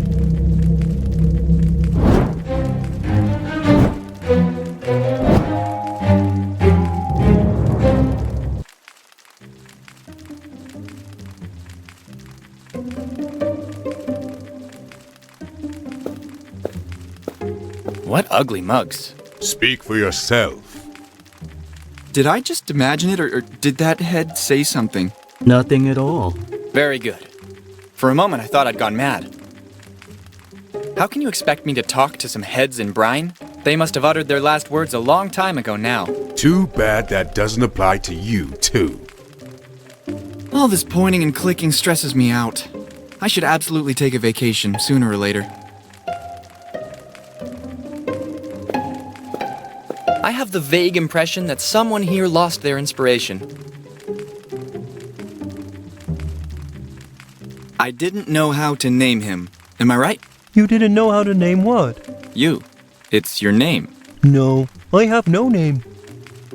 [SPEAKER 3] What ugly mugs.
[SPEAKER 24] Speak for yourself.
[SPEAKER 3] Did I just imagine it, or did that head say something?
[SPEAKER 17] Nothing at all.
[SPEAKER 3] Very good. For a moment, I thought I'd gone mad. How can you expect me to talk to some heads in brine? They must have uttered their last words a long time ago now.
[SPEAKER 24] Too bad that doesn't apply to you, too.
[SPEAKER 3] All this pointing and clicking stresses me out. I should absolutely take a vacation, sooner or later. I have the vague impression that someone here lost their inspiration. I didn't know how to name him. Am I right?
[SPEAKER 5] You didn't know how to name what?
[SPEAKER 3] You. It's your name.
[SPEAKER 5] No, I have no name.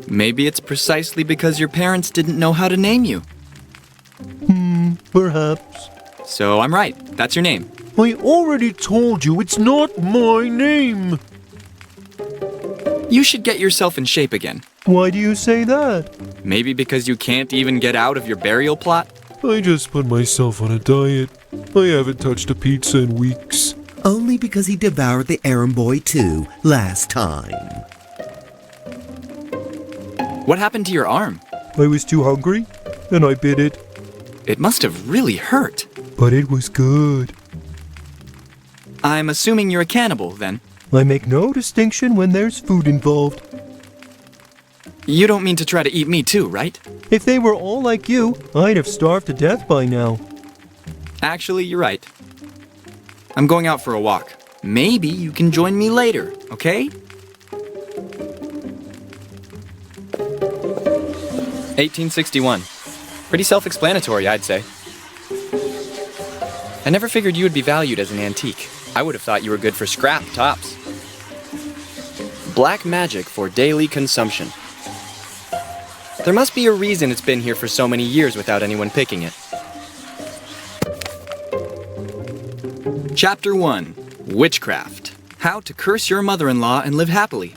[SPEAKER 3] Maybe it's precisely because your parents didn't know how to name you.
[SPEAKER 5] Perhaps.
[SPEAKER 3] So I'm right. That's your name.
[SPEAKER 5] I already told you it's not my name.
[SPEAKER 3] You should get yourself in shape again.
[SPEAKER 5] Why do you say that?
[SPEAKER 3] Maybe because you can't even get out of your burial plot?
[SPEAKER 5] I just put myself on a diet. I haven't touched a pizza in weeks.
[SPEAKER 19] Only because he devoured the errand boy too, last time.
[SPEAKER 3] What happened to your arm?
[SPEAKER 5] I was too hungry, and I bit it.
[SPEAKER 3] It must have really hurt.
[SPEAKER 5] But it was good.
[SPEAKER 3] I'm assuming you're a cannibal, then.
[SPEAKER 5] I make no distinction when there's food involved.
[SPEAKER 3] You don't mean to try to eat me too, right?
[SPEAKER 5] If they were all like you, I'd have starved to death by now.
[SPEAKER 3] Actually, you're right. I'm going out for a walk. Maybe you can join me later, okay? 1861. Pretty self-explanatory, I'd say. I never figured you would be valued as an antique. I would have thought you were good for scrap, tops. Black magic for daily consumption. There must be a reason it's been here for so many years without anyone picking it. Chapter 1. Witchcraft. How to curse your mother-in-law and live happily.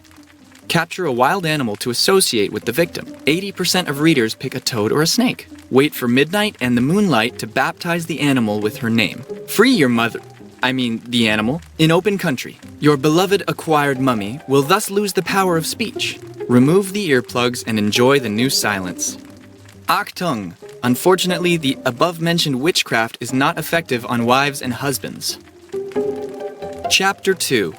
[SPEAKER 3] Capture a wild animal to associate with the victim. 80% of readers pick a toad or a snake. Wait for midnight and the moonlight to baptize the animal with her name. Free your the animal, in open country. Your beloved acquired mummy will thus lose the power of speech. Remove the earplugs and enjoy the new silence. AJXII. Unfortunately, the above-mentioned witchcraft is not effective on wives and husbands. Chapter 2.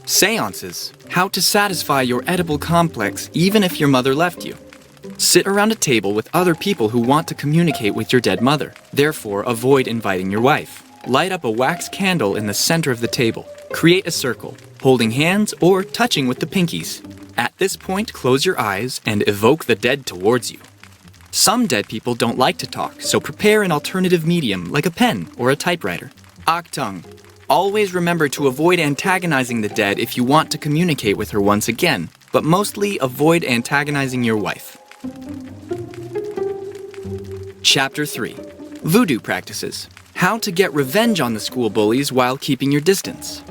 [SPEAKER 3] Seances. How to satisfy your edible complex even if your mother left you. Sit around a table with other people who want to communicate with your dead mother. Therefore, avoid inviting your wife. Light up a wax candle in the center of the table. Create a circle, holding hands or touching with the pinkies. At this point, close your eyes and evoke the dead towards you. Some dead people don't like to talk, so prepare an alternative medium like a pen or a typewriter. AJXII. Always remember to avoid antagonizing the dead if you want to communicate with her once again, but mostly avoid antagonizing your wife. Chapter 3. Voodoo practices. How to get revenge on the school bullies while keeping your distance.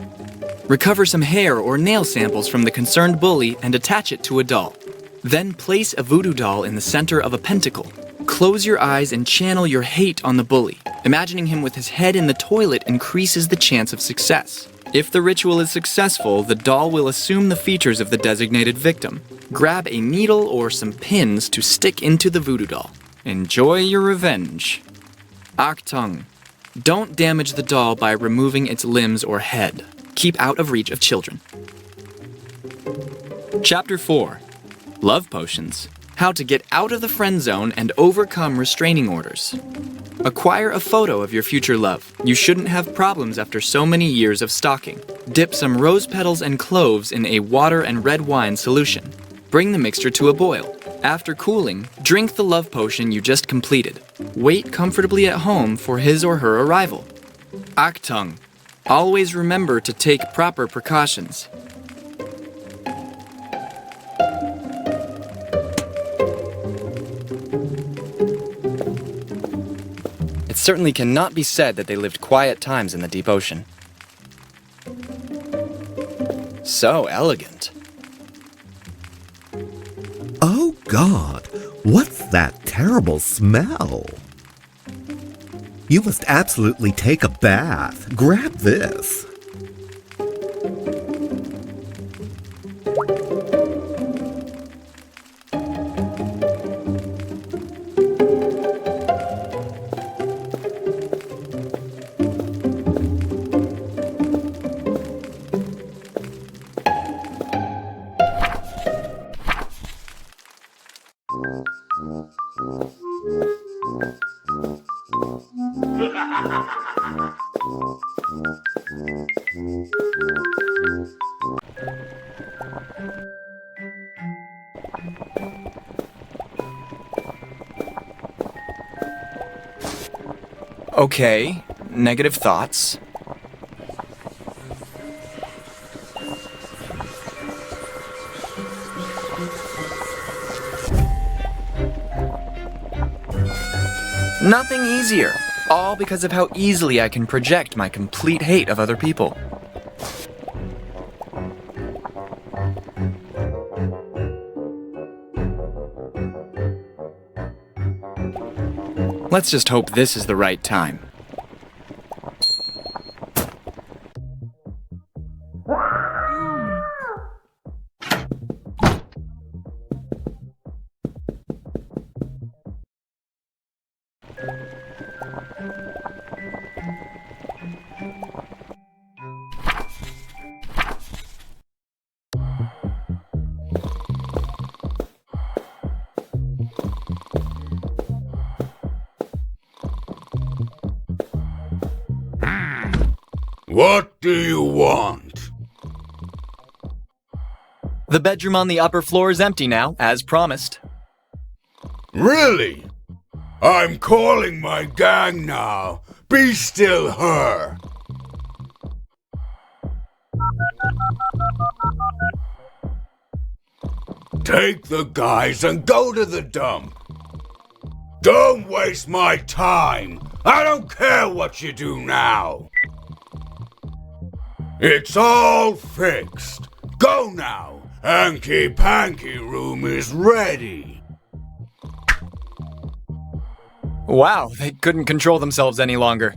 [SPEAKER 3] Recover some hair or nail samples from the concerned bully and attach it to a doll. Then place a voodoo doll in the center of a pentacle. Close your eyes and channel your hate on the bully. Imagining him with his head in the toilet increases the chance of success. If the ritual is successful, the doll will assume the features of the designated victim. Grab a needle or some pins to stick into the voodoo doll. Enjoy your revenge. AJXII. Don't damage the doll by removing its limbs or head. Keep out of reach of children. Chapter 4. Love potions. How to get out of the friend zone and overcome restraining orders. Acquire a photo of your future love. You shouldn't have problems after so many years of stalking. Dip some rose petals and cloves in a water and red wine solution. Bring the mixture to a boil. After cooling, drink the love potion you just completed. Wait comfortably at home for his or her arrival. AJXII. Always remember to take proper precautions. It certainly cannot be said that they lived quiet times in the deep ocean. So elegant.
[SPEAKER 19] Oh, God, what's that terrible smell? You must absolutely take a bath. Grab this.
[SPEAKER 3] Okay, negative thoughts. Nothing easier. All because of how easily I can project my complete hate of other people. Let's just hope this is the right time.
[SPEAKER 24] What do you want?
[SPEAKER 3] The bedroom on the upper floor is empty now, as promised.
[SPEAKER 24] Really? I'm calling my gang now. Be still her. Take the guys and go to the dump. Don't waste my time. I don't care what you do now. It's all fixed. Go now. Hanky Panky room is ready.
[SPEAKER 3] Wow, they couldn't control themselves any longer.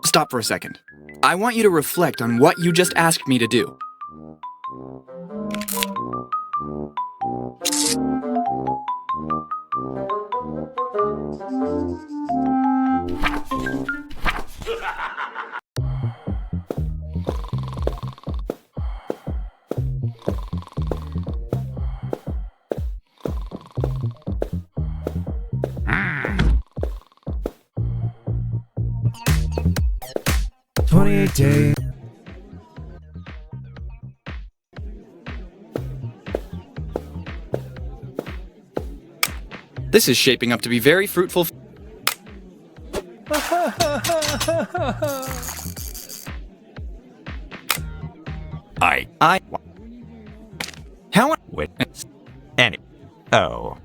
[SPEAKER 3] Stop for a second. I want you to reflect on what you just asked me to do.
[SPEAKER 4] Day.
[SPEAKER 3] This is shaping up to be very fruitful. How?
[SPEAKER 20] Witness. Any. Oh.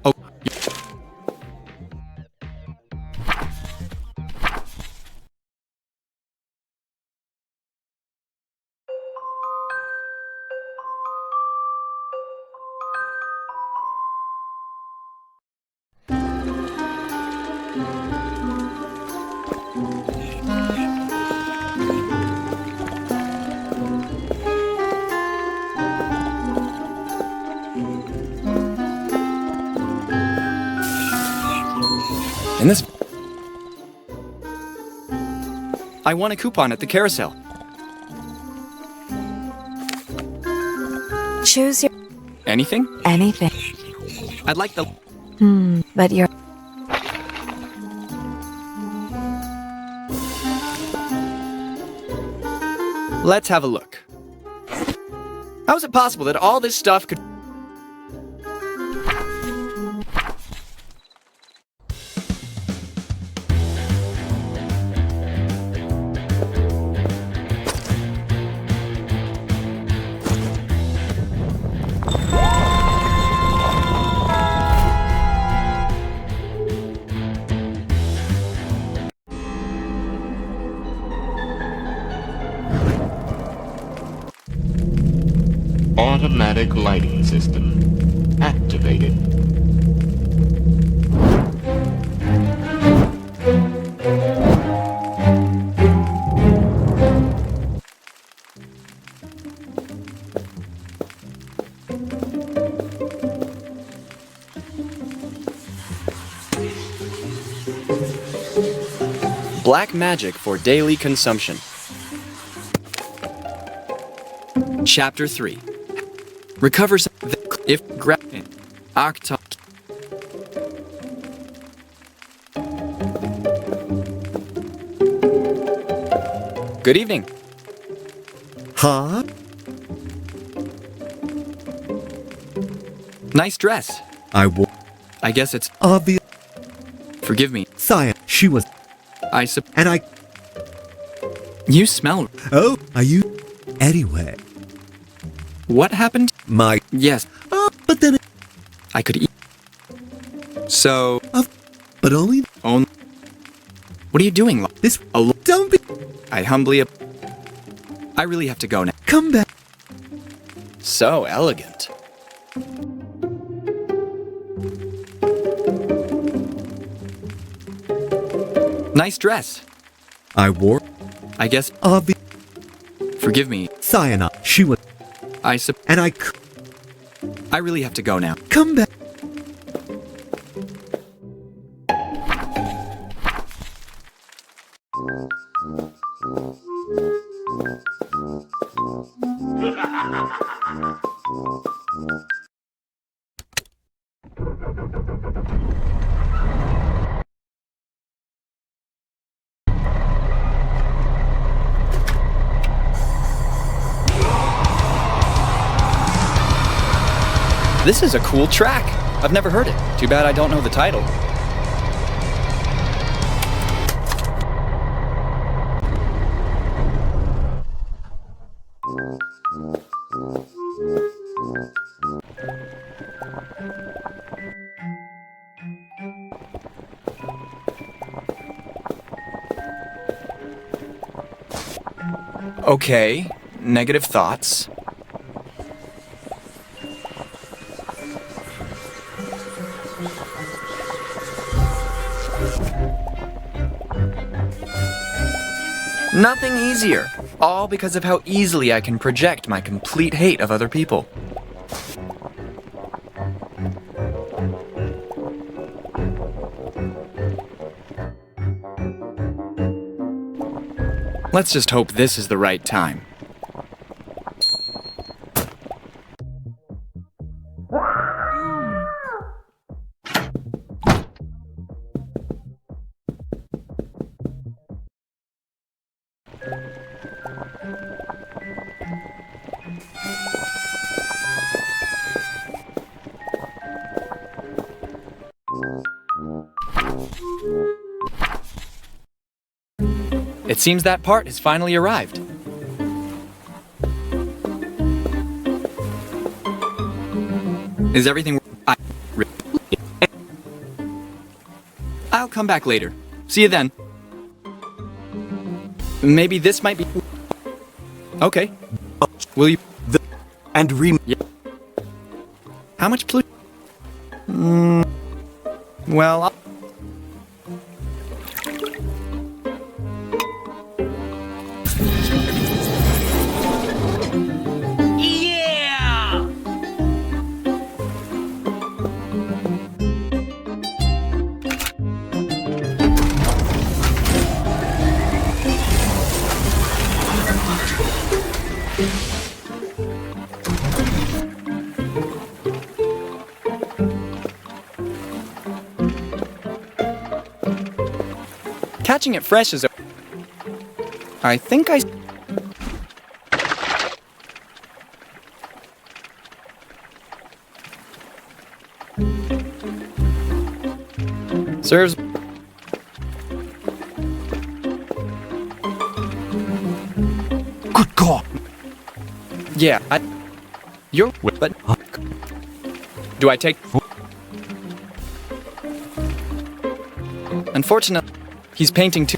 [SPEAKER 3] In this, I won a coupon at the carousel.
[SPEAKER 11] Choose your...
[SPEAKER 3] Anything?
[SPEAKER 11] Anything.
[SPEAKER 3] I'd like the...
[SPEAKER 11] But you're...
[SPEAKER 3] Let's have a look. How is it possible that all this stuff could...
[SPEAKER 16] Automatic lighting system activated.
[SPEAKER 3] Black magic for daily consumption. Chapter 3. Recovers if grabbing octa. Good evening.
[SPEAKER 19] Huh?
[SPEAKER 3] Nice dress.
[SPEAKER 19] I
[SPEAKER 3] guess it's
[SPEAKER 19] obvious.
[SPEAKER 3] Forgive me.
[SPEAKER 19] Science. She was.
[SPEAKER 3] And I. You smell.
[SPEAKER 19] Oh, are you? Anyway.
[SPEAKER 3] What happened? Yes.
[SPEAKER 19] But then
[SPEAKER 3] I could eat. So.
[SPEAKER 19] But only.
[SPEAKER 3] What are you doing?
[SPEAKER 19] This. Don't be.
[SPEAKER 3] I humbly. I really have to go now.
[SPEAKER 19] Come back.
[SPEAKER 3] So elegant. Nice dress.
[SPEAKER 19] I wore.
[SPEAKER 3] I guess. Forgive me.
[SPEAKER 19] Cyanide. She was.
[SPEAKER 3] And I really have to go now.
[SPEAKER 19] Come back.
[SPEAKER 3] This is a cool track. I've never heard it. Too bad I don't know the title. Okay, negative thoughts. Nothing easier. All because of how easily I can project my complete hate of other people. Let's just hope this is the right time. It seems that part has finally arrived. Is everything... I'll come back later. See you then. Maybe this might be... Okay. Will you... Yeah. How much pollution? Well, I'll... Catching it fresh is... I think I... Serves... Good God! Yeah, You're... But... Do I take... Unfortunately, he's painting too...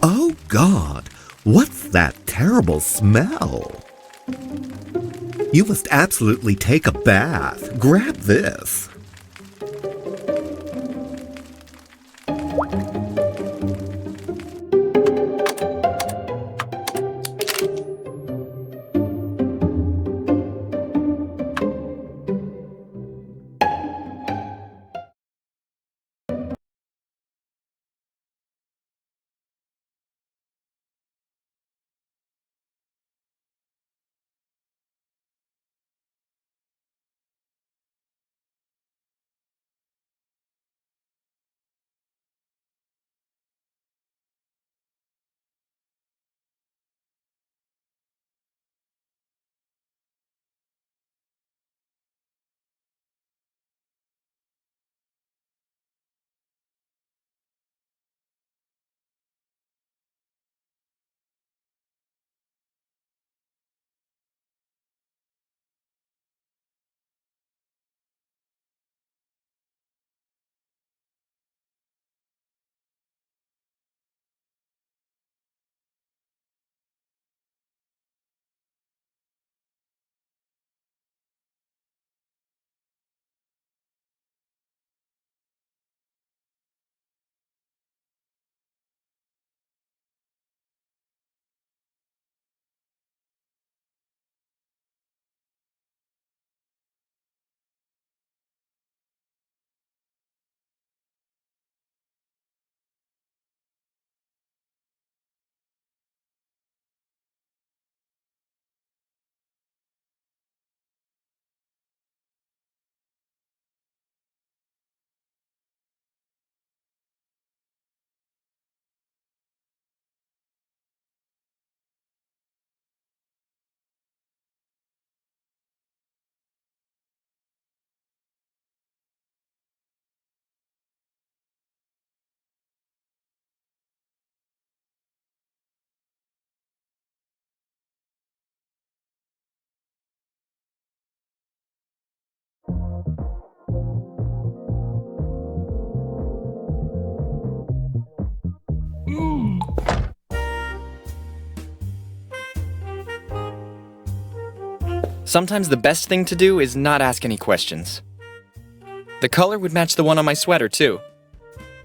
[SPEAKER 19] Oh, God. What's that terrible smell? You must absolutely take a bath. Grab this.
[SPEAKER 3] Sometimes the best thing to do is not ask any questions. The color would match the one on my sweater, too.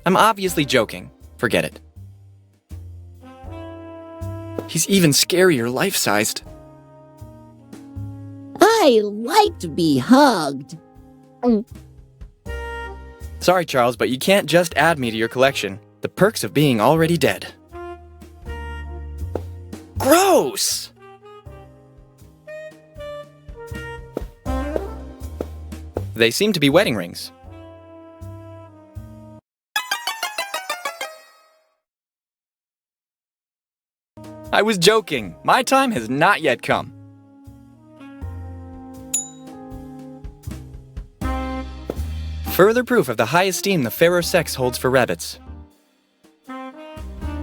[SPEAKER 3] I'm obviously joking. Forget it. He's even scarier life-sized.
[SPEAKER 2] I like to be hugged.
[SPEAKER 3] Sorry, Charles, but you can't just add me to your collection. The perks of being already dead. Gross! They seem to be wedding rings. I was joking. My time has not yet come. Further proof of the high esteem the fairer sex holds for rabbits.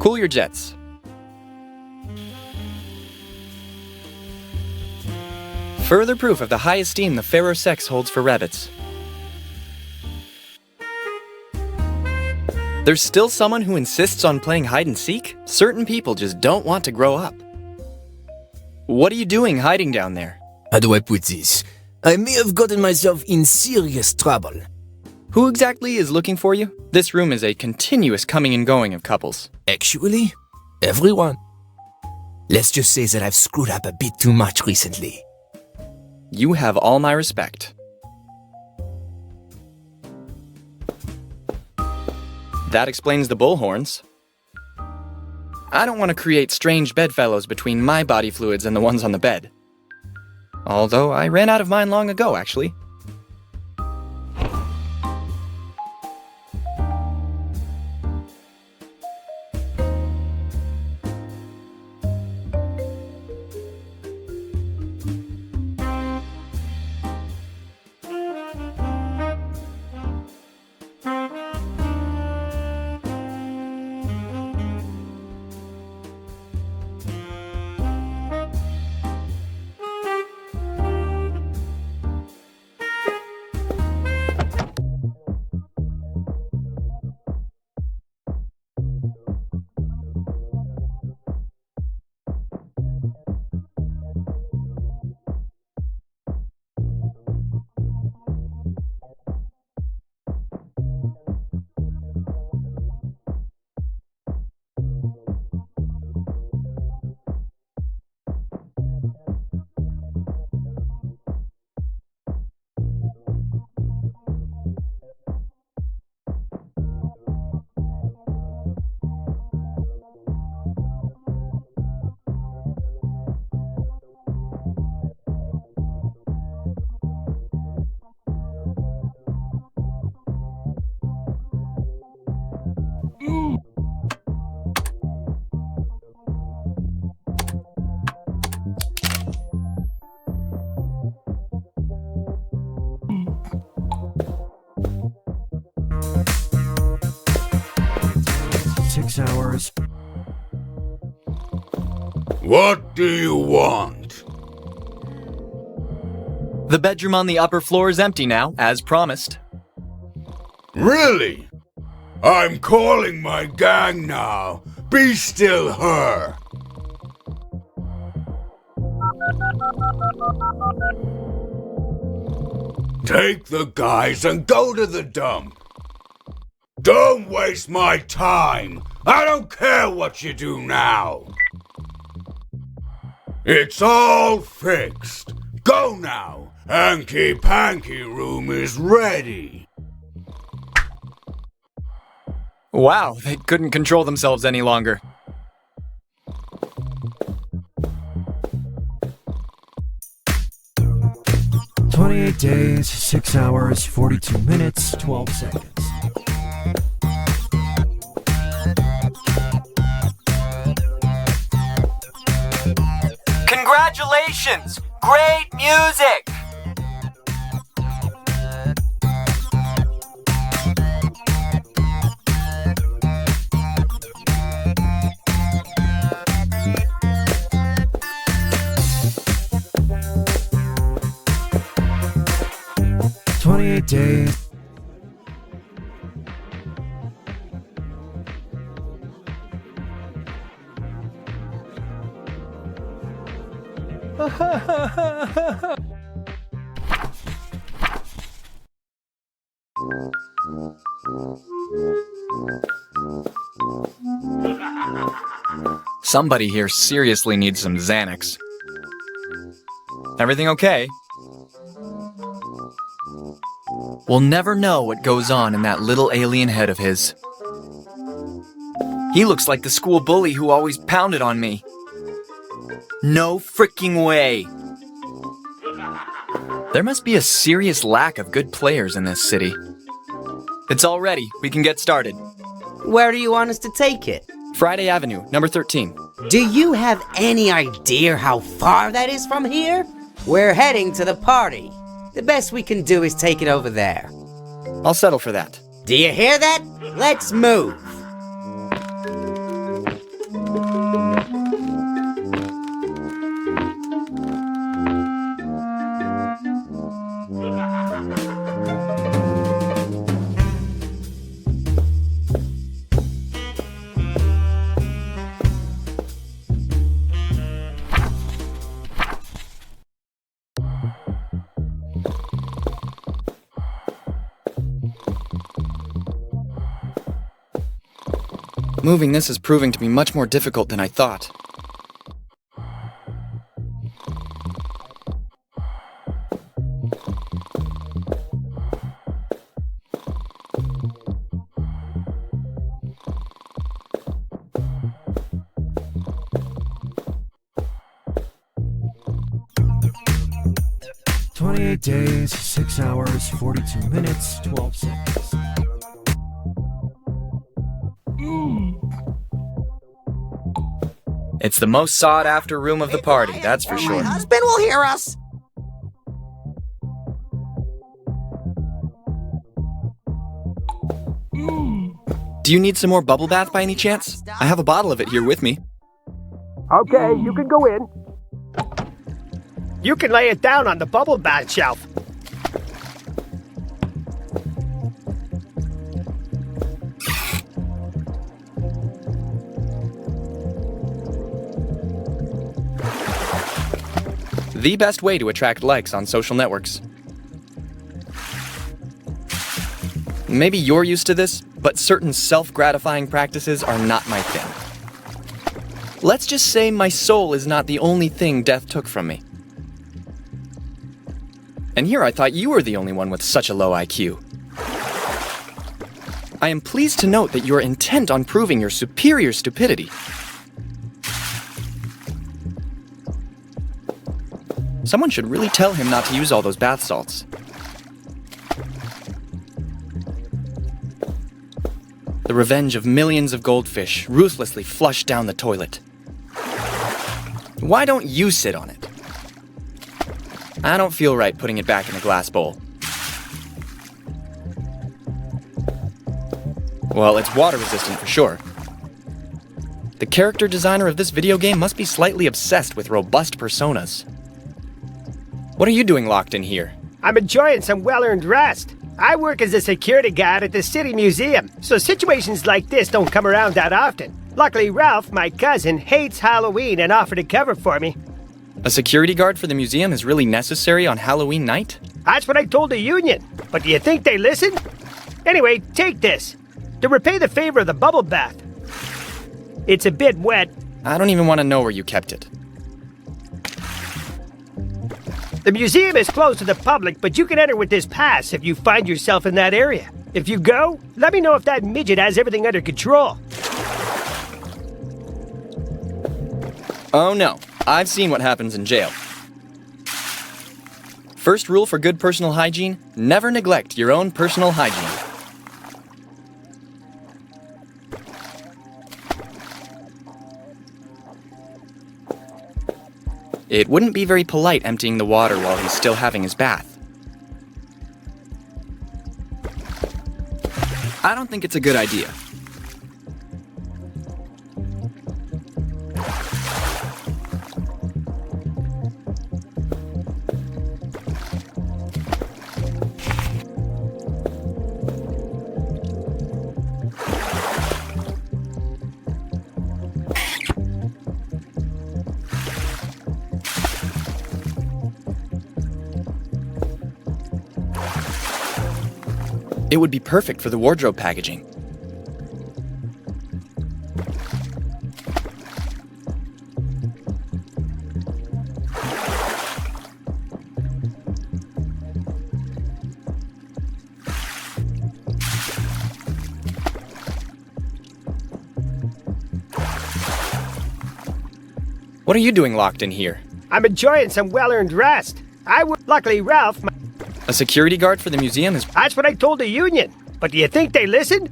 [SPEAKER 3] Cool your jets. Further proof of the high esteem the fairer sex holds for rabbits. There's still someone who insists on playing hide-and-seek? Certain people just don't want to grow up. What are you doing hiding down there?
[SPEAKER 6] How do I put this? I may have gotten myself in serious trouble.
[SPEAKER 3] Who exactly is looking for you? This room is a continuous coming and going of couples.
[SPEAKER 6] Actually, everyone. Let's just say that I've screwed up a bit too much recently.
[SPEAKER 3] You have all my respect. That explains the bullhorns. I don't want to create strange bedfellows between my body fluids and the ones on the bed. Although I ran out of mine long ago, actually.
[SPEAKER 4] Hours.
[SPEAKER 24] What do you want?
[SPEAKER 3] The bedroom on the upper floor is empty now, as promised.
[SPEAKER 24] Really? I'm calling my gang now. Be still her. Take the guys and go to the dump. Don't waste my time. I don't care what you do now. It's all fixed. Go now. Hanky Panky room is ready.
[SPEAKER 3] Wow, they couldn't control themselves any longer.
[SPEAKER 4] "28 days, 6 hours, 42 minutes, 12 seconds.
[SPEAKER 3] Congratulations! Great music!
[SPEAKER 4] Days.
[SPEAKER 3] Somebody here seriously needs some Xanax. Everything okay? We'll never know what goes on in that little alien head of his. He looks like the school bully who always pounded on me. No freaking way! There must be a serious lack of good players in this city. It's all ready. We can get started.
[SPEAKER 12] Where do you want us to take it?
[SPEAKER 3] Friday Avenue, number 13.
[SPEAKER 12] Do you have any idea how far that is from here? We're heading to the party. The best we can do is take it over there.
[SPEAKER 3] I'll settle for that.
[SPEAKER 12] Do you hear that? Let's move.
[SPEAKER 3] Moving this is proving to be much more difficult than I thought.
[SPEAKER 4] Days, 6 hours, 42 minutes, 12 seconds.
[SPEAKER 3] It's the most sought-after room of the party, that's for sure.
[SPEAKER 21] My husband will hear us.
[SPEAKER 3] Do you need some more bubble bath by any chance? I have a bottle of it here with me.
[SPEAKER 1] Okay, you can go in. You can lay it down on the bubble bath shelf.
[SPEAKER 3] The best way to attract likes on social networks. Maybe you're used to this, but certain self-gratifying practices are not my thing. Let's just say my soul is not the only thing death took from me. And here I thought you were the only one with such a low IQ. I am pleased to note that you are intent on proving your superior stupidity. Someone should really tell him not to use all those bath salts. The revenge of millions of goldfish ruthlessly flushed down the toilet. Why don't you sit on it? I don't feel right putting it back in a glass bowl. Well, it's water resistant for sure. The character designer of this video game must be slightly obsessed with robust personas. What are you doing locked in here?
[SPEAKER 1] I'm enjoying some well-earned rest. I work as a security guard at the city museum, so situations like this don't come around that often. Luckily, Ralph, my cousin, hates Halloween and offered to cover for me.
[SPEAKER 3] A security guard for the museum is really necessary on Halloween night?
[SPEAKER 1] That's what I told the union. But do you think they listen? Anyway, take this. To repay the favor of the bubble bath. It's a bit wet.
[SPEAKER 3] I don't even want to know where you kept it.
[SPEAKER 1] The museum is closed to the public, but you can enter with this pass if you find yourself in that area. If you go, let me know if that midget has everything under control.
[SPEAKER 3] Oh no, I've seen what happens in jail. First rule for good personal hygiene, never neglect your own personal hygiene. It wouldn't be very polite emptying the water while he's still having his bath. I don't think it's a good idea. It would be perfect for the wardrobe packaging. What are you doing locked in here?
[SPEAKER 1] I'm enjoying some well-earned rest. Luckily, Ralph...
[SPEAKER 3] A security guard for the museum is...
[SPEAKER 1] That's what I told the union. But do you think they listened?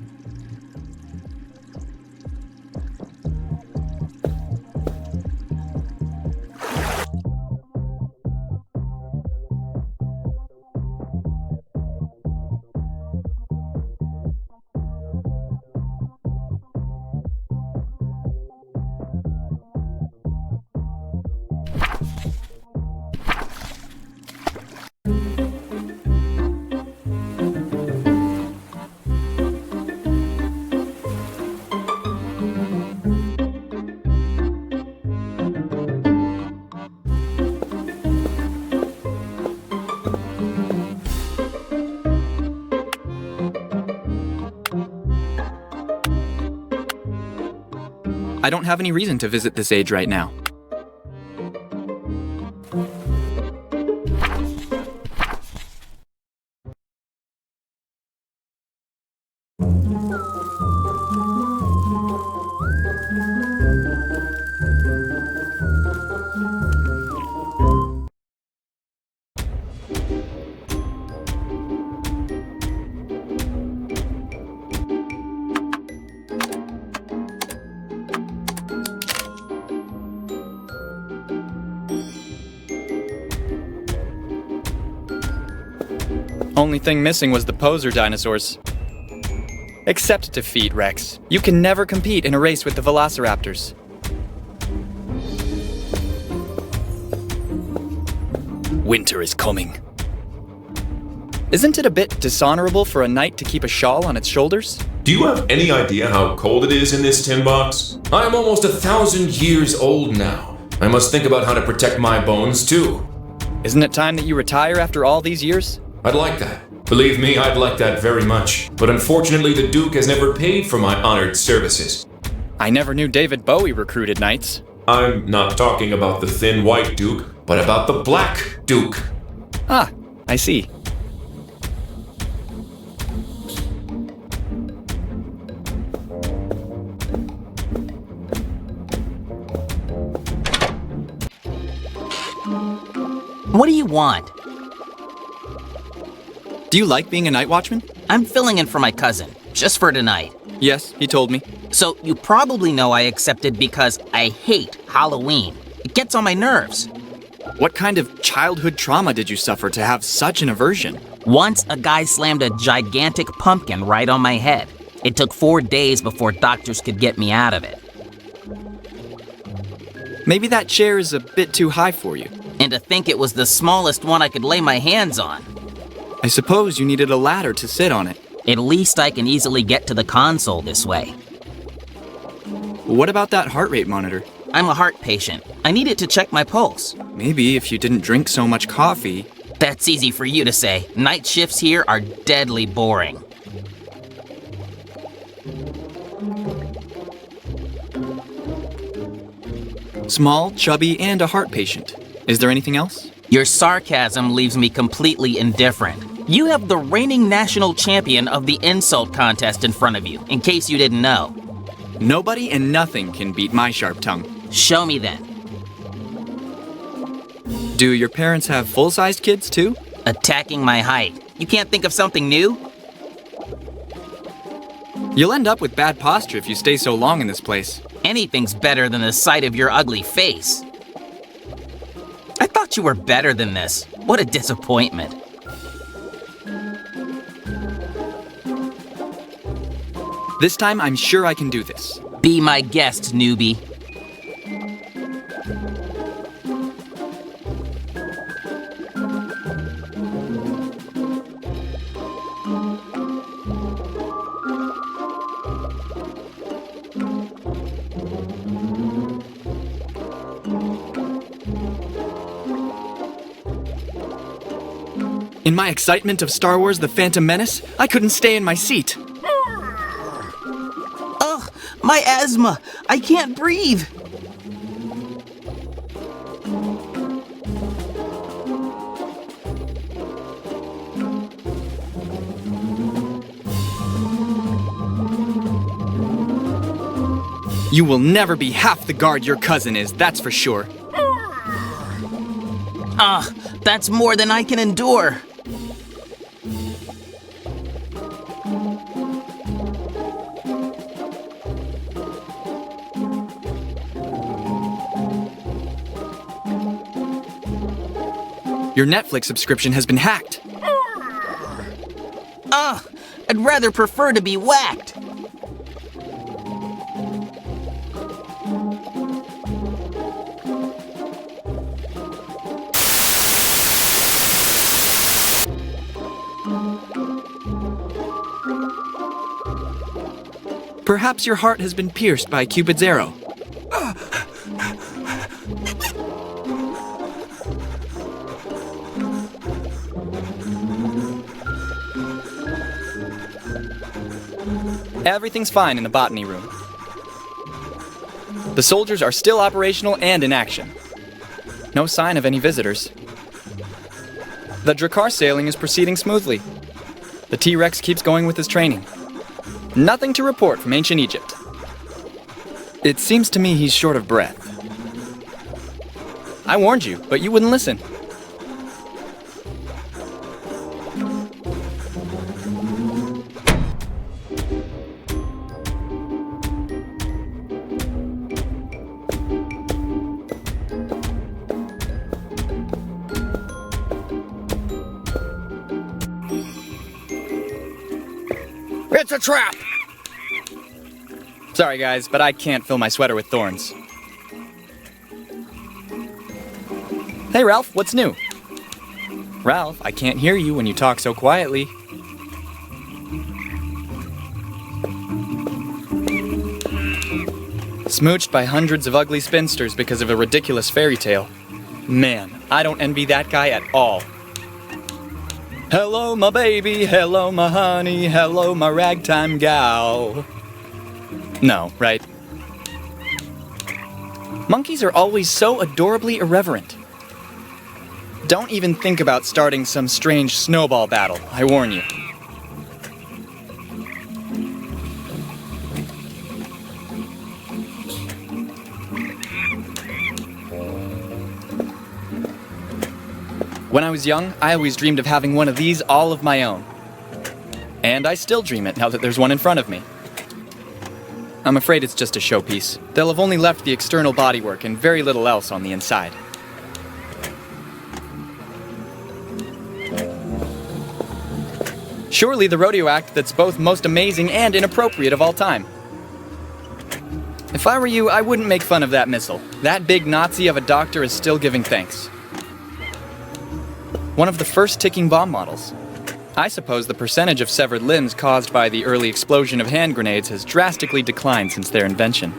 [SPEAKER 3] I don't have any reason to visit this age right now. Only thing missing was the poser dinosaurs. Accept defeat, Rex. You can never compete in a race with the velociraptors. Winter is coming. Isn't it a bit dishonorable for a knight to keep a shawl on its shoulders?
[SPEAKER 7] Do you have any idea how cold it is in this tin box? I am almost 1,000 years old now. I must think about how to protect my bones too.
[SPEAKER 3] Isn't it time that you retire after all these years?
[SPEAKER 7] I'd like that. Believe me, I'd like that very much. But unfortunately, the Duke has never paid for my honored services.
[SPEAKER 3] I never knew David Bowie recruited knights.
[SPEAKER 7] I'm not talking about the thin white Duke, but about the black Duke.
[SPEAKER 3] Ah, I see.
[SPEAKER 14] What do you want?
[SPEAKER 3] Do you like being a night watchman?
[SPEAKER 14] I'm filling in for my cousin, just for tonight.
[SPEAKER 3] Yes, he told me.
[SPEAKER 14] So you probably know I accepted because I hate Halloween. It gets on my nerves.
[SPEAKER 3] What kind of childhood trauma did you suffer to have such an aversion?
[SPEAKER 14] Once a guy slammed a gigantic pumpkin right on my head. It took 4 days before doctors could get me out of it.
[SPEAKER 3] Maybe that chair is a bit too high for you.
[SPEAKER 14] And to think it was the smallest one I could lay my hands on.
[SPEAKER 3] I suppose you needed a ladder to sit on it.
[SPEAKER 14] At least I can easily get to the console this way.
[SPEAKER 3] What about that heart rate monitor?
[SPEAKER 14] I'm a heart patient. I need it to check my pulse.
[SPEAKER 3] Maybe if you didn't drink so much coffee.
[SPEAKER 14] That's easy for you to say. Night shifts here are deadly boring.
[SPEAKER 3] Small, chubby, and a heart patient. Is there anything else?
[SPEAKER 14] Your sarcasm leaves me completely indifferent. You have the reigning national champion of the insult contest in front of you, in case you didn't know.
[SPEAKER 3] Nobody and nothing can beat my sharp tongue.
[SPEAKER 14] Show me then.
[SPEAKER 3] Do your parents have full-sized kids too?
[SPEAKER 14] Attacking my height. You can't think of something new?
[SPEAKER 3] You'll end up with bad posture if you stay so long in this place.
[SPEAKER 14] Anything's better than the sight of your ugly face. I thought you were better than this. What a disappointment.
[SPEAKER 3] This time, I'm sure I can do this.
[SPEAKER 14] Be my guest, newbie.
[SPEAKER 3] In my excitement of Star Wars The Phantom Menace, I couldn't stay in my seat.
[SPEAKER 6] Ugh, my asthma! I can't breathe!
[SPEAKER 3] You will never be half the guard your cousin is, that's for sure.
[SPEAKER 6] That's more than I can endure.
[SPEAKER 3] Your Netflix subscription has been hacked.
[SPEAKER 6] I'd rather prefer to be whacked.
[SPEAKER 3] Perhaps your heart has been pierced by Cupid's arrow. Everything's fine in the botany room. The soldiers are still operational and in action. No sign of any visitors. The Drakkar sailing is proceeding smoothly. The T-Rex keeps going with his training. Nothing to report from ancient Egypt. It seems to me he's short of breath. I warned you, but you wouldn't listen. It's a trap! Sorry guys, but I can't fill my sweater with thorns. Hey Ralph, what's new? Ralph, I can't hear you when you talk so quietly. Smooched by hundreds of ugly spinsters because of a ridiculous fairy tale. Man, I don't envy that guy at all. Hello, my baby, hello, my honey, hello, my ragtime gal. No, right? Monkeys are always so adorably irreverent. Don't even think about starting some strange snowball battle, I warn you. When I was young, I always dreamed of having one of these all of my own. And I still dream it now that there's one in front of me. I'm afraid it's just a showpiece. They'll have only left the external bodywork and very little else on the inside. Surely the rodeo act that's both most amazing and inappropriate of all time. If I were you, I wouldn't make fun of that missile. That big Nazi of a doctor is still giving thanks. One of the first ticking bomb models. I suppose the percentage of severed limbs caused by the early explosion of hand grenades has drastically declined since their invention.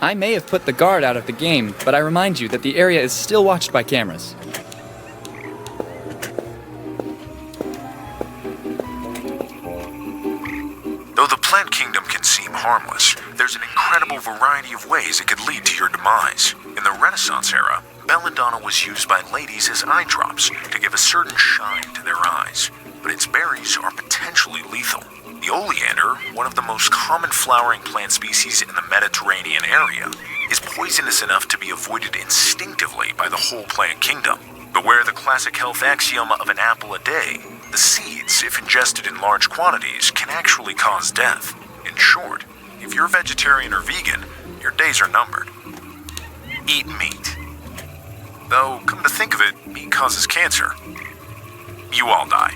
[SPEAKER 3] I may have put the guard out of the game, but I remind you that the area is still watched by cameras.
[SPEAKER 8] Though the plant kingdom can seem harmless, there's an incredible variety of ways it could lead to your demise. In the Renaissance era, belladonna was used by ladies as eye drops to give a certain shine to their eyes, but its berries are potentially lethal. The oleander, one of the most common flowering plant species in the Mediterranean area, is poisonous enough to be avoided instinctively by the whole plant kingdom. Beware the classic health axiom of an apple a day. The seeds, if ingested in large quantities, can actually cause death. In short, if you're vegetarian or vegan, your days are numbered. Eat meat. Though, come to think of it, meat causes cancer. You all die.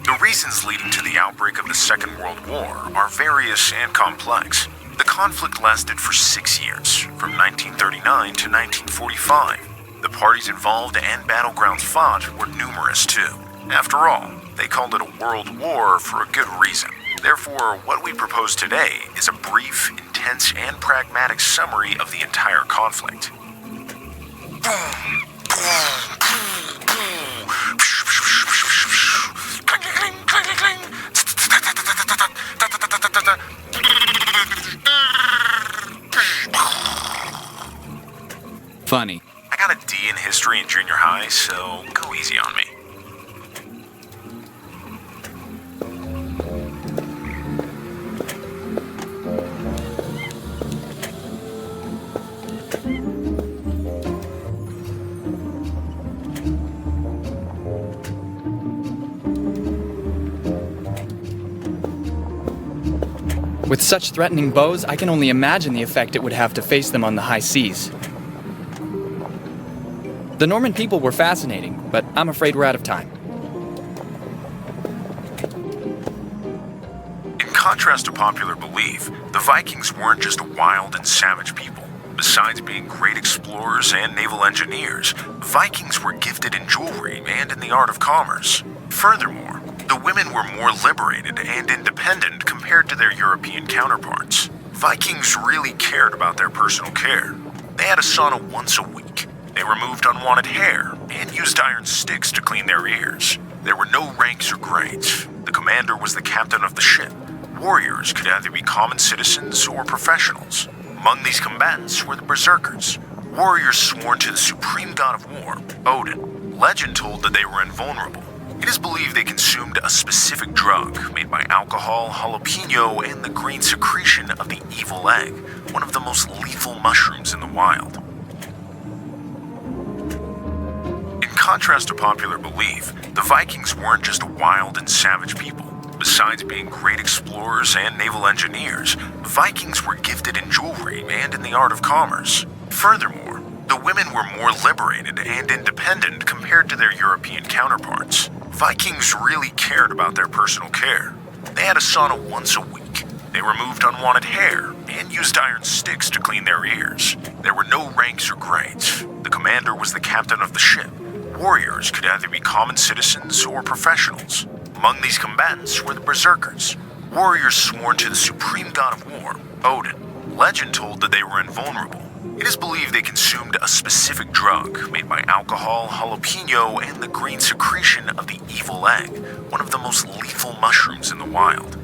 [SPEAKER 8] The reasons leading to the outbreak of the Second World War are various and complex. The conflict lasted for 6 years, from 1939 to 1945. The parties involved and battlegrounds fought were numerous too. After all, they called it a world war for a good reason. Therefore, what we propose today is a brief, intense, and pragmatic summary of the entire conflict.
[SPEAKER 3] Funny.
[SPEAKER 8] I got a D in history in junior high, so go easy on me.
[SPEAKER 3] With such threatening bows, I can only imagine the effect it would have to face them on the high seas. The Norman people were fascinating, but I'm afraid we're out of time.
[SPEAKER 8] In contrast to popular belief, the Vikings weren't just wild and savage people. Besides being great explorers and naval engineers, Vikings were gifted in jewelry and in the art of commerce. Furthermore, the women were more liberated and independent compared to their European counterparts. Vikings really cared about their personal care. They had a sauna once a week. They removed unwanted hair and used iron sticks to clean their ears. There were no ranks or grades. The commander was the captain of the ship. Warriors could either be common citizens or professionals. Among these combatants were the berserkers, warriors sworn to the supreme god of war, Odin. Legend told that they were invulnerable. It is believed they consumed a specific drug made by alcohol, jalapeno, and the green secretion of the evil egg, one of the most lethal mushrooms in the wild. In contrast to popular belief, the Vikings weren't just wild and savage people. Besides being great explorers and naval engineers, Vikings were gifted in jewelry and in the art of commerce. Furthermore, the women were more liberated and independent compared to their European counterparts. Vikings really cared about their personal care. They had a sauna once a week. They removed unwanted hair and used iron sticks to clean their ears. There were no ranks or grades. The commander was the captain of the ship. Warriors could either be common citizens or professionals. Among these combatants were the berserkers, warriors sworn to the supreme god of war, Odin. Legend told that they were invulnerable. It is believed they consumed a specific drug made by alcohol, jalapeno, and the green secretion of the evil egg, one of the most lethal mushrooms in the wild.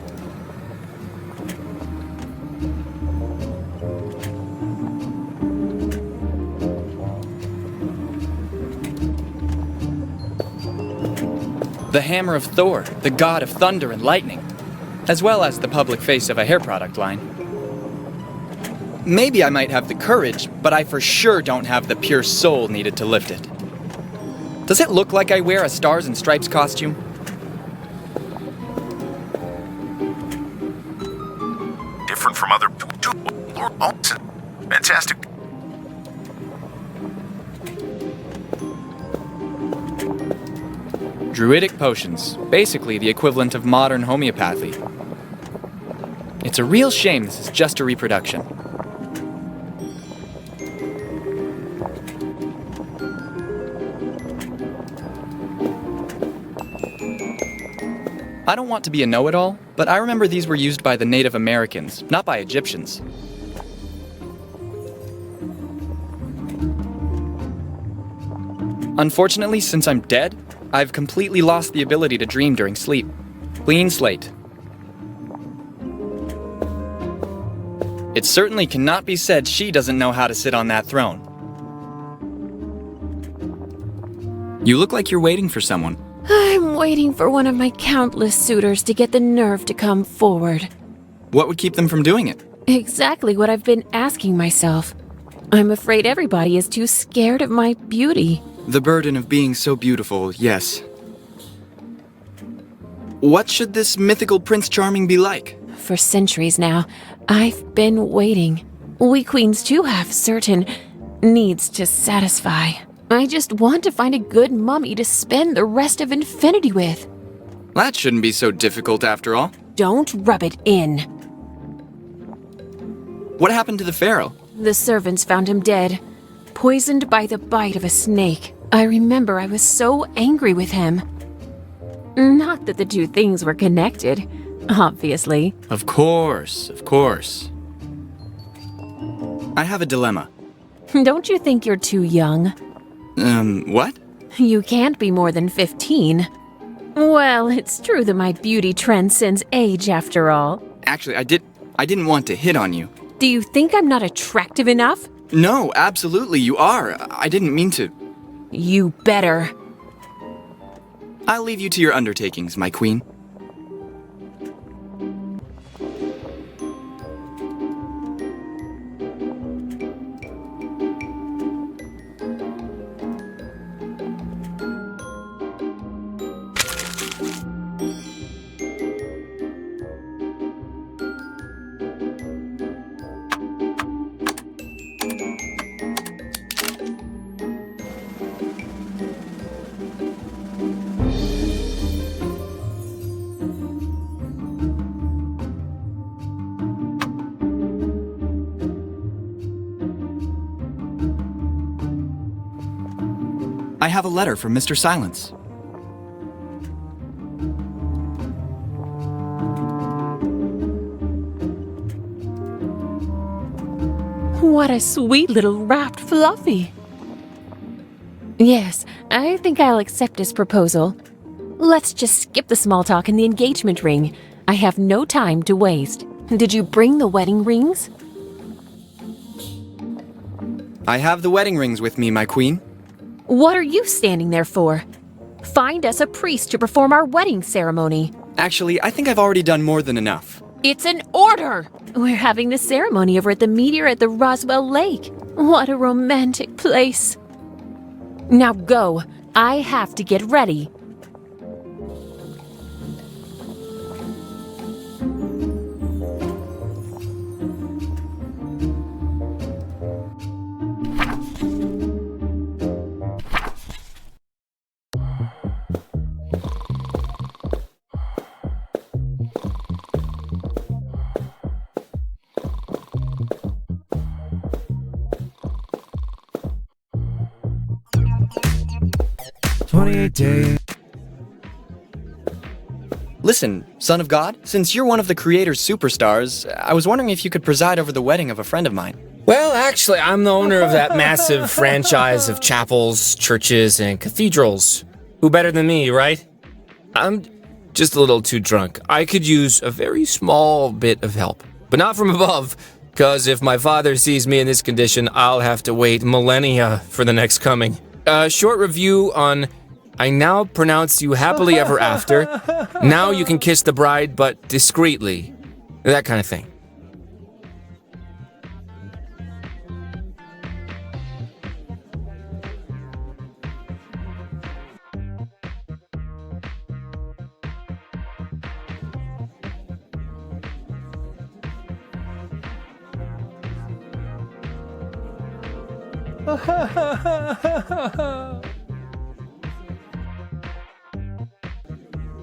[SPEAKER 3] The hammer of Thor, the god of thunder and lightning, as well as the public face of a hair product line. Maybe I might have the courage, but I for sure don't have the pure soul needed to lift it. Does it look like I wear a Stars and Stripes costume?
[SPEAKER 8] Different from other... Lord Alton. Fantastic.
[SPEAKER 3] Druidic potions, basically the equivalent of modern homeopathy. It's a real shame this is just a reproduction. I don't want to be a know-it-all, but I remember these were used by the Native Americans, not by Egyptians. Unfortunately, since I'm dead, I've completely lost the ability to dream during sleep. Clean slate. It certainly cannot be said she doesn't know how to sit on that throne. You look like you're waiting for someone.
[SPEAKER 10] I'm waiting for one of my countless suitors to get the nerve to come forward.
[SPEAKER 3] What would keep them from doing it?
[SPEAKER 10] Exactly what I've been asking myself. I'm afraid everybody is too scared of my beauty.
[SPEAKER 3] The burden of being so beautiful, yes. What should this mythical Prince Charming be like?
[SPEAKER 10] For centuries now, I've been waiting. We queens too have certain needs to satisfy. I just want to find a good mummy to spend the rest of infinity with.
[SPEAKER 3] That shouldn't be so difficult after all.
[SPEAKER 10] Don't rub it in.
[SPEAKER 3] What happened to the pharaoh?
[SPEAKER 10] The servants found him dead, poisoned by the bite of a snake. I remember I was so angry with him. Not that the two things were connected, obviously.
[SPEAKER 3] Of course, of course. I have a dilemma.
[SPEAKER 10] Don't you think you're too young?
[SPEAKER 3] What?
[SPEAKER 10] You can't be more than 15. Well, it's true that my beauty transcends age after all.
[SPEAKER 3] Actually, I didn't want to hit on you.
[SPEAKER 10] Do you think I'm not attractive enough?
[SPEAKER 3] No, absolutely, you are. I didn't mean to.
[SPEAKER 10] You better.
[SPEAKER 3] I'll leave you to your undertakings, my queen. I have a letter from Mr. Silence.
[SPEAKER 10] What a sweet little wrapped fluffy. Yes, I think I'll accept his proposal. Let's just skip the small talk and the engagement ring. I have no time to waste. Did you bring the wedding rings?
[SPEAKER 3] I have the wedding rings with me, my queen.
[SPEAKER 10] What are you standing there for? Find us a priest to perform our wedding ceremony.
[SPEAKER 3] Actually, I think I've already done more than enough.
[SPEAKER 10] It's an order! We're having the ceremony over at the meteor at the Roswell Lake. What a romantic place. Now go. I have to get ready.
[SPEAKER 4] Days.
[SPEAKER 3] Listen, son of God, since you're one of the creator's superstars, I was wondering if you could preside over the wedding of a friend of mine.
[SPEAKER 13] Well, actually, I'm the owner of that massive franchise of chapels, churches, and cathedrals. Who better than me, right? I'm just a little too drunk. I could use a very small bit of help, but not from above, because if my father sees me in this condition, I'll have to wait millennia for the next coming. Short review on I now pronounce you happily ever after. Now you can kiss the bride, but discreetly. That kind of thing.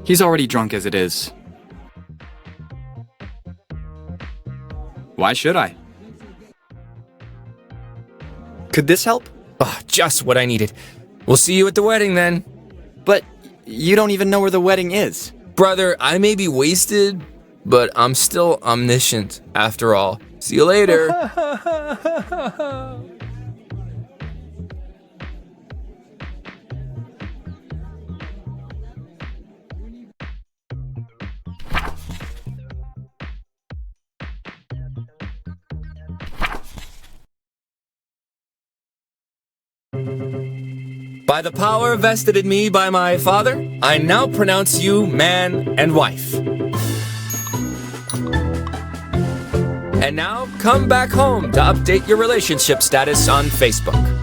[SPEAKER 3] He's already drunk as it is. Why should I? Could this help?
[SPEAKER 13] Oh, just what I needed. We'll see you at the wedding then.
[SPEAKER 3] But you don't even know where the wedding is.
[SPEAKER 13] Brother, I may be wasted, but I'm still omniscient after all. See you later. By the power vested in me by my father, I now pronounce you man and wife. And now come back home to update your relationship status on Facebook.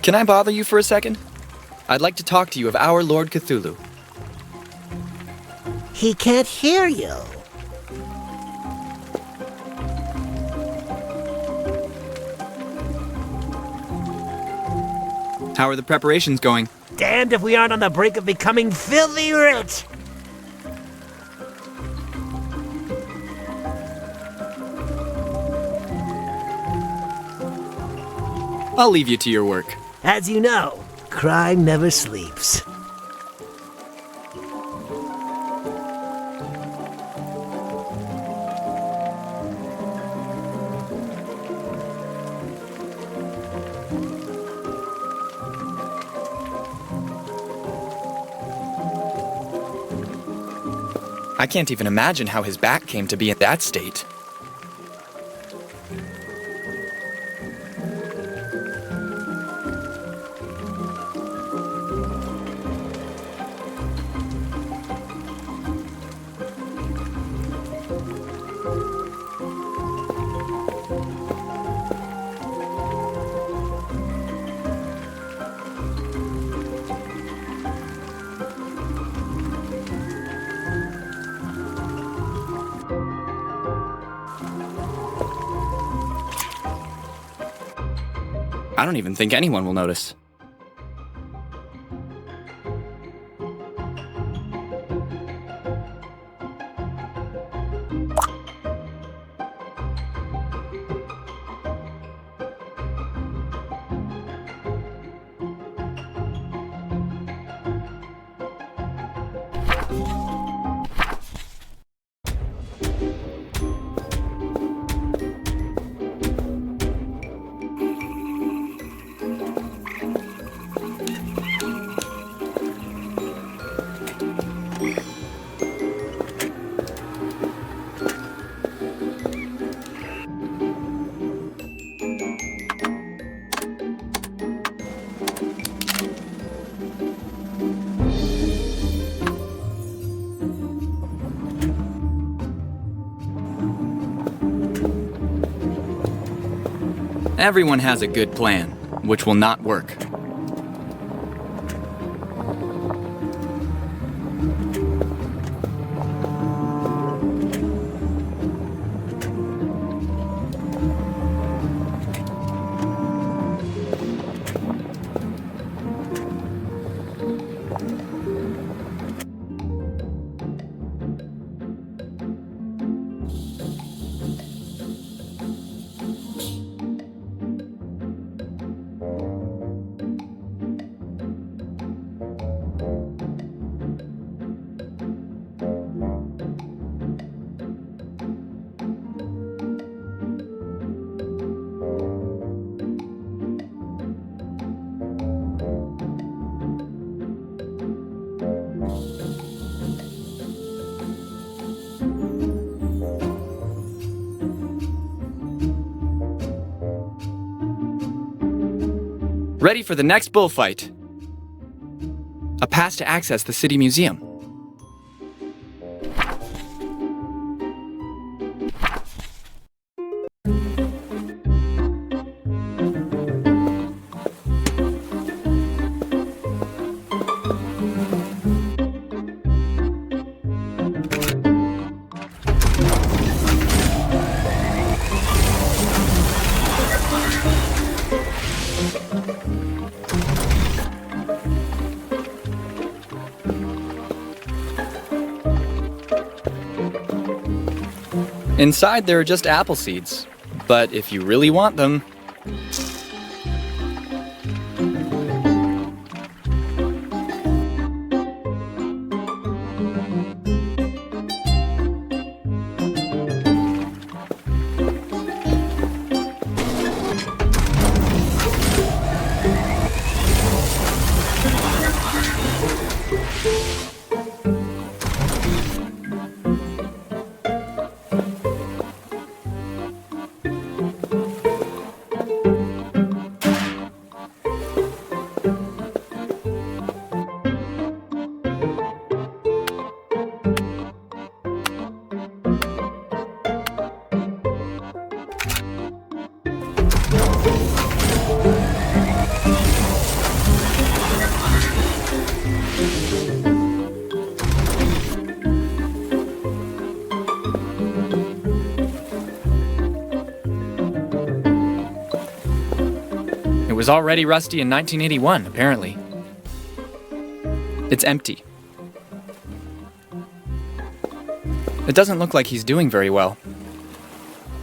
[SPEAKER 3] Can I bother you for a second? I'd like to talk to you of our Lord Cthulhu.
[SPEAKER 2] He can't hear you.
[SPEAKER 3] How are the preparations going?
[SPEAKER 1] Damned if we aren't on the brink of becoming filthy rich!
[SPEAKER 3] I'll leave you to your work.
[SPEAKER 1] As you know, crime never sleeps.
[SPEAKER 3] I can't even imagine how his back came to be in that state. I don't even think anyone will notice. Everyone has a good plan, which will not work. Ready for the next bullfight. A pass to access the city museum. Inside there are just apple seeds, but if you really want them, already rusty in 1981, apparently. It's empty. It doesn't look like he's doing very well.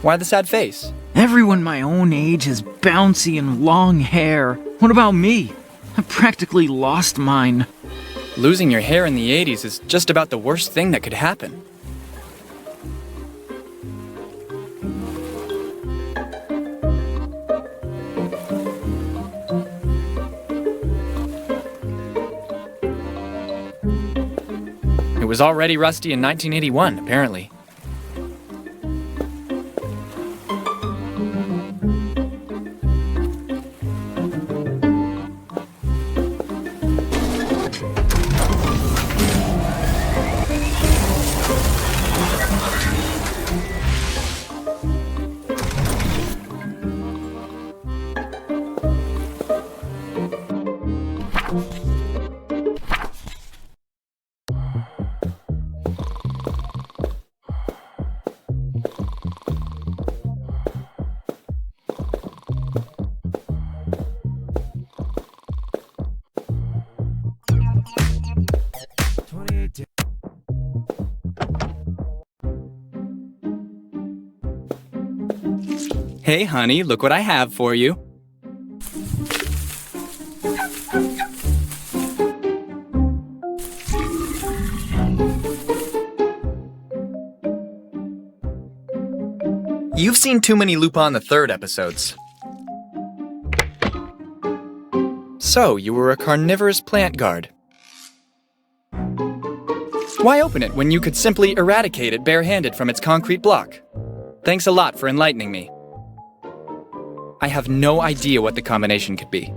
[SPEAKER 3] Why the sad face?
[SPEAKER 17] Everyone my own age has bouncy and long hair. What about me? I practically lost mine.
[SPEAKER 3] Losing your hair in the 80s is just about the worst thing that could happen. It was already rusty in 1981, apparently. Hey, honey, look what I have for you. You've seen too many Lupin the Third episodes. So, you were a carnivorous plant guard. Why open it when you could simply eradicate it barehanded from its concrete block? Thanks a lot for enlightening me. I have no idea what the combination could be.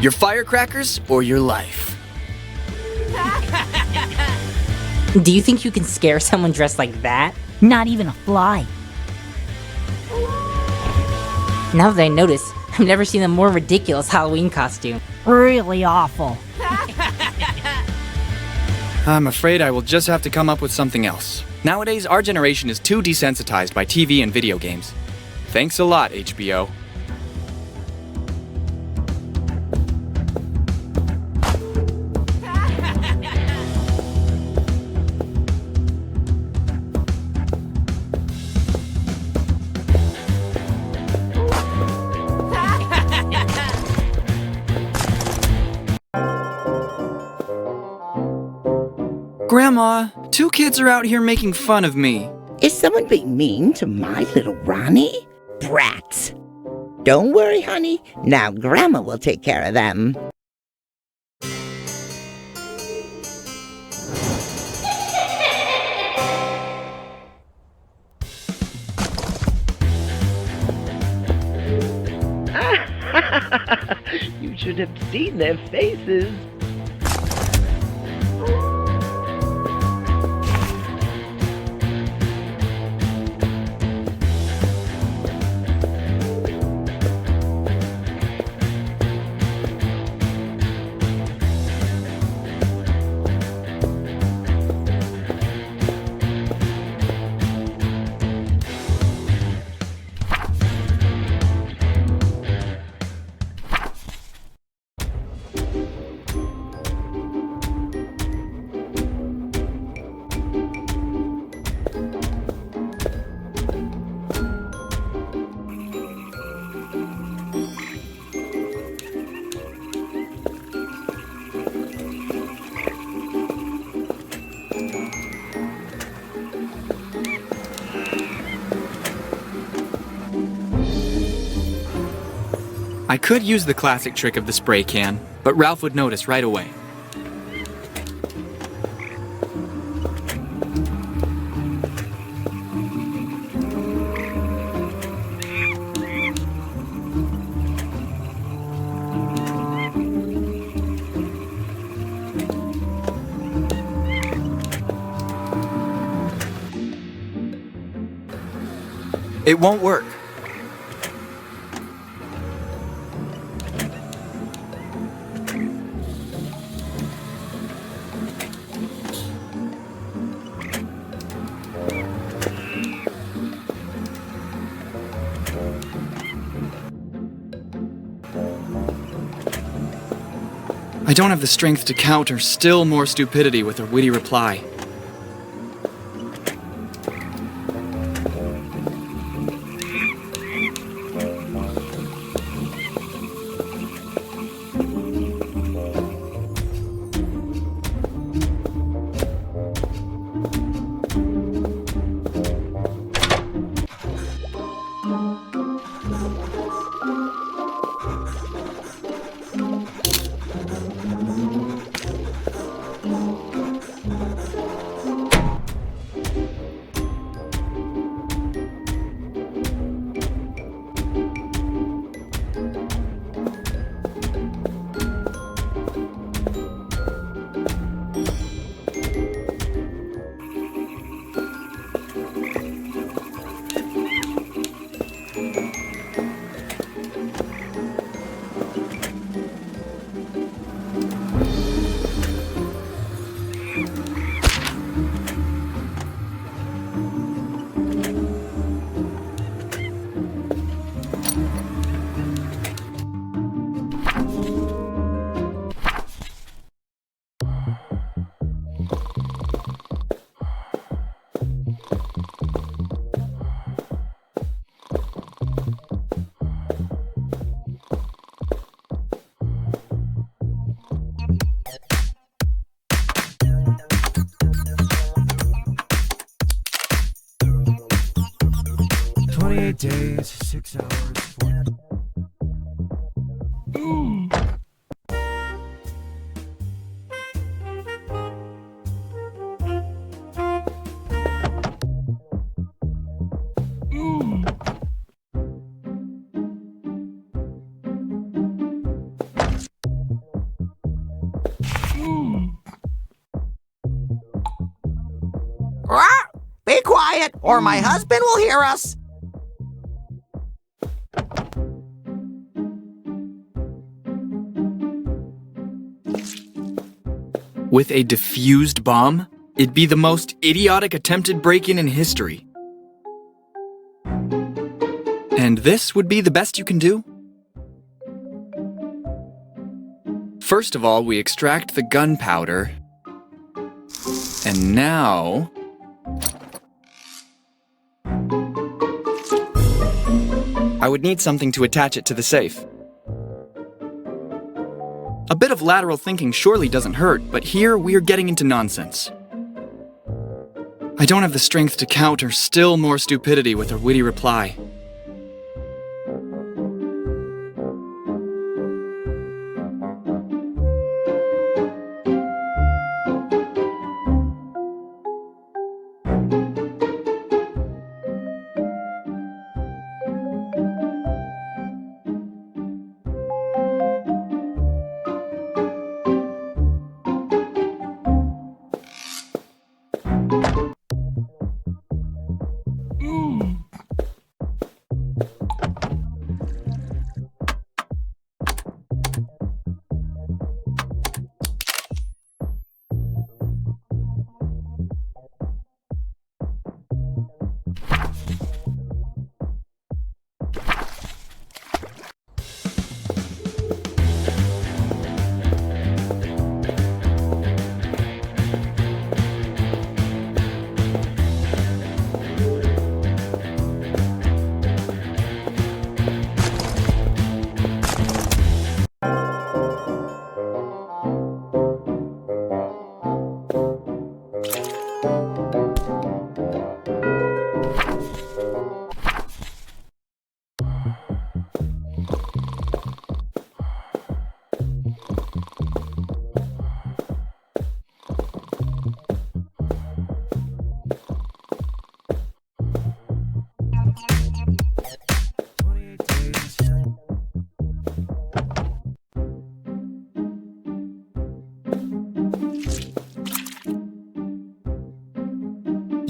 [SPEAKER 3] Your firecrackers or your life?
[SPEAKER 18] Do you think you can scare someone dressed like that? Not even a fly. Now that I notice, I've never seen a more ridiculous Halloween costume. Really awful.
[SPEAKER 3] I'm afraid I will just have to come up with something else. Nowadays, our generation is too desensitized by TV and video games. Thanks a lot, HBO. Grandma, two kids are out here making fun of me.
[SPEAKER 2] Is someone being mean to my little Ronnie? Brats. Don't worry, honey. Now Grandma will take care of them. You should have seen their faces.
[SPEAKER 3] I could use the classic trick of the spray can, but Ralph would notice right away. It won't work. I don't have the strength to counter still more stupidity with a witty reply.
[SPEAKER 4] Days, 6 hours, 4...
[SPEAKER 21] Be quiet, or my husband will hear us.
[SPEAKER 3] With a defused bomb, it'd be the most idiotic attempted break-in in history. And this would be the best you can do? First of all, we extract the gunpowder. And now... I would need something to attach it to the safe. A bit of lateral thinking surely doesn't hurt, but here we're getting into nonsense. I don't have the strength to counter still more stupidity with a witty reply.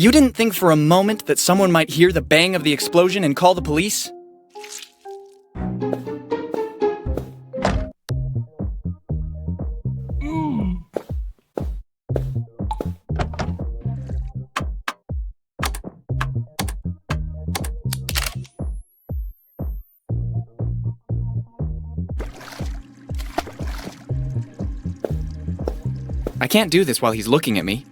[SPEAKER 3] You didn't think for a moment that someone might hear the bang of the explosion and call the police? I can't do this while he's looking at me.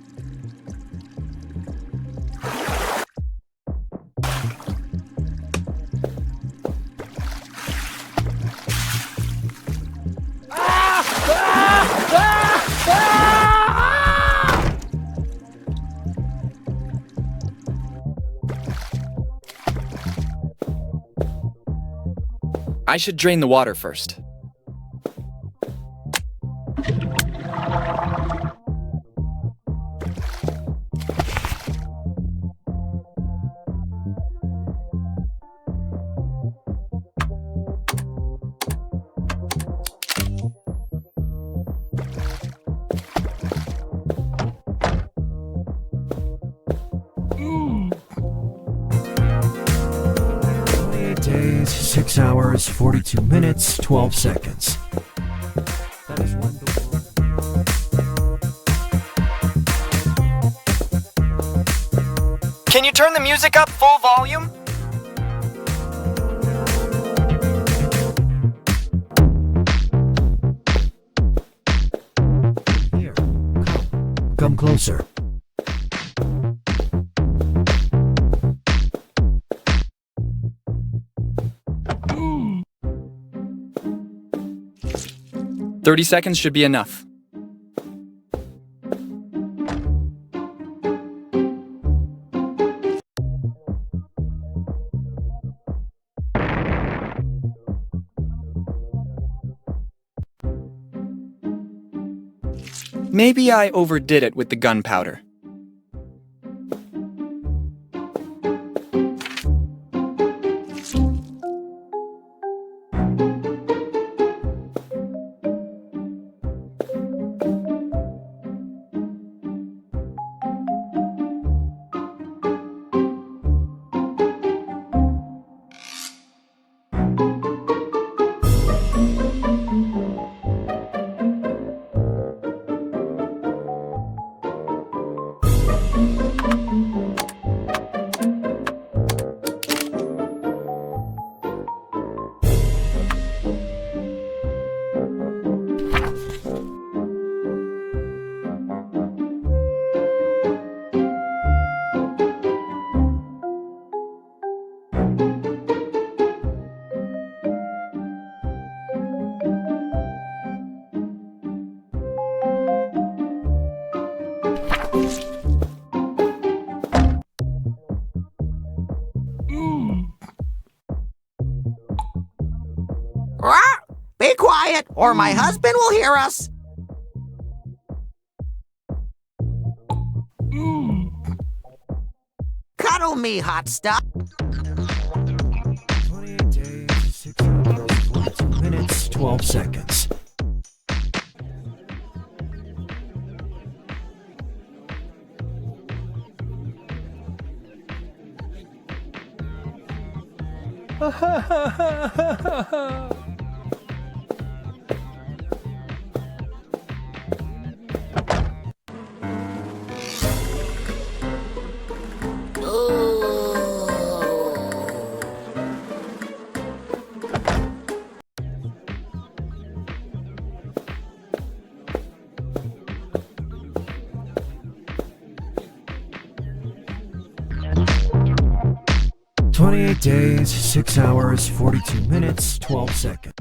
[SPEAKER 3] I should drain the water first.
[SPEAKER 4] Days, 6 hours, 42 minutes, 12 seconds. That is one
[SPEAKER 3] Can you turn the music up full volume?
[SPEAKER 4] Here, come closer.
[SPEAKER 3] Mm. 30 seconds should be enough. Maybe I overdid it with the gunpowder.
[SPEAKER 21] Be quiet, or my husband will hear us. Cuddle me, hot stuff.
[SPEAKER 4] 28 days, 6 hours, 42 minutes, 12 seconds. Days, 6 hours, 42 minutes, 12 seconds.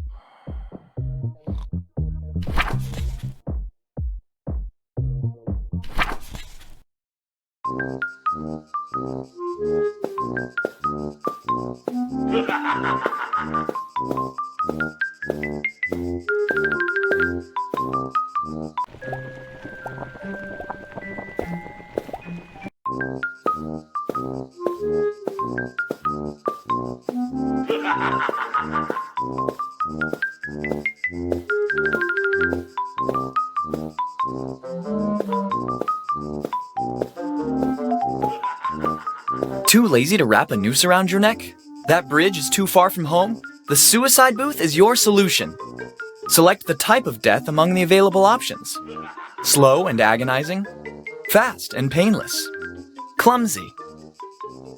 [SPEAKER 3] Too lazy to wrap a noose around your neck? That bridge is too far from home? The suicide booth is your solution. Select the type of death among the available options. Slow and agonizing, fast and painless, clumsy.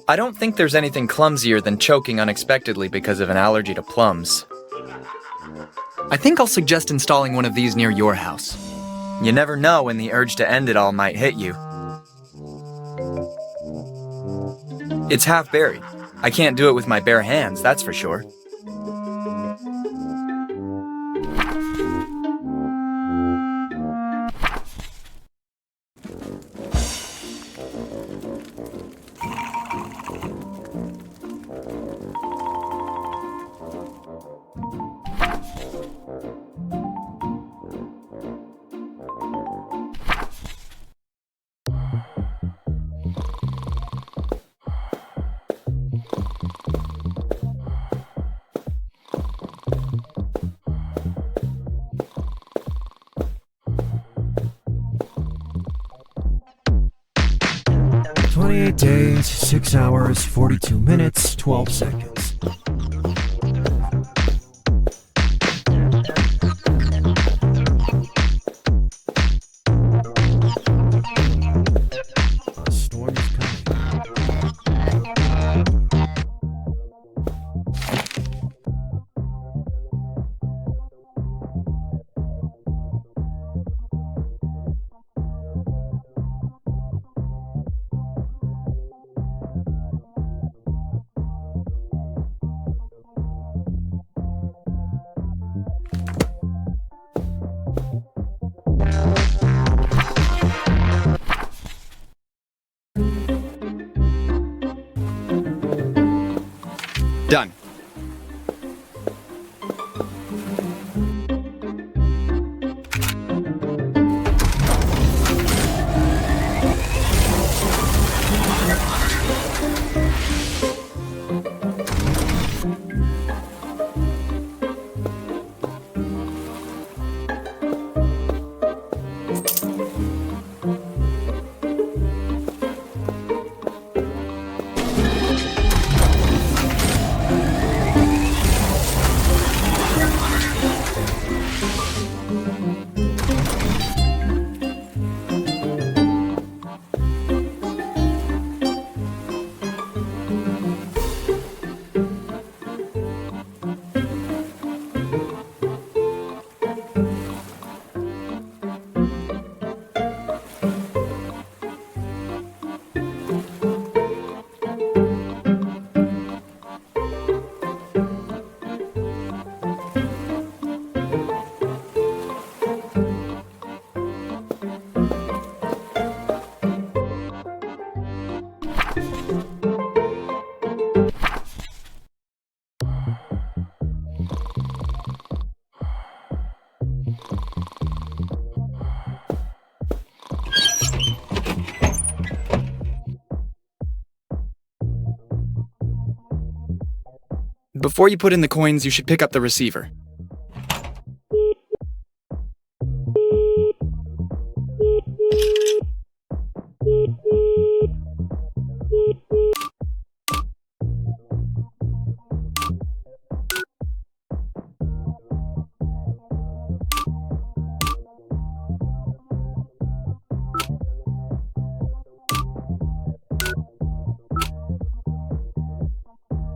[SPEAKER 3] I don't think there's anything clumsier than choking unexpectedly because of an allergy to plums. I think I'll suggest installing one of these near your house. You never know when the urge to end it all might hit you. It's half buried. I can't do it with my bare hands, that's for sure.
[SPEAKER 4] Days, 6 hours, 42 minutes, 12 seconds. A storm is coming.
[SPEAKER 3] Done. Before you put in the coins, you should pick up the receiver.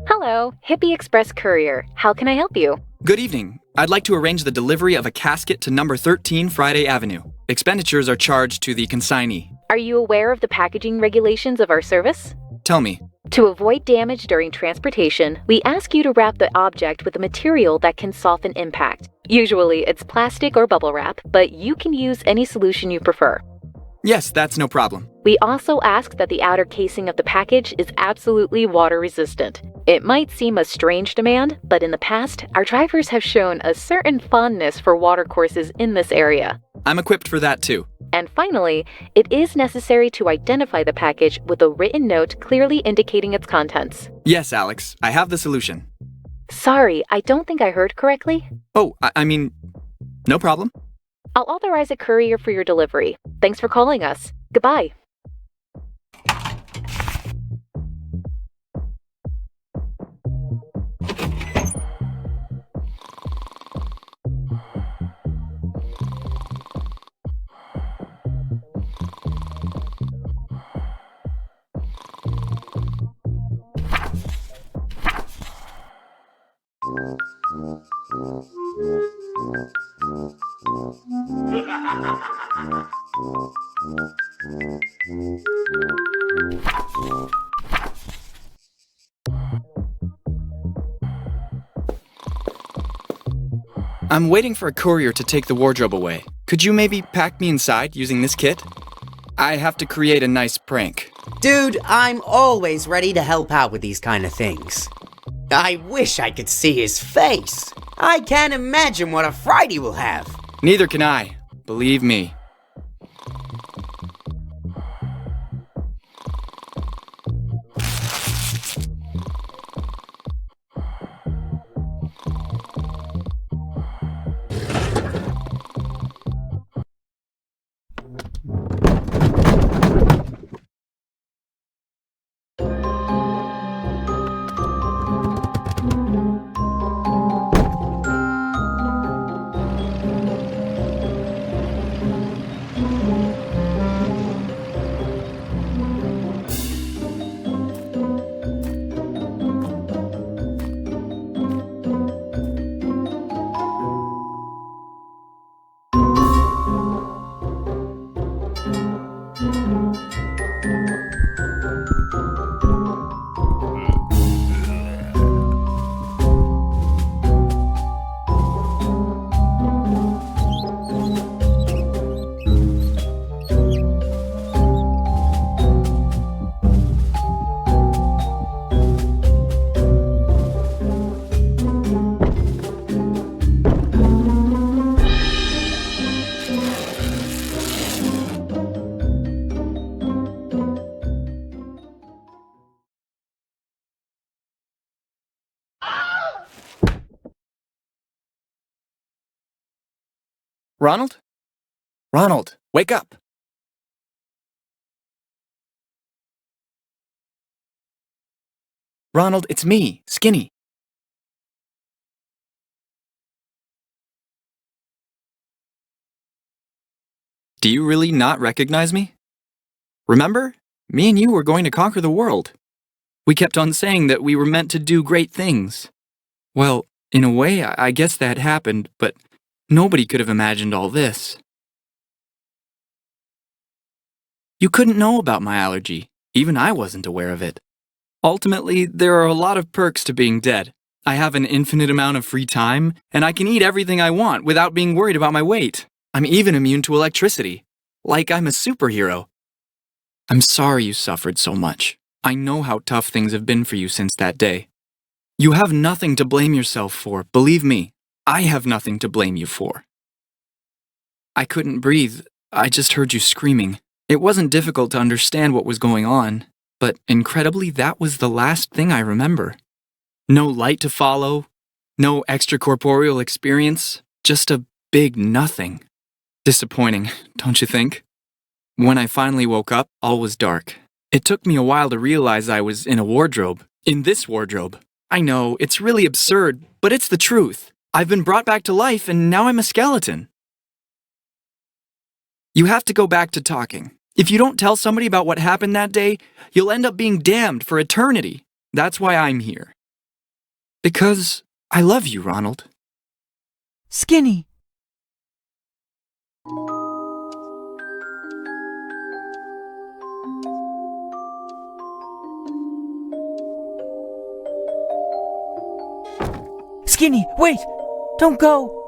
[SPEAKER 9] Hello, Hippie Express Courier. How can I help you?
[SPEAKER 3] Good evening. I'd like to arrange the delivery of a casket to number 13 Friday Avenue. Expenditures are charged to the consignee.
[SPEAKER 9] Are you aware of the packaging regulations of our service?
[SPEAKER 3] Tell me.
[SPEAKER 9] To avoid damage during transportation, we ask you to wrap the object with a material that can soften impact. Usually it's plastic or bubble wrap, but you can use any solution you prefer.
[SPEAKER 3] Yes, that's no problem.
[SPEAKER 9] We also ask that the outer casing of the package is absolutely water resistant. It might seem a strange demand, but in the past, our drivers have shown a certain fondness for watercourses in this area.
[SPEAKER 3] I'm equipped for that too.
[SPEAKER 9] And finally, it is necessary to identify the package with a written note clearly indicating its contents.
[SPEAKER 3] Yes, Alex, I have the solution.
[SPEAKER 9] Sorry, I don't think I heard correctly.
[SPEAKER 3] Oh, I mean, no problem.
[SPEAKER 9] I'll authorize a courier for your delivery. Thanks for calling us. Goodbye.
[SPEAKER 3] I'm waiting for a courier to take the wardrobe away. Could you maybe pack me inside using this kit? I have to create a nice prank.
[SPEAKER 12] Dude, I'm always ready to help out with these kind of things. I wish I could see his face. I can't imagine what a fright he will have.
[SPEAKER 3] Neither can I. Believe me. Ronald? Ronald, wake up! Ronald, it's me, Skinny. Do you really not recognize me? Remember? Me and you were going to conquer the world. We kept on saying that we were meant to do great things. Well, in a way, I guess that happened, but nobody could have imagined all this. You couldn't know about my allergy. Even I wasn't aware of it. Ultimately, there are a lot of perks to being dead. I have an infinite amount of free time, and I can eat everything I want without being worried about my weight. I'm even immune to electricity. Like I'm a superhero. I'm sorry you suffered so much. I know how tough things have been for you since that day. You have nothing to blame yourself for, believe me. I have nothing to blame you for. I couldn't breathe. I just heard you screaming. It wasn't difficult to understand what was going on, but incredibly, that was the last thing I remember. No light to follow, no extracorporeal experience, just a big nothing. Disappointing, don't you think? When I finally woke up, all was dark. It took me a while to realize I was in a wardrobe. In this wardrobe. I know, it's really absurd, but it's the truth. I've been brought back to life and now I'm a skeleton. You have to go back to talking. If you don't tell somebody about what happened that day, you'll end up being damned for eternity. That's why I'm here. Because I love you, Ronald.
[SPEAKER 17] Skinny! Skinny, wait! Don't go!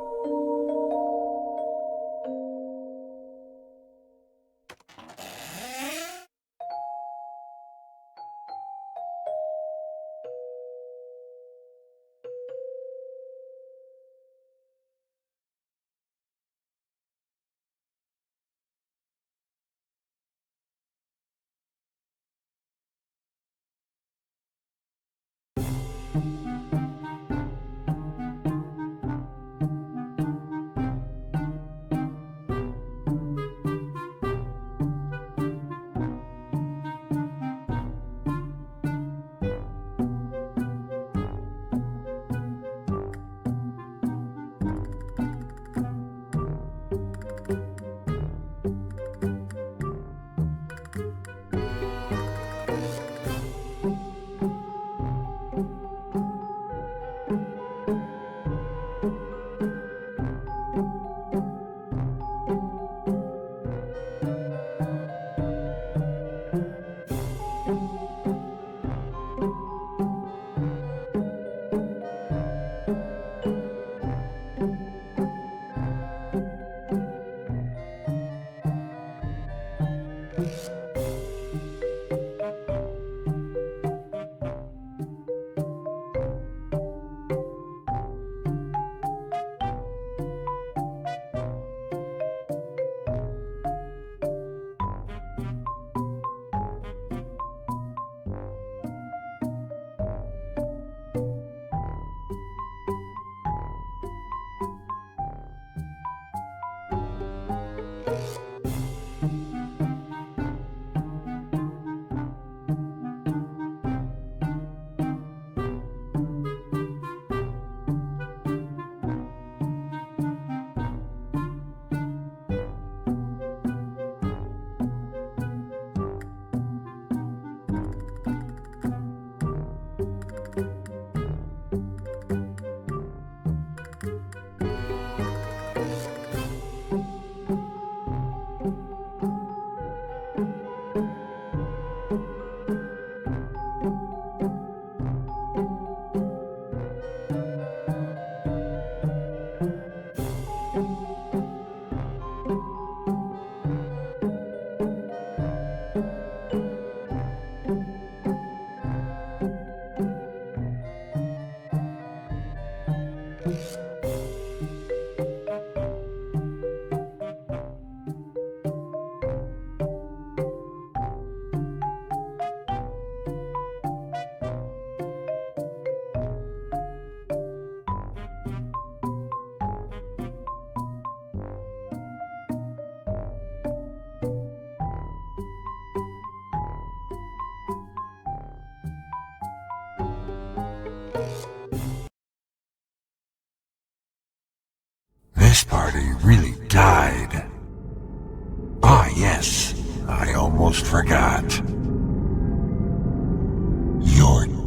[SPEAKER 5] he really died. Ah, yes, I almost forgot. You're